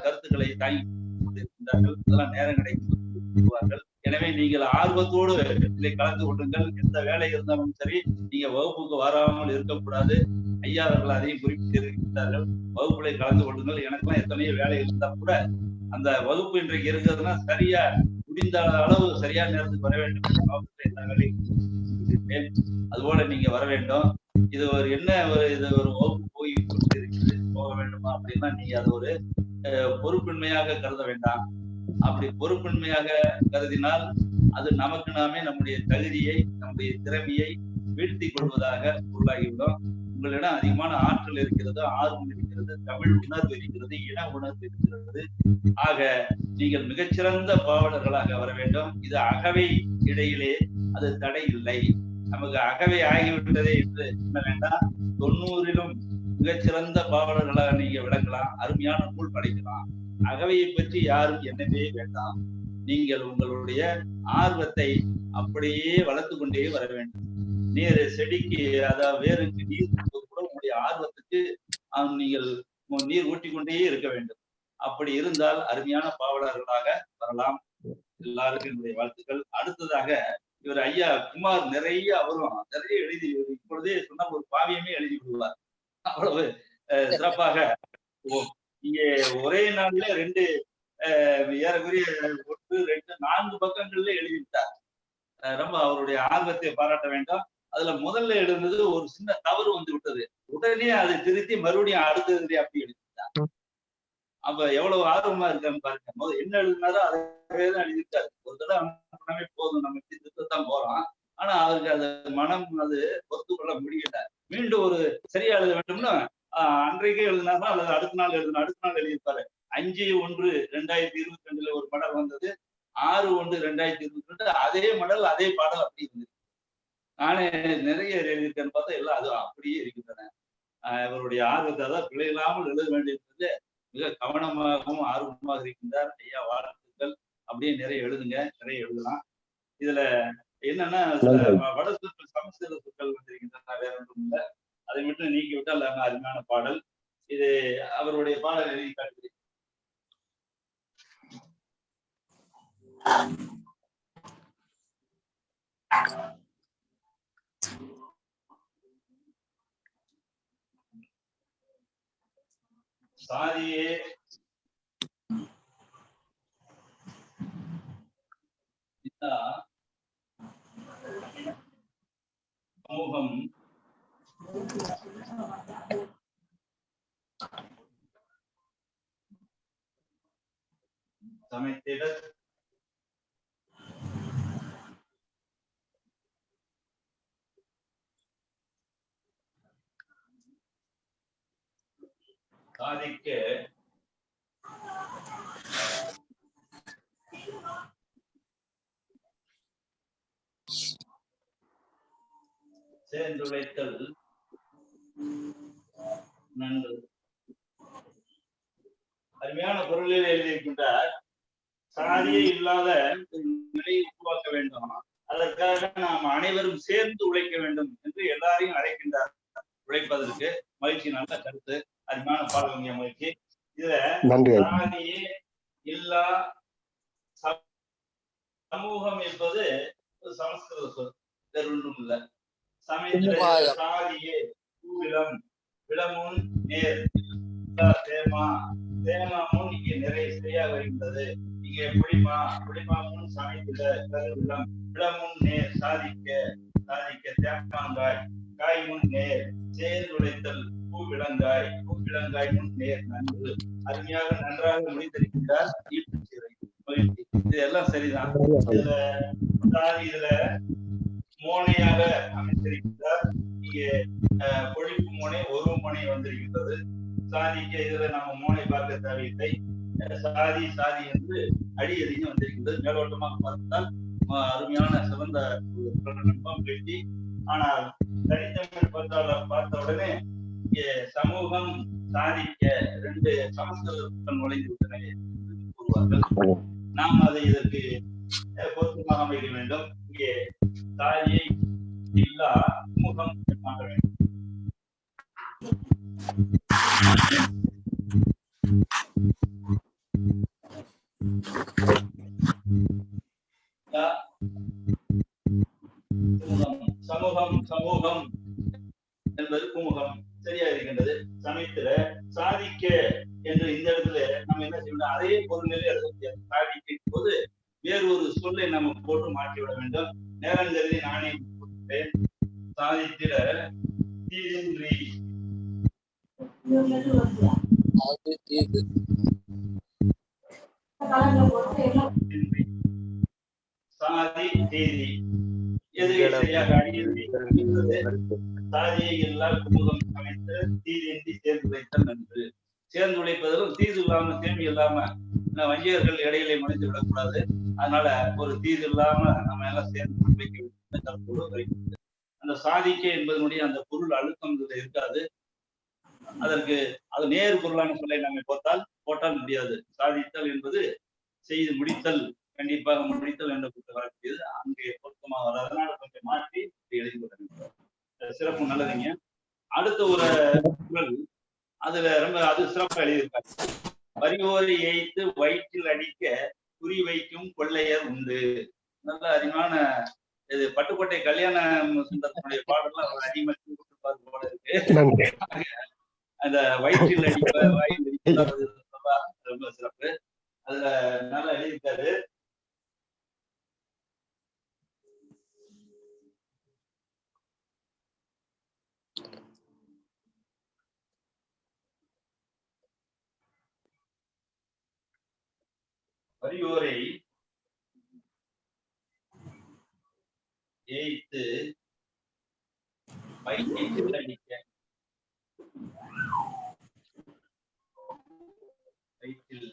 கருத்துக்களை தாங்கி கொண்டிருக்கின்றார்கள். இதெல்லாம் நேரம் கிடைக்கும். எனவே நீங்கள் ஆர்வத்தோடு இதில் கலந்து கொள்ளுங்கள். எந்த வேலை இருந்தாலும் சரி, நீங்க வகுப்புக்கு வராமல் இருக்கக்கூடாது. ஐயா அவர்கள் அதையும் குறிப்பிட்டு இருக்கின்றார்கள். வகுப்புகளை கலந்து கொள்ளுங்கள். எனக்கெல்லாம் எத்தனையோ வேலை இருந்தா கூட அந்த வகுப்பு இன்றைக்கு இருக்கிறதுனா சரியா முடிந்த அளவு சரியான நேரத்துக்கு வர வேண்டும். எல்லா வேலையும் அதுபோல நீங்க வர வேண்டும். இது ஒரு என்ன இது ஒரு வகுப்பு போய் கொண்டு இருக்கிறது, போக வேண்டுமா அப்படின்னா நீங்க அது ஒரு பொறுப்பின்மையாக கருத வேண்டாம். அப்படி பொறுப்பின்மையாக கருதினால் அது நமக்கு நாமே நம்முடைய தகுதியை, நம்முடைய திறமையை வீழ்த்தி கொள்வதாக பொருளாகிவிடும். உங்களிடம் அதிகமான ஆற்றல் இருக்கிறது, ஆர்வம் இருக்கிறது, தமிழ் உணர்வு இருக்கிறது, இன உணர்வு இருக்கிறது. ஆக நீங்கள் மிகச்சிறந்த பாவலர்களாக வர வேண்டும். இது அகவை இடையிலே அது தடை இல்லை. நமக்கு அகவை ஆகிவிட்டதே என்று என்ன வேண்டாம். 90லும் மிகச்சிறந்த பாவலர்களாக நீங்க விளங்கலாம். அருமையான நூல் படைக்கலாம். அகவையை பற்றி யாரும் எண்ணவே வேண்டாம். நீங்கள் உங்களுடைய ஆர்வத்தை அப்படியே வளர்த்து கொண்டே வர வேண்டும். நீர் செடிக்கு, அதாவது வேருக்கு நீர் கூட உங்களுடைய ஆர்வத்துக்கு நீங்கள் நீர் ஊட்டிக்கொண்டே இருக்க வேண்டும். அப்படி இருந்தால் அருமையான பாவலர்களாக வரலாம். எல்லாருக்கும் என்னுடைய வாழ்த்துக்கள். அடுத்ததாக இவர் ஐயா குமார் அவரும் நிறைய எழுதி, இப்பொழுதே சொன்ன ஒரு பாவியமே எழுதி விடுவார். அவ்வளவு சிறப்பாக இங்கே ஒரே நாள்ல 2 ஏறக்குறைய 1, 2, 4 பக்கங்கள்ல எழுதிவிட்டார். ரொம்ப அவருடைய ஆர்வத்தை பாராட்ட வேண்டும். அதுல முதல்ல எழுதுனது ஒரு சின்ன தவறு வந்து விட்டது. உடனே அதை திருத்தி மறுபடியும் அடுத்தது அப்படி எழுதிட்டார். அப்ப எவ்வளவு ஆர்வமா இருக்கான்னு பாருங்க. முதல்ல என்ன எழுதினாரோ அதே தான் எழுதிட்டாரு. ஒரு தடவை போதும், நம்ம திருத்தத்தான் போறோம். ஆனா அவருக்கு அது மனம் அது பொறுத்து கொள்ள முடியல. மீண்டும் ஒரு சரியா எழுத வேண்டும்னா அன்றைக்கே எழுதினாரா அல்லது அடுத்த நாள் எழுதியிருப்பாரு. 5/1/2022 ஒரு மடல் வந்தது. 6/1/2022 அதே மடல் அதே பாடல் அப்படி இருந்தது. நானே நிறைய எழுதியிருக்கேன்னு பார்த்தா எல்லாம் அது அப்படியே இருக்கின்றன. இவருடைய ஆர்வத்தை அதான் பிழை இல்லாமல் எழுத வேண்டியிருந்தது. மிக கவனமாகவும் ஆர்வமாக இருக்கின்றார். ஐயா வாழ்த்துக்கள். அப்படியே நிறைய எழுதுங்க, நிறைய எழுதலாம். இதுல என்னன்னா வட சொற்கள் சமஸ்கிருத சொற்கள் வந்திருக்கின்றன, வேற ஒன்றும் இல்லை. அதை மட்டும் நீக்கி விட்டால் அருமையான பாடல். இது அவருடைய பாடல் எழுதி காட்டுது. சாதியே சமூகம் சமைத்திட சாதிக்க சேர்ந்துழைத்தல் நன்று. அருமையான பொருளில் எழுதியிருக்கின்றார். சாதியே இல்லாத நிலையை உருவாக்க வேண்டும், அதற்காக நாம் அனைவரும் சேர்ந்து உழைக்க வேண்டும் என்று எல்லாரையும் அழைக்கின்றார் உழைப்பதற்கு. மகிழ்ச்சி, நல்ல கருத்து, அருமையான பாடல் மகிழ்ச்சி. இதுல சாதியே இல்லா சமூகம் என்பது ஒரு சமஸ்கிருத சொல், வேறு ஒன்றும் இல்லை. சாதியே பூவிளம், விளமுன் நேர், தேமா, தேமாமுன் இங்கே நிறைய சரியாக வருகின்றது. இங்கே புளிமா, புளிமாமுன் சமைத்திட கருவிளம், விளமுன் நேர் சாதிக்க, சாதிக்க தேமாங்காய், காய் முன் நேர் சேர்ந்துழைத்தல் பூவிளங்காய், பூவிளங்காய் முன் நேர் நன்று. அருமையாக நன்றாக முடித்திருக்கிறார். இதெல்லாம் சரிதான். இதுல மோனையாக அமைந்திருக்கிறார். இங்கே பொழிப்பு மோனை ஒரு மோனை வந்திருக்கின்றது. சாதிக்க இதுல நம்ம மோனை பார்க்க தேவையில்லை. சாதி சாதி என்று அடி அதிகம் வந்திருக்கின்றது. மேலோட்டமாக பார்த்தால் அருமையான சிறந்த பேட்டி. ஆனால் தனித்தமிழ் பார்த்த உடனே இங்கே சமூகம் சாதிக்க ரெண்டு சமஸ்கிருதத்துடன் நுழைந்து விட்டன கூறுவார்கள். நாம் அதை இதற்கு பொருத்தமாக அமைக்க வேண்டும். இங்கே சாதியை இல்லா சமூகம் மாற்ற வேண்டும். சமூகம் சமூகம் என்பது குமுகம் சரியா இருக்கின்றது. சமைத்திட சாதிக்க என்று இந்த இடத்துல நம்ம என்ன செய்யணும், அதே பொருள்நிலை சாதிக்கும் போது வேறு ஒரு சொல்லை நம்ம போட்டு மாற்றிவிட வேண்டும். நேரம் கருதி நானே சாதித்திட தீதின்றி சாதி தேதி எதுவே சரியாக அடியிருந்தது. சாதியை எல்லால் குமுகம் அமைத்து தீதின்றி சேர்ந்து வைத்தல் நன்று. சேர்ந்து உழைப்பதிலும் தீது இல்லாம தேம்பி இல்லாம வஞ்சியர்கள் இடையிலே முடிந்து விடக்கூடாது. அதனால ஒரு தீது இல்லாம நம்ம எல்லாம் சேர்ந்து உழைக்க வேண்டும். அந்த சாதிக்க என்பதனுடைய அந்த பொருள் அழுத்தம் இருக்காது. அதற்கு அது நேரு பொருளான சொல்லை நம்ம போட்டால் முடியாது. சாதித்தல் என்பது செய்து முடித்தல், கண்டிப்பாக முடித்தல் என்ற வரக்கூடியது அங்கே பொருத்தமாக வராது. அதனால கொஞ்சம் மாற்றி எழுதி கொள்ள சிறப்பு. நல்லதுங்க. அடுத்த ஒரு குரல் அதுல ரொம்ப அது சிறப்பா எழுதியிருக்காங்க. வரியோரை ஏய்த்து வயிற்றில் அடிக்க குறி வைக்கும் கொள்ளையர் உண்டு. நல்ல அறிவான இது பட்டுக்கோட்டை கல்யாண சுந்தரத்தினுடைய பாடலாம் அவர் அடிமட்டு போல இருக்கு. அந்த வயிற்றில் அடிப்ப வாயில் ரொம்ப சிறப்பு. அதுல நல்லா எழுதியிருக்காரு. வரியோரை ஏய்த்து வயிற்றில் அடிக்க, வயிற்றில்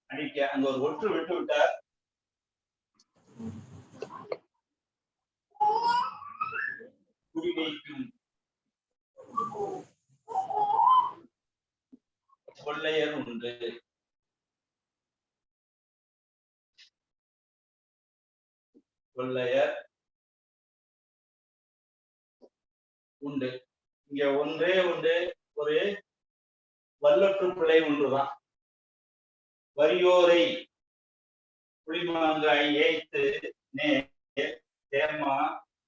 அடிக்க, அங்க ஒரு ஒற்று விட்டு விட்டார். குறிவைக்கும் கொள்ளையர் உண்டு. கொள்ளையர் உண்டு. இங்க ஒன்றே ஒன்று, ஒரு வல்லற்று பிழை ஒன்றுதான். வரியோரை புளிமாங்காய் ஏய்த்து தேமா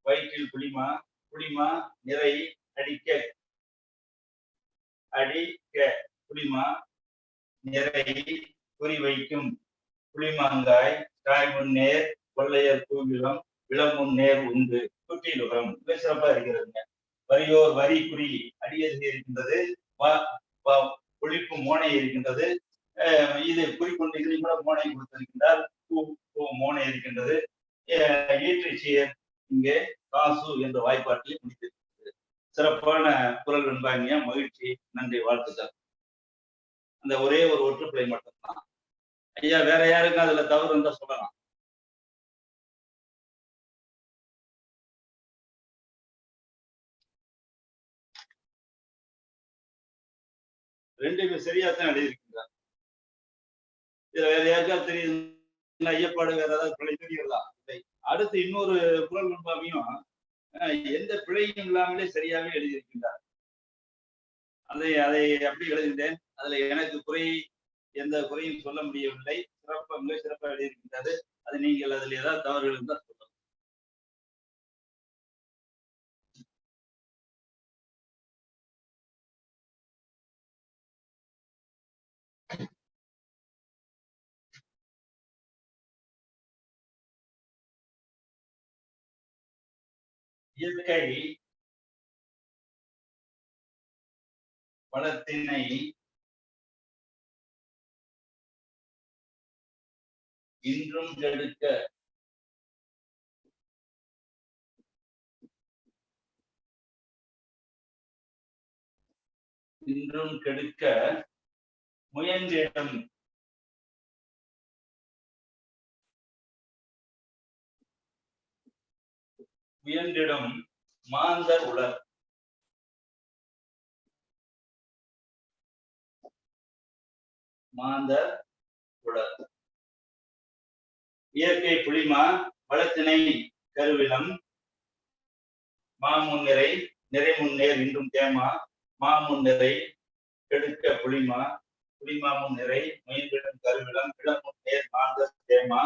வயிற்றில் புளிமா புளிமா நிறை அடிக்க புளிமா நிறை குறி வைக்கும் புளிமாங்காய் காய் முன்னேர் கொள்ளையர் தூவிலம் விளம்பும் நேர் உண்டு குற்றிலுகம். மிக சிறப்பா இருக்கிறதுங்க. வரியோர் வரி குறி அடியது இருக்கின்றது, பொழிப்பு மோனை இருக்கின்றது. இது குறிக்கொண்டு இதில் கூட மோனை கொடுத்திருக்கின்றார். மோனை இருக்கின்றது. ஈற்றுச்சியர் இங்கே காசு என்ற வாய்ப்பாட்டில் முடித்திருக்கிறது. சிறப்பான குரல் வெண்பாங்க. மகிழ்ச்சி, நன்றி, வாழ்த்துக்கள். அந்த ஒரே ஒரு ஒற்றுப்பிழை மட்டும்தான். ஐயா, வேற யாருக்கும் அதுல தவறு இருந்தா சொல்லலாம். ரெண்டுமே சரியாத்தான் எழுதியிருக்கிறார். இதுல வேற யாருக்காவது தெரியுது ஐயப்பாடு வேற ஏதாவது பிழை தெரியுதா? அடுத்து இன்னொரு குரல் வெண்பாவையும் எந்த பிழையும் இல்லாமலே சரியாவே எழுதியிருக்கின்றார். அதை அப்படி எழுதிட்டேன். அதுல எனக்கு எந்த குறையும் சொல்ல முடியவில்லை. மிக சிறப்பாக எழுதியிருக்கின்றது. அது நீங்கள் அதுல ஏதாவது தவறுகள் இருந்தால் சொல்லலாம். இயற்கை வளத்தினை இன்றும் கெடுக்க முயன்றிடும் மாந்தர் உலர். இயற்கை புளிமா வளத்தினை கருவிலம் மாமுன்னிறை நிறைமுன்னேர் இன்றும் தேமா மாமுன்னிறை கெடுக்க புளிமா முன்னிறை முயன்றிடும் கருவிலம் இளமுன்னேர் மாந்தர் தேமா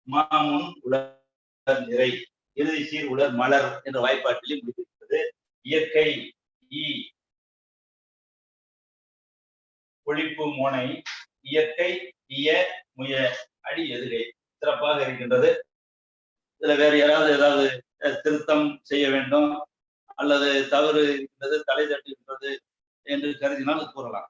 மாமுன் உலர் நிறை இறுதி சீர் உலர் மலர் என்ற வாய்ப்பாட்டிலே முடித்திருக்கிறது. இயற்கை பொழிப்பு மோனை இயற்கை முய அடி எதிரே சிறப்பாக இருக்கின்றது. இதுல வேற ஏதாவது திருத்தம் செய்ய வேண்டும் அல்லது தவறு இருக்கின்றது, தலை தட்டுகின்றது என்று கருதினால் கூறலாம்.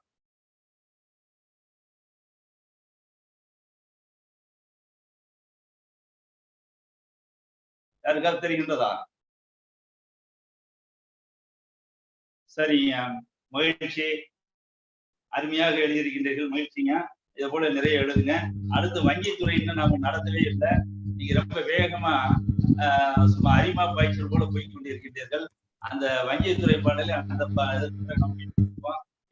யாருக்காவது தெரிகின்றதா? சரிங்க, மகிழ்ச்சி. அருமையாக எழுதியிருக்கின்றீர்கள், மகிழ்ச்சிங்க. இதை போல நிறைய எழுதுங்க. அடுத்து வங்கித்துறை இன்னும் நாம நடத்தவே இல்லை. நீங்க ரொம்ப வேகமா சும்மா அரிமா பாய்ச்சல் போல போய் கொண்டிருக்கின்றீர்கள். அந்த வங்கித்துறை பாடலை அந்த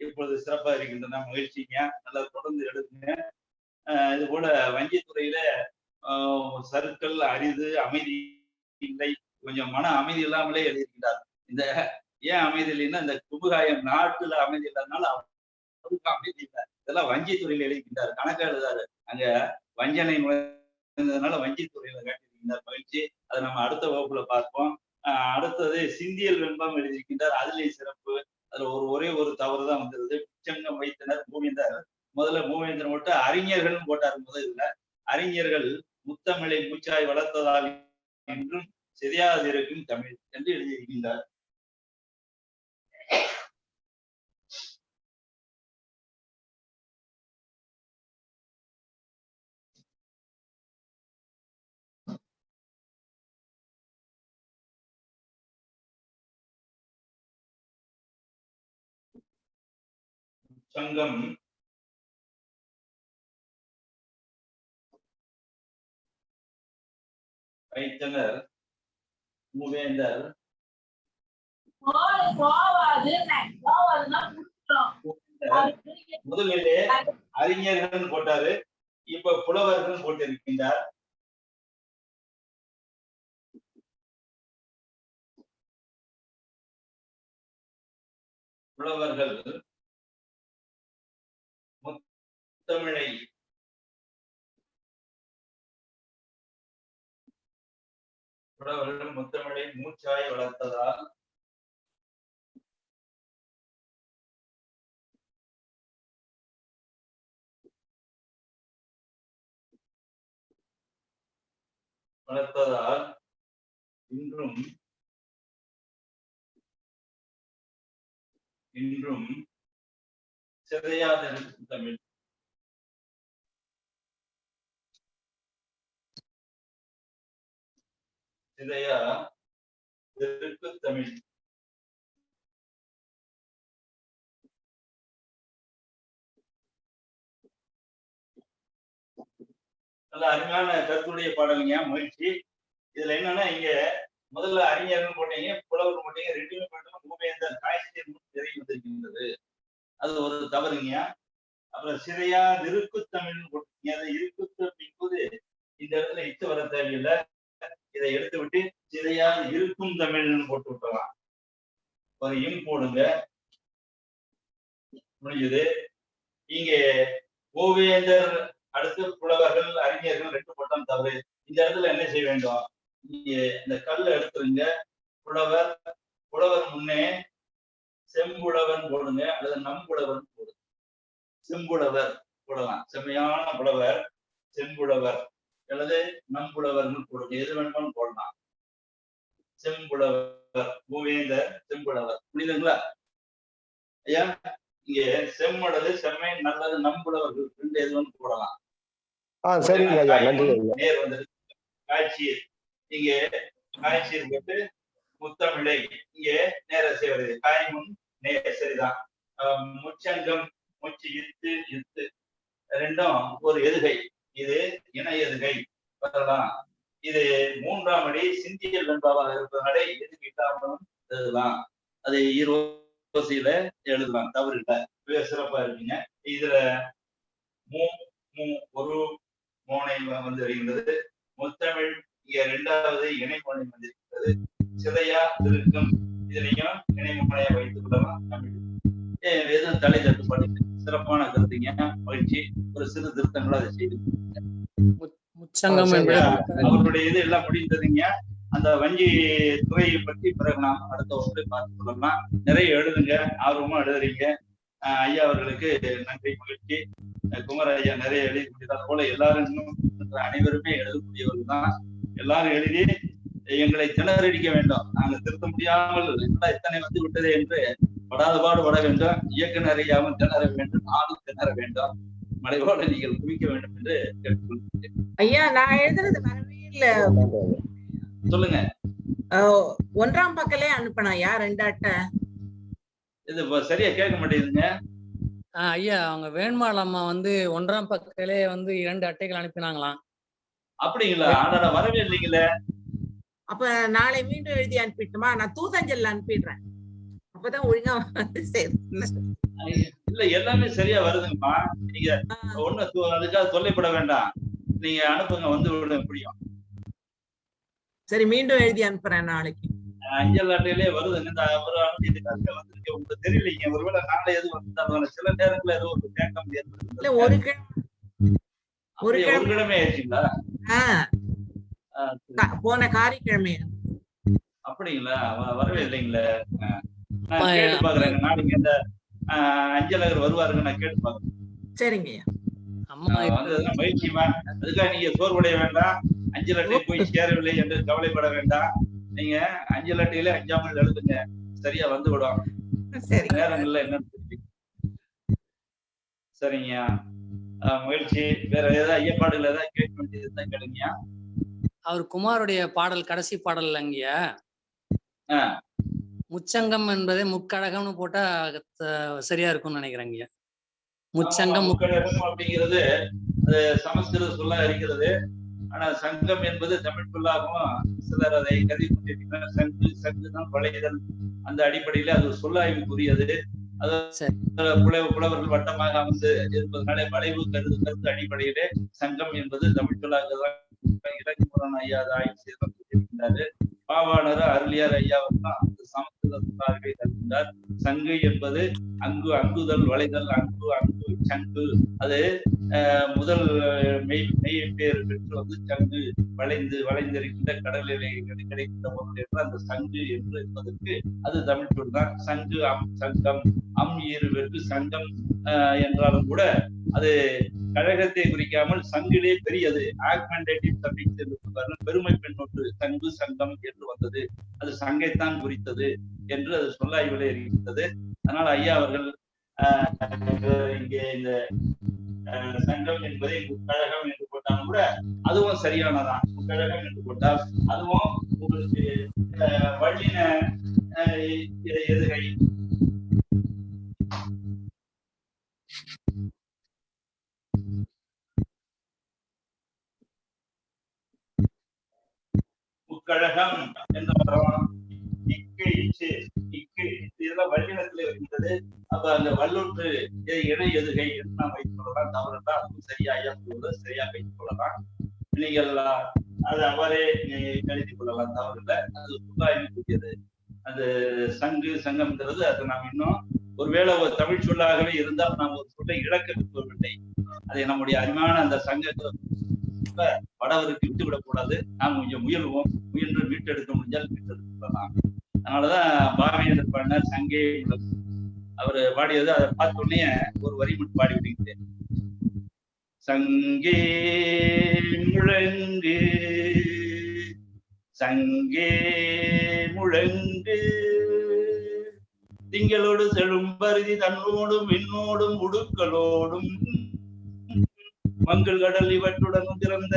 இப்பொழுது சிறப்பா இருக்கின்றன. மகிழ்ச்சிங்க, நல்லா தொடர்ந்து எழுதுங்க. இது போல வங்கித்துறையில சருக்கள் அரிது, அமைதி இல்லை, கொஞ்சம் மன அமைதி இல்லாமலே எழுதியிருக்கிறார். இந்த ஏன் அமைதி இல்லைன்னா இந்த குபுகாயம் நாட்டுல அமைதி இல்லாதனால அவருக்கு அமைதி இல்லை. இதெல்லாம் வங்கித்துறையில எழுதிக்கிட்டாரு, கணக்கா எழுதாரு. அங்க வஞ்சனை நுழைந்ததுனால வங்கித்துறையில காட்டியிருக்கின்றார். மகிழ்ச்சி. அதை நம்ம அடுத்த வகுப்புல பார்ப்போம். அடுத்தது சிந்தியல் வெண்பம் எழுதியிருக்கின்றார். அதுலேயும் சிறப்பு. அதுல ஒரே ஒரு தவறு தான் வந்துருது. பிச்சங்கம் வைத்தனர் மூவேந்தர். முதல்ல மூவேந்தர் மட்டும் அறிஞர்கள் போட்டார். முதல்ல அறிஞர்கள் முத்தமிழை மூச்சாய் வளர்த்ததால் என்றும் செதியாதிருக்கும் தமிழ் என்று எழுதியிருக்கின்றார். சங்கம் வைத்தனர் மூவேந்தர் முதலிலே அறிஞர்கள் போட்டாரு, இப்ப புலவர்கள் போட்டிருக்கின்றார். புலவர்கள் முத்தமிழை மூச்சாய் வளர்த்ததால் இன்றும் சிதையாதிருக்கும் தமிழ். சிதையாதிருக்கு தமிழ். நல்ல அருமையான கருத்துடைய பாடலுங்க. முயற்சி. இதுல என்னன்னா, இங்க முதல்ல அறிஞர்கள் போட்டீங்க, புலவர் போட்டீங்க, ரெண்டுமே போட்டோம். மூவேந்தர் காய்ச்சல் நிறைய வந்திருக்கின்றது. அது ஒரு தவறுங்க. அப்புறம் சிதையாதிருக்கு தமிழ்னு போட்டீங்க. அதை இருக்கு அப்படிங்கும்போது இந்த இடத்துல இட்டு வர தேவையில்லை. இதை எடுத்து விட்டு சிதையாது இருக்கும் தமிழ்னு போட்டு விட்டலாம். ஒரு இம் போடுங்க, முடிஞ்சது. இங்க மூவேந்தர் அடுத்து புலவர்கள் அறிஞர்கள் ரெண்டு போட்டம் தவறு. இந்த இடத்துல என்ன செய்ய வேண்டும்? இங்க இந்த கல்ல எடுத்துருங்க. புலவர் முன்னே செம்புலவன் போடுங்க, அல்லது நம்புலவன் போடுங்க. செம்புலவர் போடலாம். செம்மையான புலவர் செம்புலவர், அல்லது நம்புலவர்னு போடுங்க. எது வேணுமாலும் போடலாம். செம்புலவர், மூவேந்தர் செம்புலவர். புரியுதுங்களா ஐயா? இங்க செம்மடது செம்மை நல்லது நம்புலவர்கள் ரெண்டு எது வந்து போடலாம். சரிங்க ஐயா, நன்றி. நேர் வந்து காட்சியர், இங்கே காய்ச்சீர் போட்டு முத்தமிழை இங்கே நேர செய்வது. காய்முன் நேர சரிதான். முச்சங்கம் முச்சு இத்து ரெண்டும் ஒரு எதுகை. இது இணை எதுகை வரலாம். இது மூன்றாம் அடி சிந்தியல் வெண்பாவாக இருப்பதனால எதுக்கு இல்லாமலும் எழுதலாம். அது ஈரோசியில எழுதலாம், தவறு இல்லை. சிறப்பா இருக்கீங்க. இதுல ஒரு மோனை வந்து வருகின்றது. முத்தமிழ் இங்க இரண்டாவது இணைமொழி வந்திருக்கிறது. சிதையா திருக்கும், இதுலயும் இணைமொழியா வைத்துக் கொள்ளலாம். தமிழ் எதுவும் தலை தட்டுப்பாடு. சிறப்பான கருத்துங்க, மகிழ்ச்சி. ஒரு சிறு திருத்தங்களை அதை செய்து அவருடைய இது எல்லாம் முடிந்ததுங்க. அந்த வங்கி துறையை பற்றி பிறகு நாம் அடுத்த ஒன்றை பார்த்துக் கொள்ளலாம். நிறைய எழுதுங்க, ஆர்வமா எழுதுறீங்க. ஐயா அவர்களுக்கு நன்றி, மகிழ்ச்சி. குமர ஐயா நிறைய எழுதி முடித்தால் போல எல்லாரும் இன்னும் அனைவருமே எழுதக்கூடியவர்கள் தான். எல்லாரும் எழுதி எங்களை திணறடிக்க வேண்டும். நாங்கள் திருத்த முடியாமல் எத்தனை வந்து விட்டது என்று படாத பாடுபட வேண்டும். இயக்குனர் ஐயாவும் திணற வேண்டும், நானும் திணற வேண்டும். மலைவோட நீங்கள் குவிக்க வேண்டும் என்று கேட்டுக்கொள்கிறேன். ஐயா, நான் எழுதுறது வரவே இல்ல. சொல்லுங்க. 1ஆம் பக்கலே அனுப்பினா ஐயா, 2 அட்டை. இது சரியா கேட்க மாட்டேங்குதுங்க. ஐயா, அவங்க வேண்மாள் அம்மா வந்து 1ஆம் பக்கத்திலே வந்து 2 அட்டைகள் அனுப்பினாங்களாம். அப்படிங்களா? ஆனா வரவே இல்லைங்களே. அப்ப நாளை மீண்டும் எழுதி அனுப்பிட்டுமா? நான் தூதஞ்சல்ல அனுப்பிடுறேன், அப்பதான் ஒழுங்கா வந்து இல்ல, எல்லாமே சரியா வருதுங்கம்மா. நீங்க ஒண்ணு அதுக்காக தொல்லைப்பட வேண்டாம். நீங்க அனுப்புங்க, வந்து விட முடியும். சரி, மீண்டும் எழுதி அனுப்புறேன் நாளைக்கு. அஞ்சல் அட்டையிலே வருதுங்க. இந்த வந்துருக்கு, உங்களுக்கு தெரியலீங்க. ஒருவேளை நாளை எதுவும் வந்து சில நேரத்துல ஏதோ ஒரு கேட்க முடியாது. இல்ல, ஒரு கிழமை ஆயிடுச்சுங்களா? போன காரிக்கிழமை. அப்படிங்களா? வரவே இல்லைங்களே. நான் கேட்டு பாக்குறேங்க. நாளைக்கு இந்த அஞ்சலகர் வருவாருங்க, நான் கேட்டு பாக்குறேன். சரிங்க. வந்ததுன்னா மகிழ்ச்சிமா. அதுக்காக நீங்க சோர்வடைய வேண்டாம். அஞ்சல் அட்டை போய் சேரவில்லை என்று கவலைப்பட வேண்டாம். நீங்க அஞ்சல் அட்டையில அஞ்சாமல் எழுதுங்க, சரியா வந்து விடும். நேரங்கள்ல என்னன்னு சரிங்க. மகிழ்ச்சி. வேற ஏதாவது ஐயப்பாடுகள் ஏதாவது கேட்க வேண்டியது கேளுங்க. அவர் குமாருடைய பாடல் கடைசி பாடல் இல்லைங்கய்யா, முச்சங்கம் என்பதே முக்கழகம்னு போட்டா சரியா இருக்கும்னு நினைக்கிறேங்க. முச்சங்கம் அப்படிங்கிறது அது சமஸ்கிருத சொல்லா இருக்கிறது. ஆனா சங்கம் என்பது தமிழ் சொல்லாகவும் சிலர் அதை கருதி கொண்டிருக்கிறார். சங்குதான் வளைதல். அந்த அடிப்படையில அது சொல்லாய்வுக்குரியது. அது புலவர்கள் வட்டமாக வந்து இருப்பதனால வளைவு கருத்து அடிப்படையிலே சங்கம் என்பது தமிழ் சொல்லாக இலக்கிய ஐயா அதை ஆய்வு செய்திருக்கிறாரு. பாவாணர் அருளியார் ஐயாவுக்கும் சமஸ்கிருத என்பதற்காகவே தருகின்றார். சங்கு என்பது அங்கு அங்குதல் வளைதல், அங்கு அங்கு சங்கு. அது முதல் மெய் பேர் பெற்று வந்து சங்கு, வளைந்திருக்கின்ற கடலிலே கிடைக்கின்ற பொருள் என்று அந்த சங்கு என்று என்பதற்கு அது தமிழ் சொல் தான். சங்கு சங்கம் ஈறு பெற்று சங்கம் என்றாலும் கூட அது கழகத்தை குறிக்காமல் சங்கிலே பெரியது ஆக்மெண்டேட்டிவ் சஃபிக்ஸ் என்று சொல்வார்கள். பெருமை பெண்ணொன்று சங்கு சங்கம் என்று வந்தது, அது சங்கைத்தான் குறித்தது என்று அது சொல்லாய்விலே இருக்கின்றது. அதனால ஐயா அவர்கள் இங்கே இந்த சங்கம் என்பதை முக்கழகம் என்று போட்டாலும் கூட அதுவும் சரியானதான். முக்கழகம் என்று போட்டால் அதுவும் உங்களுக்கு வள்ளின எதுகை முக்கழகம் என்று வரலாம். இதெல்லாம் வல்லினத்தில் இருக்கின்றது. அப்ப அந்த வல்லொன்று இணை எதுகை என்று நாம் வைத்துக் கொள்ளலாம். தவறுதான், அதுவும் சரியா ஐயா சொல்வது சரியா வைத்துக் கொள்ளலாம். நீங்கள் அது அவரே எழுதிக் கொள்ளலாம், தவறில்லை. அது சொல்லாய்வுக்குரியது. அது சங்கு சங்கம்ங்கிறது அது நாம் இன்னும் ஒருவேளை ஒரு தமிழ் சொல்லாகவே இருந்தால் நாம் ஒரு சொல்லை இழக்க விரும்பவில்லை. அதை நம்முடைய அருமையான அந்த சங்கத்தை வடவருக்கு விட்டுவிடக் கூடாது. நாம் கொஞ்சம் முயன்று மீட்டெடுக்க முடிஞ்சால் மீட்டெடுத்து கொள்ளலாம். அதனாலதான் பாவேந்தர் பாடினார் சங்கே முழங்கு. அவரு பாடியது அதை பார்த்த உடனே ஒரு வரி மட்டும் பாடி விடுகிறேன். சங்கே முழங்கு சங்கே முழங்கு திங்களோடு செழும் பருதி தன்னோடும் விண்ணோடும் உடுக்களோடும் மங்கள் கடல் இவற்றுடன் திறந்த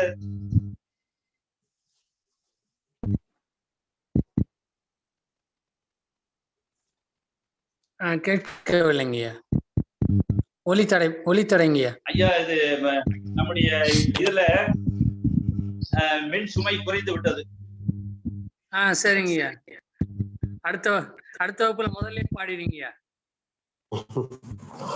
கேட்கவில்லைங்கய்யா. ஒலித்தடைங்கய்யா. ஐயா இது நம்முடைய இதுல மின் சுமை குறைந்து விட்டது. சரிங்கய்யா. அடுத்த வகுப்புல முதல்ல பாடிடுங்கய்யா.